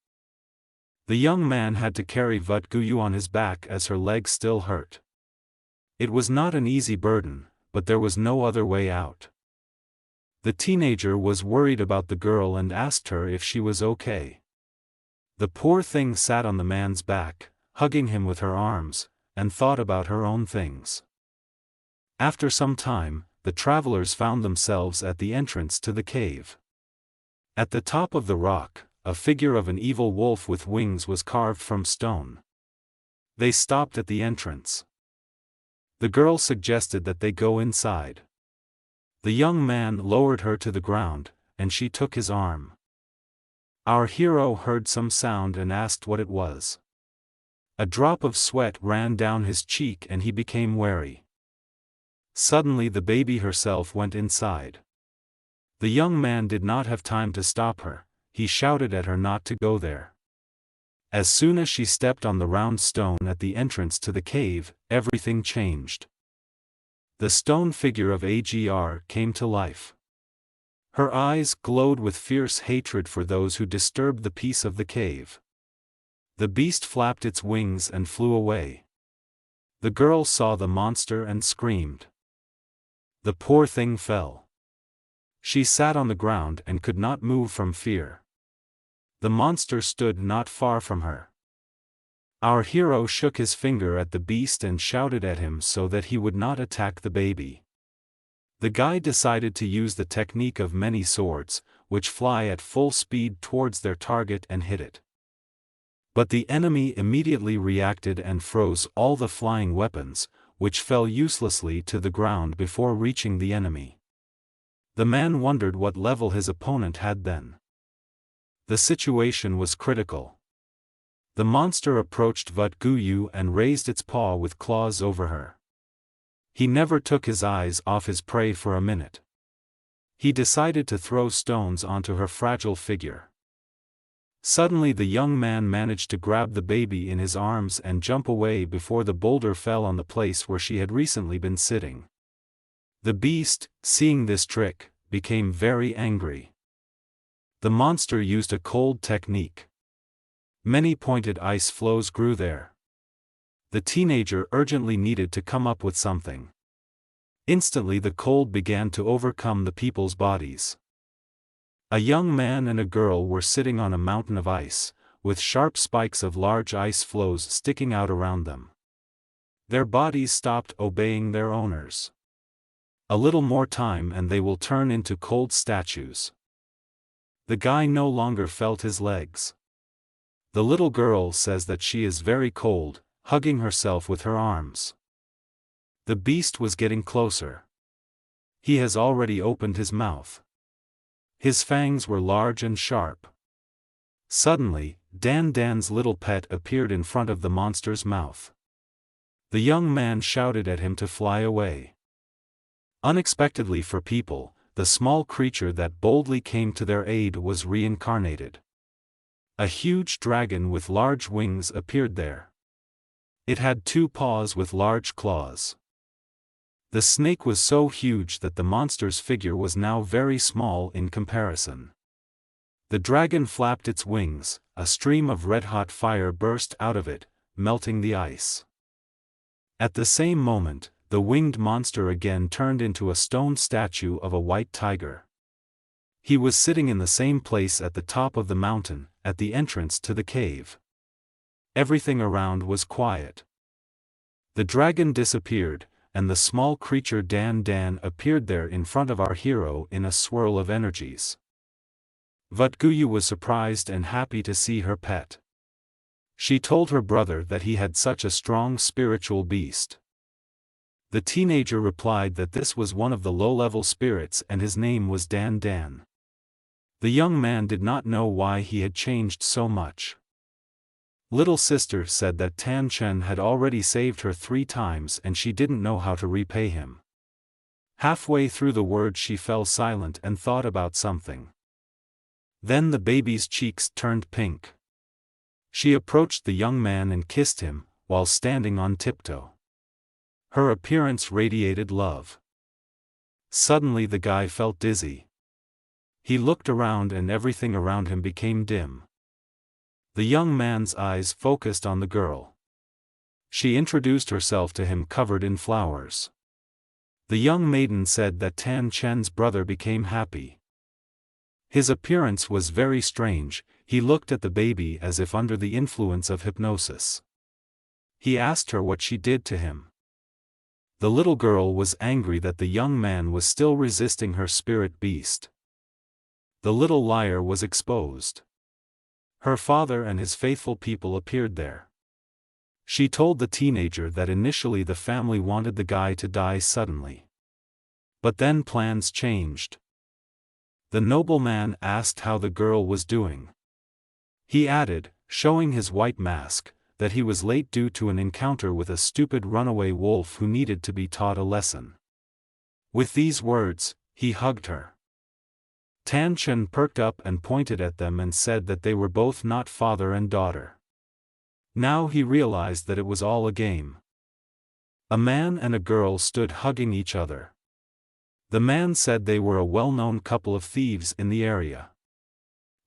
The young man had to carry Vatguyu on his back as her leg still hurt. It was not an easy burden, but there was no other way out. The teenager was worried about the girl and asked her if she was okay. The poor thing sat on the man's back, hugging him with her arms, and thought about her own things. After some time, the travelers found themselves at the entrance to the cave. At the top of the rock, a figure of an evil wolf with wings was carved from stone. They stopped at the entrance. The girl suggested that they go inside. The young man lowered her to the ground, and she took his arm. Our hero heard some sound and asked what it was. A drop of sweat ran down his cheek and he became wary. Suddenly the baby herself went inside. The young man did not have time to stop her, he shouted at her not to go there. As soon as she stepped on the round stone at the entrance to the cave, everything changed. The stone figure of Agr came to life. Her eyes glowed with fierce hatred for those who disturbed the peace of the cave. The beast flapped its wings and flew away. The girl saw the monster and screamed. The poor thing fell. She sat on the ground and could not move from fear. The monster stood not far from her. Our hero shook his finger at the beast and shouted at him so that he would not attack the baby. The guy decided to use the technique of many swords, which fly at full speed towards their target and hit it. But the enemy immediately reacted and froze all the flying weapons, which fell uselessly to the ground before reaching the enemy. The man wondered what level his opponent had then. The situation was critical. The monster approached Vatguyu and raised its paw with claws over her. He never took his eyes off his prey for a minute. He decided to throw stones onto her fragile figure. Suddenly the young man managed to grab the baby in his arms and jump away before the boulder fell on the place where she had recently been sitting. The beast, seeing this trick, became very angry. The monster used a cold technique. Many pointed ice flows grew there. The teenager urgently needed to come up with something. Instantly the cold began to overcome the people's bodies. A young man and a girl were sitting on a mountain of ice, with sharp spikes of large ice floes sticking out around them. Their bodies stopped obeying their owners. A little more time and they will turn into cold statues. The guy no longer felt his legs. The little girl says that she is very cold, hugging herself with her arms. The beast was getting closer. He has already opened his mouth. His fangs were large and sharp. Suddenly, Dan's little pet appeared in front of the monster's mouth. The young man shouted at him to fly away. Unexpectedly for people, the small creature that boldly came to their aid was reincarnated. A huge dragon with large wings appeared there. It had 2 paws with large claws. The snake was so huge that the monster's figure was now very small in comparison. The dragon flapped its wings, a stream of red-hot fire burst out of it, melting the ice. At the same moment, the winged monster again turned into a stone statue of a white tiger. He was sitting in the same place at the top of the mountain, at the entrance to the cave. Everything around was quiet. The dragon disappeared, and the small creature Dan Dan appeared there in front of our hero in a swirl of energies. Vatguyu was surprised and happy to see her pet. She told her brother that he had such a strong spiritual beast. The teenager replied that this was one of the low-level spirits and his name was Dan Dan. The young man did not know why he had changed so much. Little sister said that Tan Chen had already saved her 3 times and she didn't know how to repay him. Halfway through the words she fell silent and thought about something. Then the baby's cheeks turned pink. She approached the young man and kissed him, while standing on tiptoe. Her appearance radiated love. Suddenly the guy felt dizzy. He looked around and everything around him became dim. The young man's eyes focused on the girl. She introduced herself to him covered in flowers. The young maiden said that Tan Chen's brother became happy. His appearance was very strange, he looked at the baby as if under the influence of hypnosis. He asked her what she did to him. The little girl was angry that the young man was still resisting her spirit beast. The little liar was exposed. Her father and his faithful people appeared there. She told the teenager that initially the family wanted the guy to die suddenly. But then plans changed. The nobleman asked how the girl was doing. He added, showing his white mask, that he was late due to an encounter with a stupid runaway wolf who needed to be taught a lesson. With these words, he hugged her. Tan Chen perked up and pointed at them and said that they were both not father and daughter. Now he realized that it was all a game. A man and a girl stood hugging each other. The man said they were a well-known couple of thieves in the area.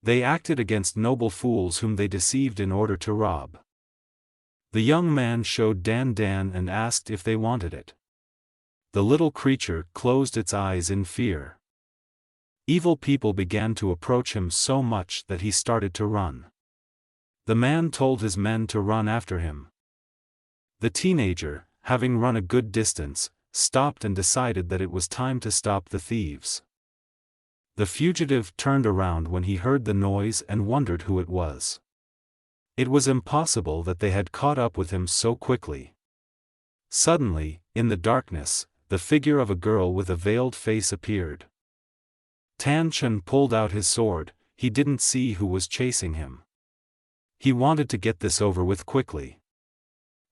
They acted against noble fools whom they deceived in order to rob. The young man showed Dan Dan and asked if they wanted it. The little creature closed its eyes in fear. Evil people began to approach him so much that he started to run. The man told his men to run after him. The teenager, having run a good distance, stopped and decided that it was time to stop the thieves. The fugitive turned around when he heard the noise and wondered who it was. It was impossible that they had caught up with him so quickly. Suddenly, in the darkness, the figure of a girl with a veiled face appeared. Tan Chen pulled out his sword, he didn't see who was chasing him. He wanted to get this over with quickly.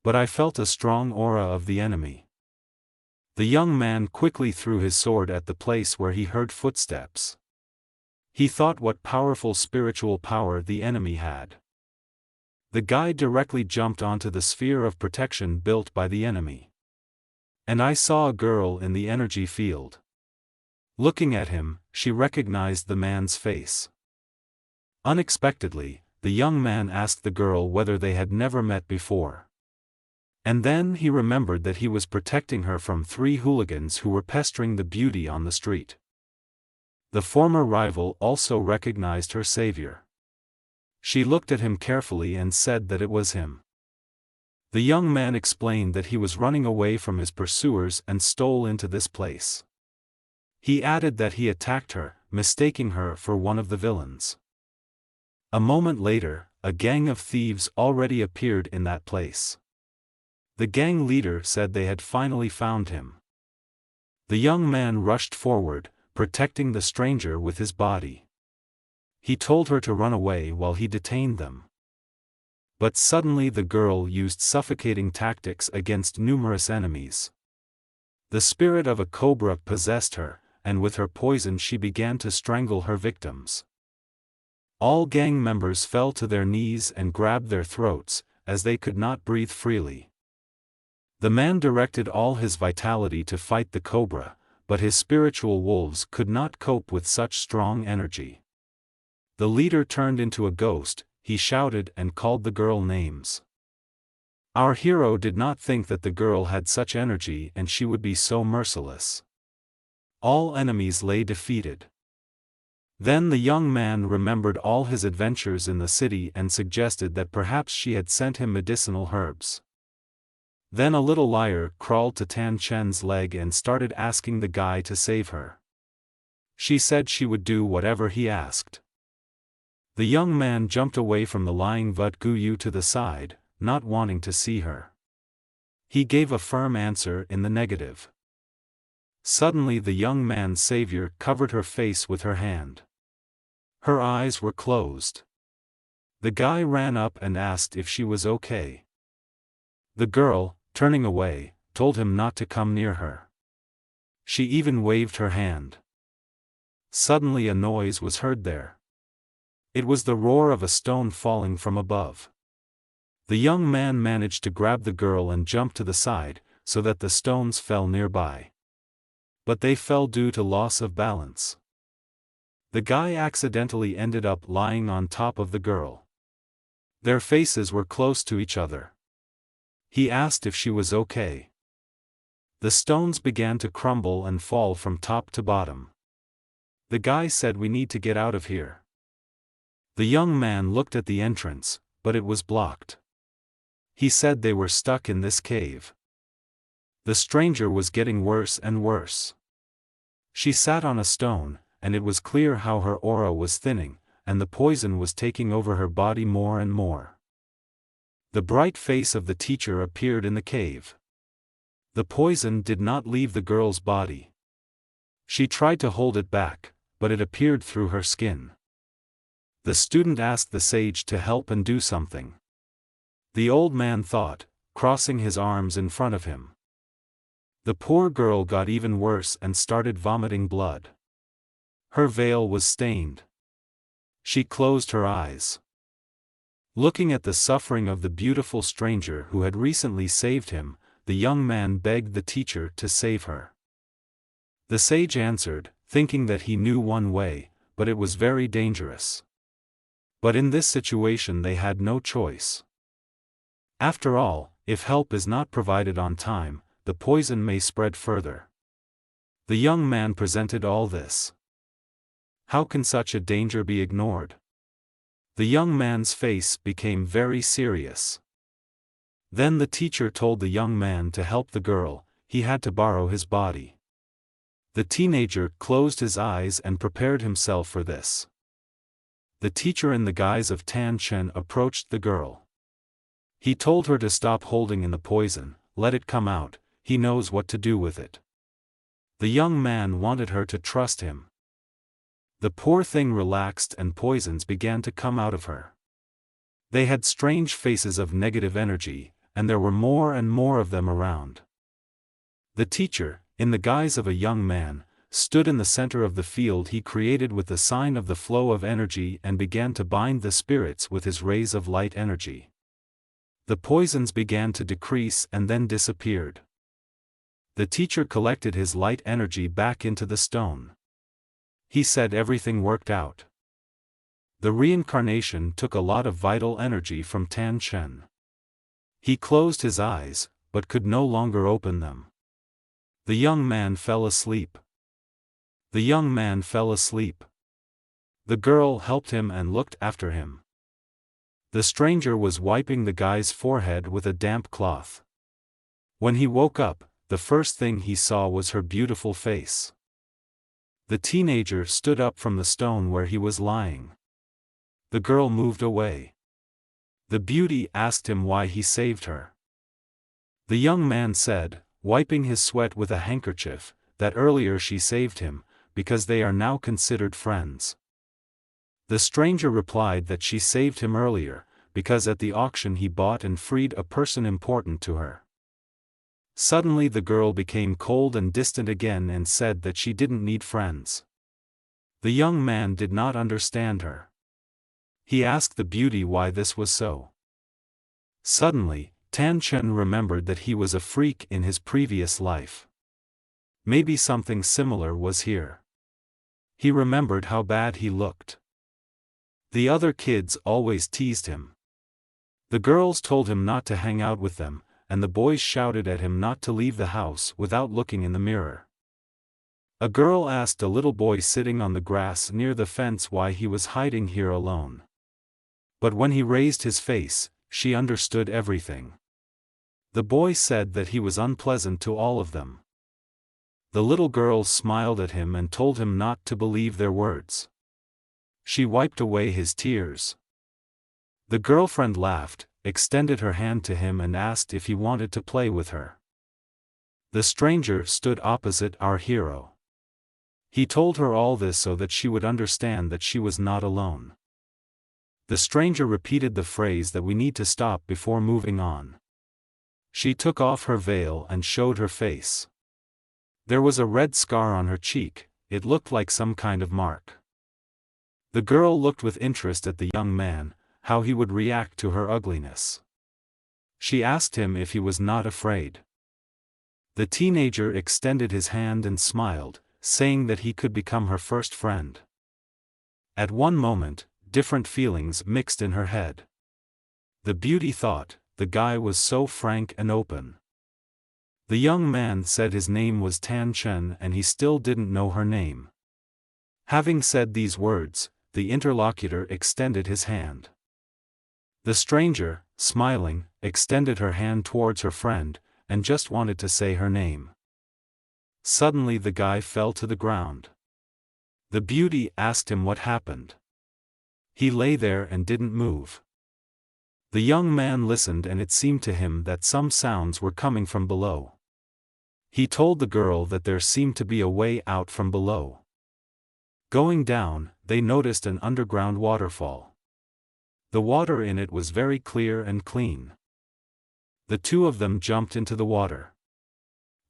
But I felt a strong aura of the enemy. The young man quickly threw his sword at the place where he heard footsteps. He thought what powerful spiritual power the enemy had. The guy directly jumped onto the sphere of protection built by the enemy. And I saw a girl in the energy field. Looking at him, she recognized the man's face. Unexpectedly, the young man asked the girl whether they had never met before. And then he remembered that he was protecting her from 3 hooligans who were pestering the beauty on the street. The former rival also recognized her savior. She looked at him carefully and said that it was him. The young man explained that he was running away from his pursuers and stole into this place. He added that he attacked her, mistaking her for one of the villains. A moment later, a gang of thieves already appeared in that place. The gang leader said they had finally found him. The young man rushed forward, protecting the stranger with his body. He told her to run away while he detained them. But suddenly the girl used suffocating tactics against numerous enemies. The spirit of a cobra possessed her, and with her poison she began to strangle her victims. All gang members fell to their knees and grabbed their throats, as they could not breathe freely. The man directed all his vitality to fight the cobra, but his spiritual wolves could not cope with such strong energy. The leader turned into a ghost, he shouted and called the girl names. Our hero did not think that the girl had such energy and she would be so merciless. All enemies lay defeated. Then the young man remembered all his adventures in the city and suggested that perhaps she had sent him medicinal herbs. Then a little liar crawled to Tan Chen's leg and started asking the guy to save her. She said she would do whatever he asked. The young man jumped away from the lying Vut Guyu to the side, not wanting to see her. He gave a firm answer in the negative. Suddenly the young man's savior covered her face with her hand. Her eyes were closed. The guy ran up and asked if she was okay. The girl, turning away, told him not to come near her. She even waved her hand. Suddenly a noise was heard there. It was the roar of a stone falling from above. The young man managed to grab the girl and jump to the side, so that the stones fell nearby. But they fell due to loss of balance. The guy accidentally ended up lying on top of the girl. Their faces were close to each other. He asked if she was okay. The stones began to crumble and fall from top to bottom. The guy said, "We need to get out of here." The young man looked at the entrance, but it was blocked. He said they were stuck in this cave. The stranger was getting worse and worse. She sat on a stone, and it was clear how her aura was thinning, and the poison was taking over her body more and more. The bright face of the teacher appeared in the cave. The poison did not leave the girl's body. She tried to hold it back, but it appeared through her skin. The student asked the sage to help and do something. The old man thought, crossing his arms in front of him. The poor girl got even worse and started vomiting blood. Her veil was stained. She closed her eyes. Looking at the suffering of the beautiful stranger who had recently saved him, the young man begged the teacher to save her. The sage answered, thinking that he knew one way, but it was very dangerous. But in this situation they had no choice. After all, if help is not provided on time, the poison may spread further. The young man presented all this. How can such a danger be ignored? The young man's face became very serious. Then the teacher told the young man to help the girl, he had to borrow his body. The teenager closed his eyes and prepared himself for this. The teacher in the guise of Tan Chen approached the girl. He told her to stop holding in the poison, let it come out, he knows what to do with it. The young man wanted her to trust him. The poor thing relaxed and poisons began to come out of her. They had strange faces of negative energy, and there were more and more of them around. The teacher, in the guise of a young man, stood in the center of the field he created with the sign of the flow of energy and began to bind the spirits with his rays of light energy. The poisons began to decrease and then disappeared. The teacher collected his light energy back into the stone. He said everything worked out. The reincarnation took a lot of vital energy from Tan Chen. He closed his eyes, but could no longer open them. The young man fell asleep. The young man fell asleep. The girl helped him and looked after him. The stranger was wiping the guy's forehead with a damp cloth. When he woke up, the first thing he saw was her beautiful face. The teenager stood up from the stone where he was lying. The girl moved away. The beauty asked him why he saved her. The young man said, wiping his sweat with a handkerchief, that earlier she saved him, because they are now considered friends. The stranger replied that she saved him earlier, because at the auction he bought and freed a person important to her. Suddenly the girl became cold and distant again and said that she didn't need friends. The young man did not understand her. He asked the beauty why this was so. Suddenly, Tan Chen remembered that he was a freak in his previous life. Maybe something similar was here. He remembered how bad he looked. The other kids always teased him. The girls told him not to hang out with them, and the boys shouted at him not to leave the house without looking in the mirror. A girl asked a little boy sitting on the grass near the fence why he was hiding here alone. But when he raised his face, she understood everything. The boy said that he was unpleasant to all of them. The little girl smiled at him and told him not to believe their words. She wiped away his tears. The girlfriend laughed, extended her hand to him and asked if he wanted to play with her. The stranger stood opposite our hero. He told her all this so that she would understand that she was not alone. The stranger repeated the phrase that we need to stop before moving on. She took off her veil and showed her face. There was a red scar on her cheek, it looked like some kind of mark. The girl looked with interest at the young man, how he would react to her ugliness. She asked him if he was not afraid. The teenager extended his hand and smiled, saying that he could become her first friend. At one moment, different feelings mixed in her head. The beauty thought, the guy was so frank and open. The young man said his name was Tan Chen and he still didn't know her name. Having said these words, the interlocutor extended his hand. The stranger, smiling, extended her hand towards her friend, and just wanted to say her name. Suddenly the guy fell to the ground. The beauty asked him what happened. He lay there and didn't move. The young man listened and it seemed to him that some sounds were coming from below. He told the girl that there seemed to be a way out from below. Going down, they noticed an underground waterfall. The water in it was very clear and clean. The two of them jumped into the water.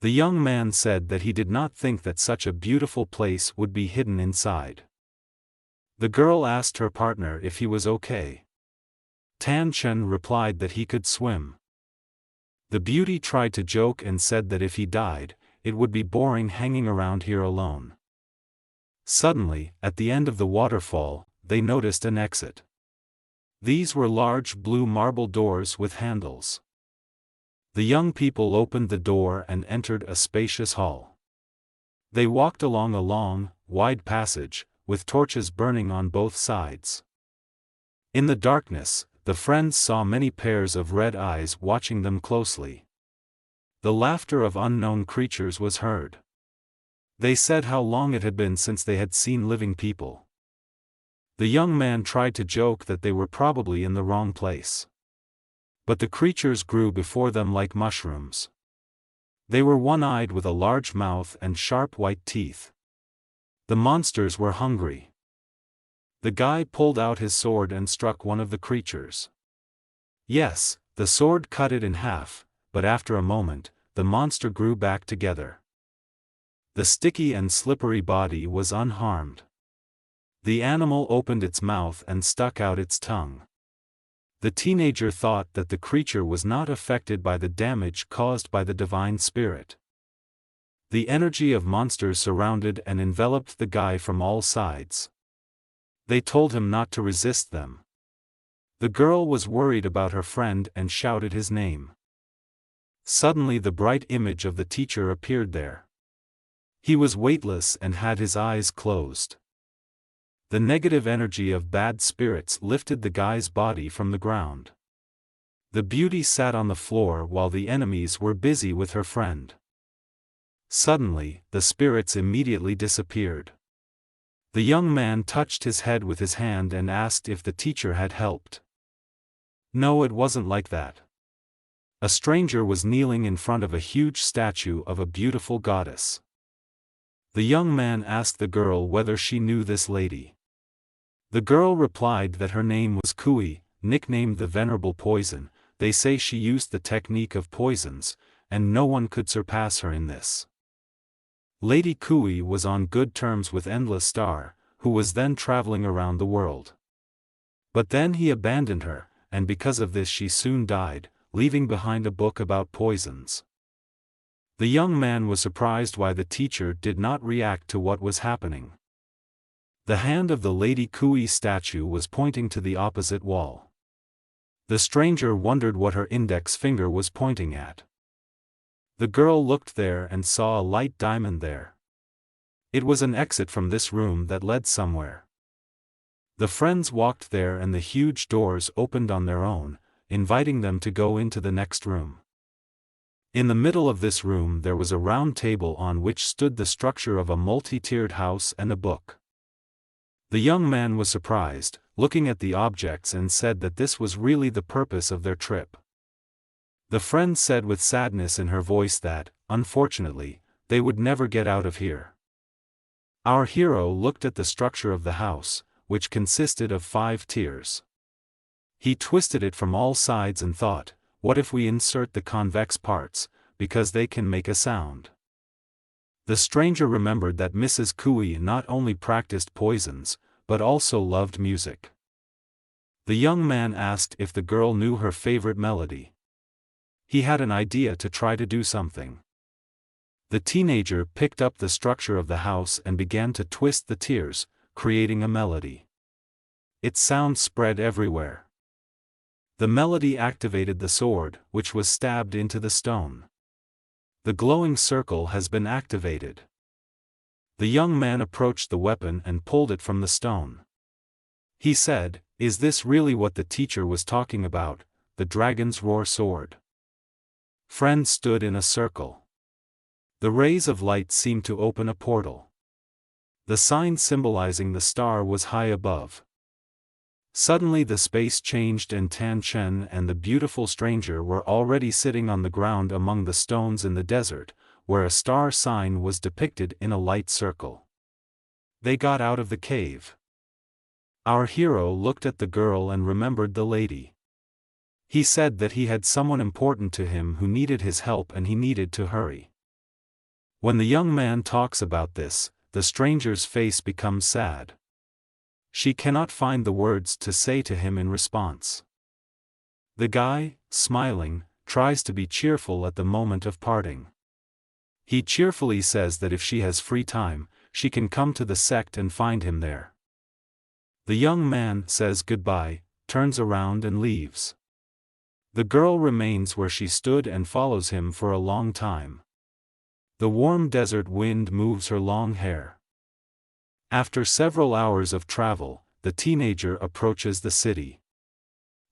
The young man said that he did not think that such a beautiful place would be hidden inside. The girl asked her partner if he was okay. Tan Chen replied that he could swim. The beauty tried to joke and said that if he died, it would be boring hanging around here alone. Suddenly, at the end of the waterfall, they noticed an exit. These were large blue marble doors with handles. The young people opened the door and entered a spacious hall. They walked along a long, wide passage, with torches burning on both sides. In the darkness, the friends saw many pairs of red eyes watching them closely. The laughter of unknown creatures was heard. They said how long it had been since they had seen living people. The young man tried to joke that they were probably in the wrong place. But the creatures grew before them like mushrooms. They were one-eyed with a large mouth and sharp white teeth. The monsters were hungry. The guy pulled out his sword and struck one of the creatures. Yes, the sword cut it in half, but after a moment, the monster grew back together. The sticky and slippery body was unharmed. The animal opened its mouth and stuck out its tongue. The teenager thought that the creature was not affected by the damage caused by the divine spirit. The energy of monsters surrounded and enveloped the guy from all sides. They told him not to resist them. The girl was worried about her friend and shouted his name. Suddenly the bright image of the teacher appeared there. He was weightless and had his eyes closed. The negative energy of bad spirits lifted the guy's body from the ground. The beauty sat on the floor while the enemies were busy with her friend. Suddenly, the spirits immediately disappeared. The young man touched his head with his hand and asked if the teacher had helped. No, it wasn't like that. A stranger was kneeling in front of a huge statue of a beautiful goddess. The young man asked the girl whether she knew this lady. The girl replied that her name was Kui, nicknamed the Venerable Poison. They say she used the technique of poisons, and no one could surpass her in this. Lady Kui was on good terms with Endless Star, who was then traveling around the world. But then he abandoned her, and because of this she soon died, leaving behind a book about poisons. The young man was surprised why the teacher did not react to what was happening. The hand of the Lady Kui statue was pointing to the opposite wall. The stranger wondered what her index finger was pointing at. The girl looked there and saw a light diamond there. It was an exit from this room that led somewhere. The friends walked there and the huge doors opened on their own, inviting them to go into the next room. In the middle of this room there was a round table on which stood the structure of a multi-tiered house and a book. The young man was surprised, looking at the objects, and said that this was really the purpose of their trip. The friend said with sadness in her voice that, unfortunately, they would never get out of here. Our hero looked at the structure of the house, which consisted of 5 tiers. He twisted it from all sides and thought, what if we insert the convex parts, because they can make a sound? The stranger remembered that Mrs. Kui not only practiced poisons, but also loved music. The young man asked if the girl knew her favorite melody. He had an idea to try to do something. The teenager picked up the structure of the house and began to twist the tiers, creating a melody. Its sound spread everywhere. The melody activated the sword, which was stabbed into the stone. The glowing circle has been activated. The young man approached the weapon and pulled it from the stone. He said, "Is this really what the teacher was talking about, the dragon's roar sword?" Friends stood in a circle. The rays of light seemed to open a portal. The sign symbolizing the star was high above. Suddenly the space changed and Tan Chen and the beautiful stranger were already sitting on the ground among the stones in the desert, where a star sign was depicted in a light circle. They got out of the cave. Our hero looked at the girl and remembered the lady. He said that he had someone important to him who needed his help and he needed to hurry. When the young man talks about this, the stranger's face becomes sad. She cannot find the words to say to him in response. The guy, smiling, tries to be cheerful at the moment of parting. He cheerfully says that if she has free time, she can come to the sect and find him there. The young man says goodbye, turns around and leaves. The girl remains where she stood and follows him for a long time. The warm desert wind moves her long hair. After several hours of travel, the teenager approaches the city.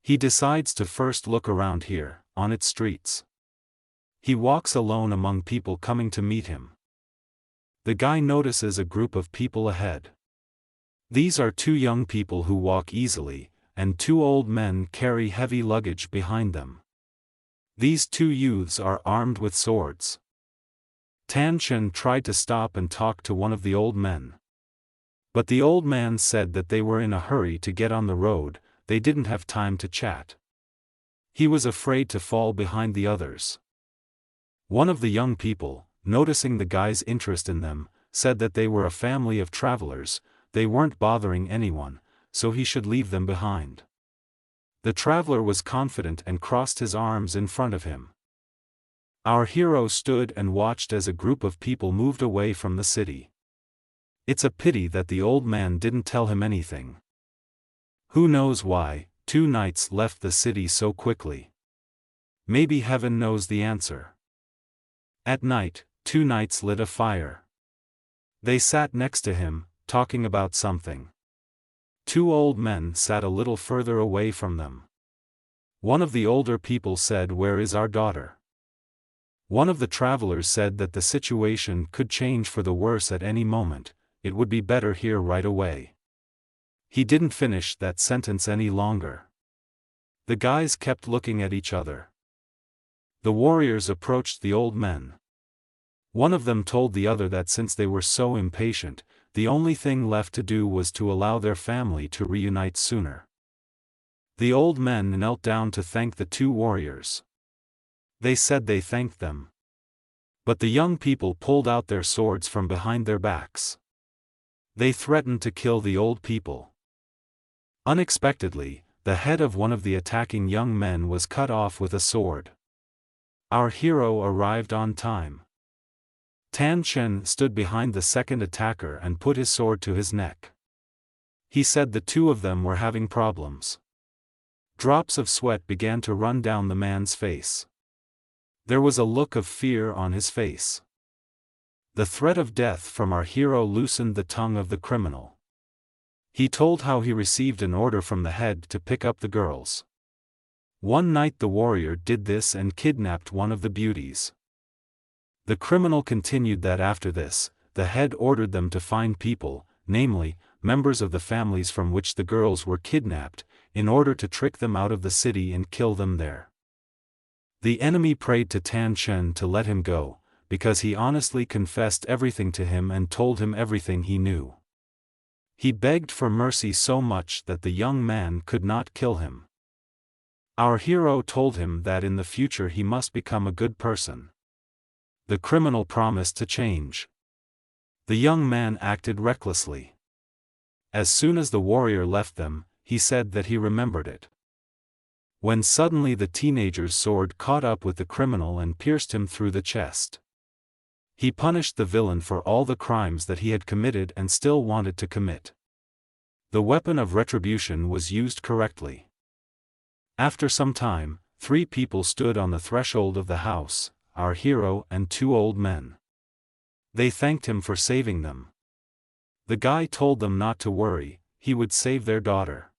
He decides to first look around here, on its streets. He walks alone among people coming to meet him. The guy notices a group of people ahead. These are 2 young people who walk easily, and 2 old men carry heavy luggage behind them. These 2 youths are armed with swords. Tan Chen tried to stop and talk to one of the old men. But the old man said that they were in a hurry to get on the road, they didn't have time to chat. He was afraid to fall behind the others. One of the young people, noticing the guy's interest in them, said that they were a family of travelers, they weren't bothering anyone, so he should leave them behind. The traveler was confident and crossed his arms in front of him. Our hero stood and watched as a group of people moved away from the city. It's a pity that the old man didn't tell him anything. Who knows why 2 knights left the city so quickly? Maybe heaven knows the answer. At night, 2 knights lit a fire. They sat next to him, talking about something. 2 old men sat a little further away from them. One of the older people said, "Where is our daughter?" One of the travelers said that the situation could change for the worse at any moment, it would be better here right away. He didn't finish that sentence any longer. The guys kept looking at each other. The warriors approached the old men. One of them told the other that since they were so impatient, the only thing left to do was to allow their family to reunite sooner. The old men knelt down to thank the two warriors. They said they thanked them. But the young people pulled out their swords from behind their backs. They threatened to kill the old people. Unexpectedly, the head of one of the attacking young men was cut off with a sword. Our hero arrived on time. Tan Chen stood behind the second attacker and put his sword to his neck. He said the two of them were having problems. Drops of sweat began to run down the man's face. There was a look of fear on his face. The threat of death from our hero loosened the tongue of the criminal. He told how he received an order from the head to pick up the girls. One night the warrior did this and kidnapped one of the beauties. The criminal continued that after this, the head ordered them to find people, namely, members of the families from which the girls were kidnapped, in order to trick them out of the city and kill them there. The enemy prayed to Tan Chen to let him go, because he honestly confessed everything to him and told him everything he knew. He begged for mercy so much that the young man could not kill him. Our hero told him that in the future he must become a good person. The criminal promised to change. The young man acted recklessly. As soon as the warrior left them, he said that he remembered it. When suddenly the teenager's sword caught up with the criminal and pierced him through the chest. He punished the villain for all the crimes that he had committed and still wanted to commit. The weapon of retribution was used correctly. After some time, 3 people stood on the threshold of the house, our hero and 2 old men. They thanked him for saving them. The guy told them not to worry, he would save their daughter.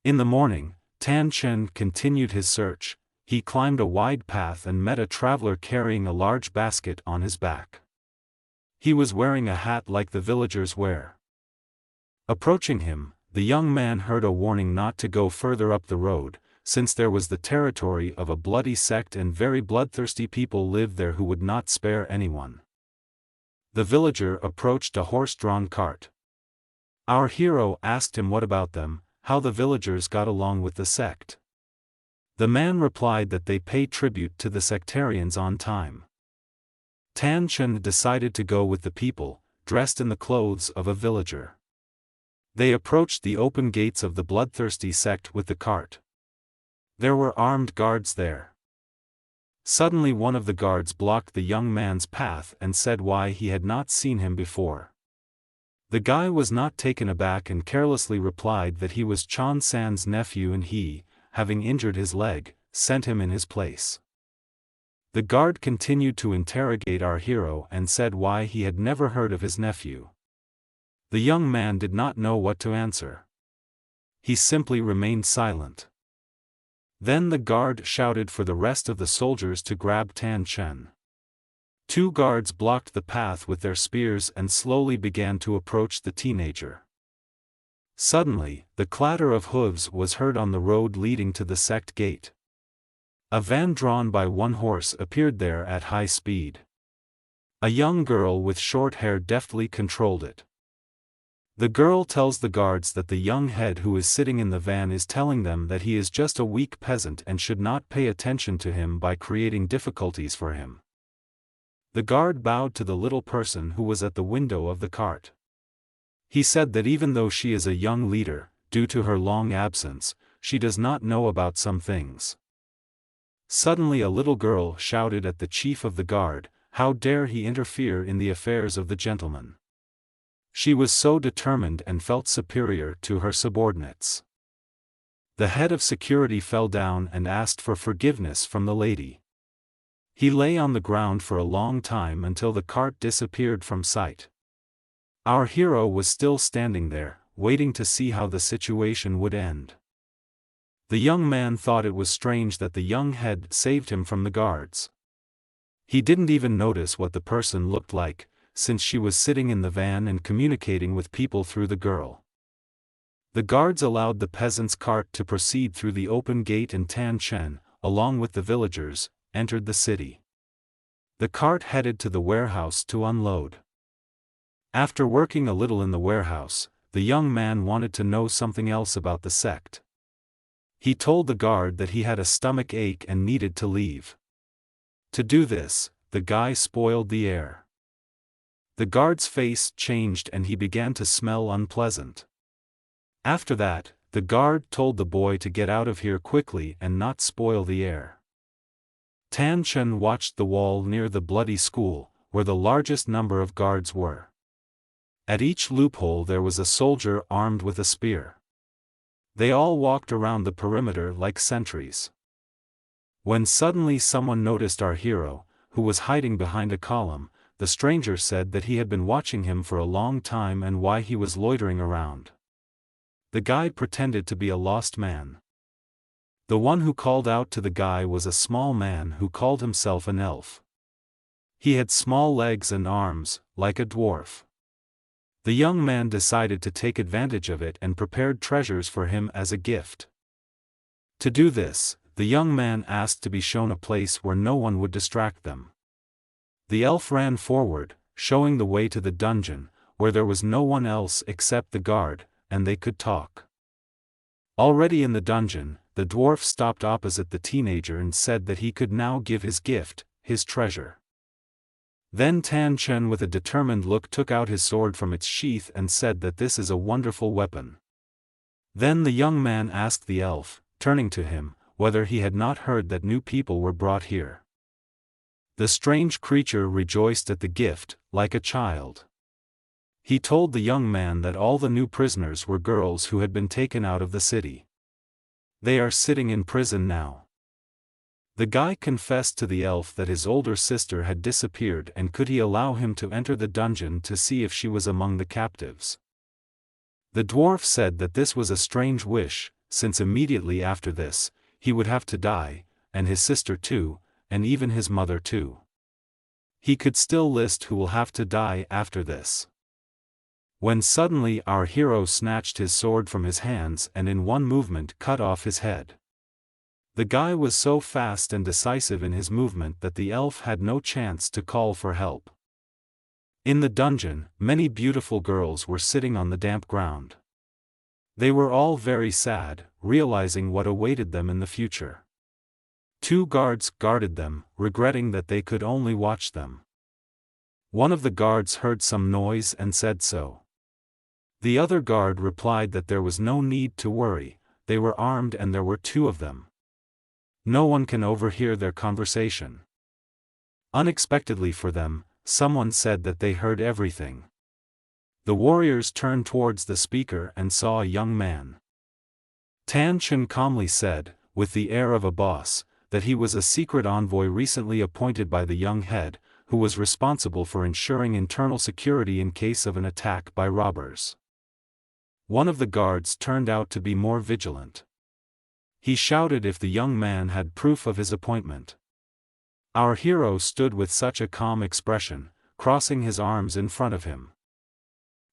In the morning, Tan Chen continued his search. He climbed a wide path and met a traveler carrying a large basket on his back. He was wearing a hat like the villagers wear. Approaching him, the young man heard a warning not to go further up the road, since there was the territory of a bloody sect and very bloodthirsty people lived there who would not spare anyone. The villager approached a horse-drawn cart. Our hero asked him what about them, how the villagers got along with the sect. The man replied that they pay tribute to the sectarians on time. Tan Chen decided to go with the people, dressed in the clothes of a villager. They approached the open gates of the bloodthirsty sect with the cart. There were armed guards there. Suddenly one of the guards blocked the young man's path and said why he had not seen him before. The guy was not taken aback and carelessly replied that he was Chan San's nephew and he, having injured his leg, sent him in his place. The guard continued to interrogate our hero and said why he had never heard of his nephew. The young man did not know what to answer. He simply remained silent. Then the guard shouted for the rest of the soldiers to grab Tan Chen. 2 guards blocked the path with their spears and slowly began to approach the teenager. Suddenly, the clatter of hooves was heard on the road leading to the sect gate. A van drawn by 1 horse appeared there at high speed. A young girl with short hair deftly controlled it. The girl tells the guards that the young head who is sitting in the van is telling them that he is just a weak peasant and should not pay attention to him by creating difficulties for him. The guard bowed to the little person who was at the window of the cart. He said that even though she is a young leader, due to her long absence, she does not know about some things. Suddenly a little girl shouted at the chief of the guard, how dare he interfere in the affairs of the gentleman. She was so determined and felt superior to her subordinates. The head of security fell down and asked for forgiveness from the lady. He lay on the ground for a long time until the cart disappeared from sight. Our hero was still standing there, waiting to see how the situation would end. The young man thought it was strange that the young head saved him from the guards. He didn't even notice what the person looked like, since she was sitting in the van and communicating with people through the girl. The guards allowed the peasant's cart to proceed through the open gate and Tan Chen, along with the villagers, entered the city. The cart headed to the warehouse to unload. After working a little in the warehouse, the young man wanted to know something else about the sect. He told the guard that he had a stomach ache and needed to leave. To do this, the guy spoiled the air. The guard's face changed and he began to smell unpleasant. After that, the guard told the boy to get out of here quickly and not spoil the air. Tan Chen watched the wall near the bloody school, where the largest number of guards were. At each loophole there was a soldier armed with a spear. They all walked around the perimeter like sentries. When suddenly someone noticed our hero, who was hiding behind a column, the stranger said that he had been watching him for a long time and why he was loitering around. The guy pretended to be a lost man. The one who called out to the guy was a small man who called himself an elf. He had small legs and arms, like a dwarf. The young man decided to take advantage of it and prepared treasures for him as a gift. To do this, the young man asked to be shown a place where no one would distract them. The elf ran forward, showing the way to the dungeon, where there was no one else except the guard, and they could talk. Already in the dungeon, the dwarf stopped opposite the teenager and said that he could now give his gift, his treasure. Then Tan Chen with a determined look took out his sword from its sheath and said that this is a wonderful weapon. Then the young man asked the elf, turning to him, whether he had not heard that new people were brought here. The strange creature rejoiced at the gift, like a child. He told the young man that all the new prisoners were girls who had been taken out of the city. They are sitting in prison now. The guy confessed to the elf that his older sister had disappeared and could he allow him to enter the dungeon to see if she was among the captives. The dwarf said that this was a strange wish, since immediately after this, he would have to die, and his sister too, and even his mother too. He could still list who will have to die after this. When suddenly our hero snatched his sword from his hands and in one movement cut off his head. The guy was so fast and decisive in his movement that the elf had no chance to call for help. In the dungeon, many beautiful girls were sitting on the damp ground. They were all very sad, realizing what awaited them in the future. 2 guards guarded them, regretting that they could only watch them. One of the guards heard some noise and said so. The other guard replied that there was no need to worry, they were armed and there were 2 of them. No one can overhear their conversation. Unexpectedly for them, someone said that they heard everything. The warriors turned towards the speaker and saw a young man. Tan Chen calmly said, with the air of a boss, that he was a secret envoy recently appointed by the young head, who was responsible for ensuring internal security in case of an attack by robbers. One of the guards turned out to be more vigilant. He shouted if the young man had proof of his appointment. Our hero stood with such a calm expression, crossing his arms in front of him.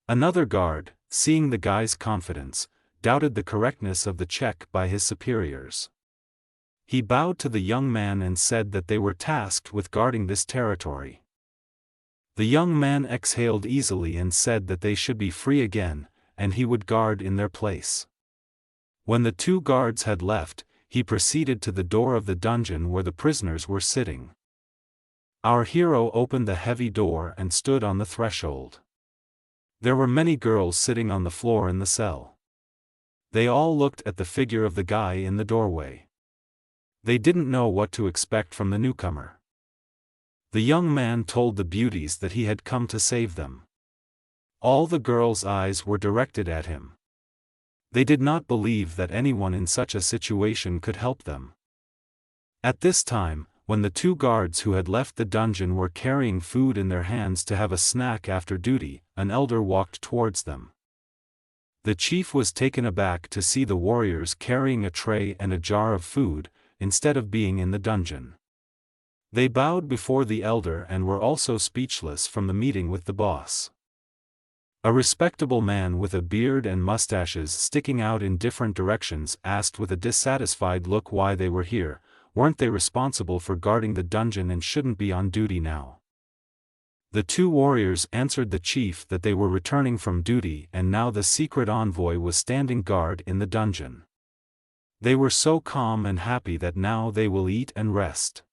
Another guard, seeing the guy's confidence, doubted the correctness of the check by his superiors. He bowed to the young man and said that they were tasked with guarding this territory. The young man exhaled easily and said that they should be free again, and he would guard in their place. When the 2 guards had left, he proceeded to the door of the dungeon where the prisoners were sitting. Our hero opened the heavy door and stood on the threshold. There were many girls sitting on the floor in the cell. They all looked at the figure of the guy in the doorway. They didn't know what to expect from the newcomer. The young man told the beauties that he had come to save them. All the girls' eyes were directed at him. They did not believe that anyone in such a situation could help them. At this time, when the 2 guards who had left the dungeon were carrying food in their hands to have a snack after duty, an elder walked towards them. The chief was taken aback to see the warriors carrying a tray and a jar of food, instead of being in the dungeon. They bowed before the elder and were also speechless from the meeting with the boss. A respectable man with a beard and mustaches sticking out in different directions asked with a dissatisfied look why they were here. Weren't they responsible for guarding the dungeon and shouldn't be on duty now? The 2 warriors answered the chief that they were returning from duty and now the secret envoy was standing guard in the dungeon. They were so calm and happy that now they will eat and rest.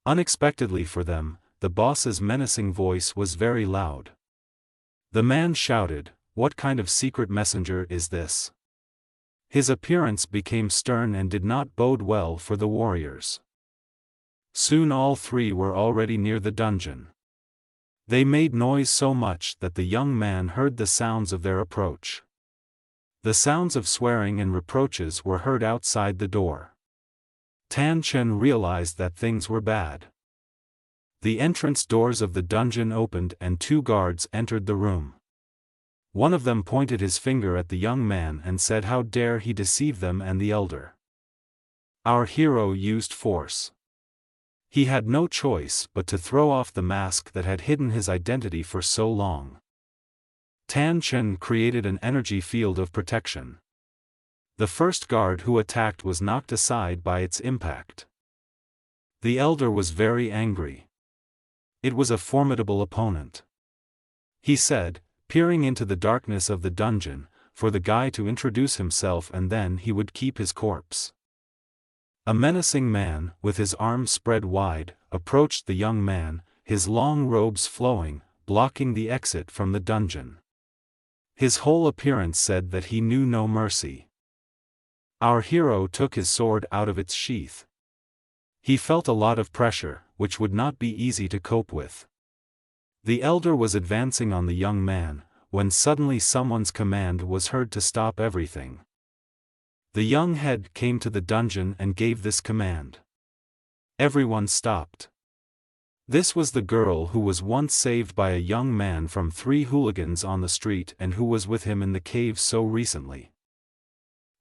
Unexpectedly for them, the boss's menacing voice was very loud. The man shouted, "What kind of secret messenger is this?" His appearance became stern and did not bode well for the warriors. Soon all three were already near the dungeon. They made noise so much that the young man heard the sounds of their approach. The sounds of swearing and reproaches were heard outside the door. Tan Chen realized that things were bad. The entrance doors of the dungeon opened and two guards entered the room. One of them pointed his finger at the young man and said how dare he deceive them and the elder. Our hero used force. He had no choice but to throw off the mask that had hidden his identity for so long. Tan Chen created an energy field of protection. The first guard who attacked was knocked aside by its impact. The elder was very angry. It was a formidable opponent. He said, peering into the darkness of the dungeon, for the guy to introduce himself and then he would keep his corpse. A menacing man, with his arms spread wide, approached the young man, his long robes flowing, blocking the exit from the dungeon. His whole appearance said that he knew no mercy. Our hero took his sword out of its sheath. He felt a lot of pressure, which would not be easy to cope with. The elder was advancing on the young man, when suddenly someone's command was heard to stop everything. The young head came to the dungeon and gave this command. Everyone stopped. This was the girl who was once saved by a young man from 3 hooligans on the street and who was with him in the cave so recently.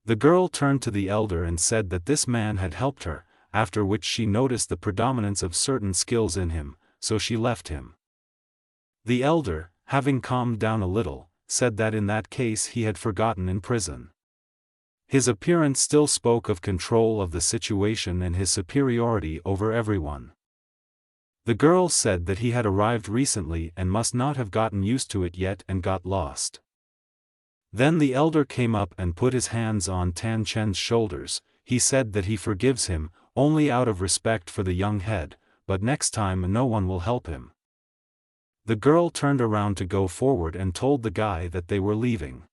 The girl turned to the elder and said that this man had helped her, after which she noticed the predominance of certain skills in him, so she left him. The elder, having calmed down a little, said that in that case he had forgotten in prison. His appearance still spoke of control of the situation and his superiority over everyone. The girl said that he had arrived recently and must not have gotten used to it yet and got lost. Then the elder came up and put his hands on Tan Chen's shoulders. He said that he forgives him, only out of respect for the young head, but next time no one will help him. The girl turned around to go forward and told the guy that they were leaving.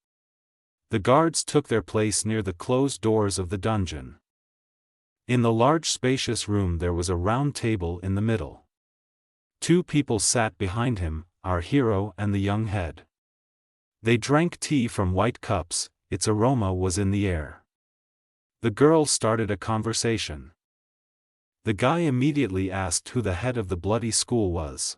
The guards took their place near the closed doors of the dungeon. In the large spacious room there was a round table in the middle. 2 people sat behind him, our hero and the young head. They drank tea from white cups, its aroma was in the air. The girl started a conversation. The guy immediately asked who the head of the bloody school was.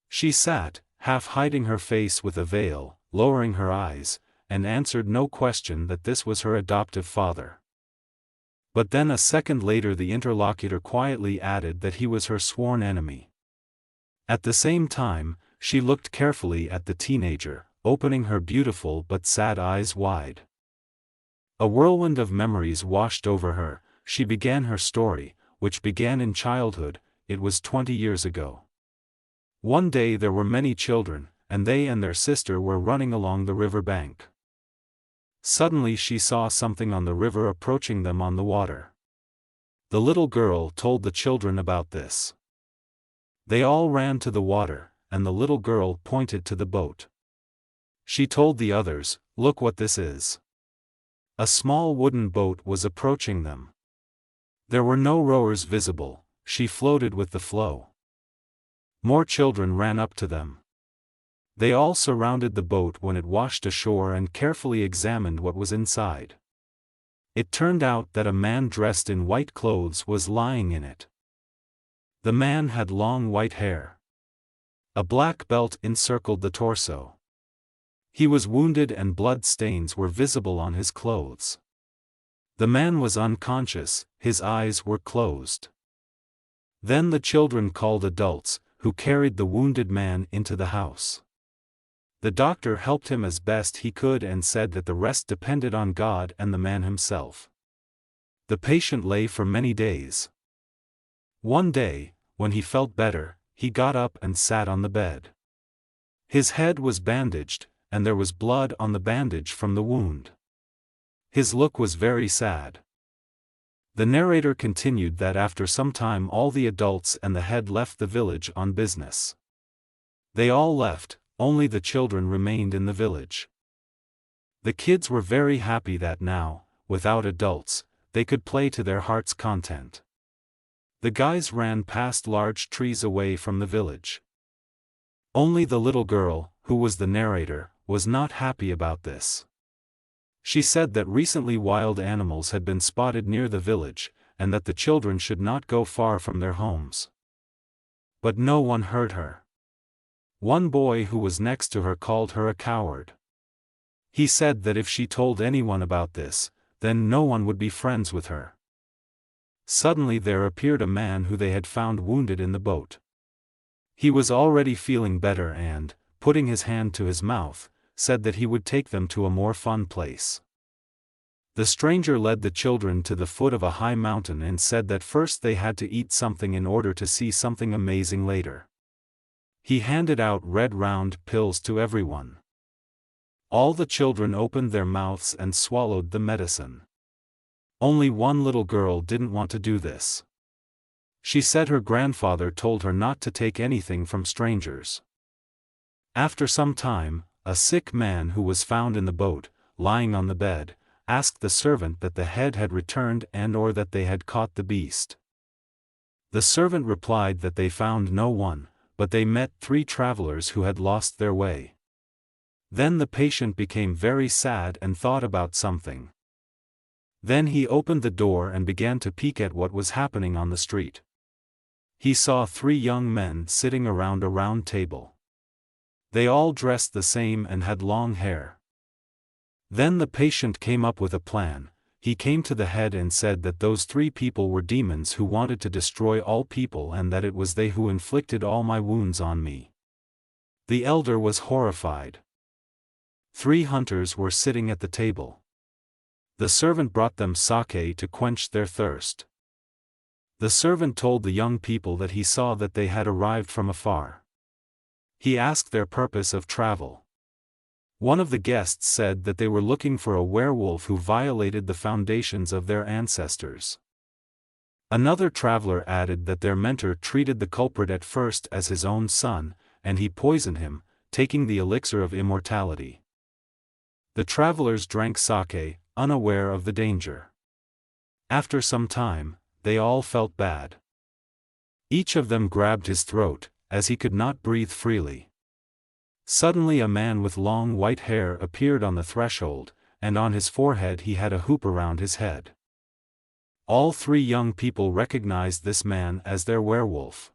She sat, half hiding her face with a veil, lowering her eyes, and answered no question that this was her adoptive father. But then a second later the interlocutor quietly added that he was her sworn enemy. At the same time, she looked carefully at the teenager, opening her beautiful but sad eyes wide. A whirlwind of memories washed over her. She began her story, which began in childhood. It was 20 years ago. One day there were many children, and they and their sister were running along the river bank. Suddenly she saw something on the river approaching them on the water. The little girl told the children about this. They all ran to the water, and the little girl pointed to the boat. She told the others, "Look what this is." A small wooden boat was approaching them. There were no rowers visible, she floated with the flow. More children ran up to them. They all surrounded the boat when it washed ashore and carefully examined what was inside. It turned out that a man dressed in white clothes was lying in it. The man had long white hair. A black belt encircled the torso. He was wounded and blood stains were visible on his clothes. The man was unconscious, his eyes were closed. Then the children called adults, who carried the wounded man into the house. The doctor helped him as best he could and said that the rest depended on God and the man himself. The patient lay for many days. One day, when he felt better, he got up and sat on the bed. His head was bandaged, and there was blood on the bandage from the wound. His look was very sad. The narrator continued that after some time all the adults and the head left the village on business. They all left, only the children remained in the village. The kids were very happy that now, without adults, they could play to their heart's content. The guys ran past large trees away from the village. Only the little girl, who was the narrator, was not happy about this. She said that recently wild animals had been spotted near the village, and that the children should not go far from their homes. But no one heard her. One boy who was next to her called her a coward. He said that if she told anyone about this, then no one would be friends with her. Suddenly there appeared a man who they had found wounded in the boat. He was already feeling better and, putting his hand to his mouth, said that he would take them to a more fun place. The stranger led the children to the foot of a high mountain and said that first they had to eat something in order to see something amazing later. He handed out red round pills to everyone. All the children opened their mouths and swallowed the medicine. Only one little girl didn't want to do this. She said her grandfather told her not to take anything from strangers. After some time, a sick man who was found in the boat, lying on the bed, asked the servant that the head had returned and/or that they had caught the beast. The servant replied that they found no one, but they met 3 travelers who had lost their way. Then the patient became very sad and thought about something. Then he opened the door and began to peek at what was happening on the street. He saw 3 young men sitting around a round table. They all dressed the same and had long hair. Then the patient came up with a plan. He came to the head and said that those 3 people were demons who wanted to destroy all people and that it was they who inflicted all my wounds on me. The elder was horrified. 3 hunters were sitting at the table. The servant brought them sake to quench their thirst. The servant told the young people that he saw that they had arrived from afar. He asked their purpose of travel. One of the guests said that they were looking for a werewolf who violated the foundations of their ancestors. Another traveler added that their mentor treated the culprit at first as his own son, and he poisoned him, taking the elixir of immortality. The travelers drank sake, unaware of the danger. After some time, they all felt bad. Each of them grabbed his throat, as he could not breathe freely. Suddenly a man with long white hair appeared on the threshold, and on his forehead he had a hoop around his head. All 3 young people recognized this man as their werewolf.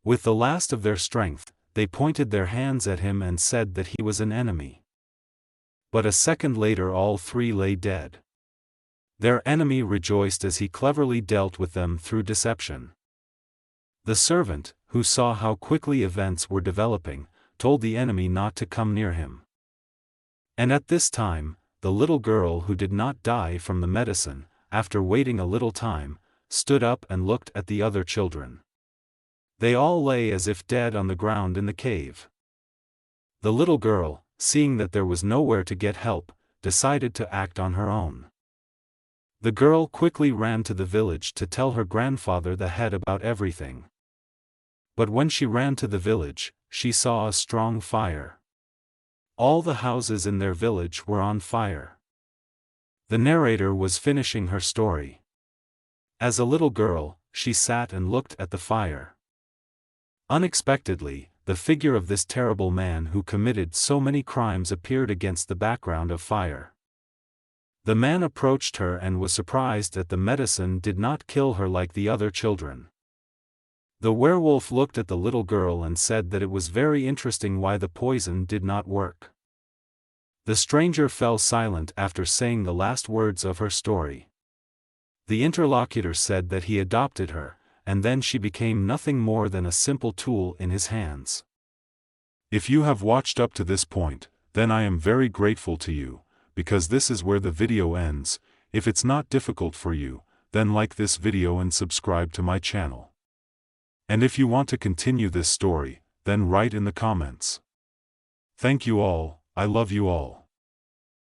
With the last of their strength, they pointed their hands at him and said that he was an enemy. But a second later all 3 lay dead. Their enemy rejoiced as he cleverly dealt with them through deception. The servant, who saw how quickly events were developing, told the enemy not to come near him. And at this time, the little girl who did not die from the medicine, after waiting a little time, stood up and looked at the other children. They all lay as if dead on the ground in the cave. The little girl, seeing that there was nowhere to get help, decided to act on her own. The girl quickly ran to the village to tell her grandfather the head about everything. But when she ran to the village, she saw a strong fire. All the houses in their village were on fire. The narrator was finishing her story. As a little girl, she sat and looked at the fire. Unexpectedly, the figure of this terrible man who committed so many crimes appeared against the background of fire. The man approached her and was surprised that the medicine did not kill her like the other children. The werewolf looked at the little girl and said that it was very interesting why the poison did not work. The stranger fell silent after saying the last words of her story. The interlocutor said that he adopted her, and then she became nothing more than a simple tool in his hands. If you have watched up to this point, then I am very grateful to you, because this is where the video ends. If it's not difficult for you, then like this video and subscribe to my channel. And if you want to continue this story, then write in the comments. Thank you all, I love you all.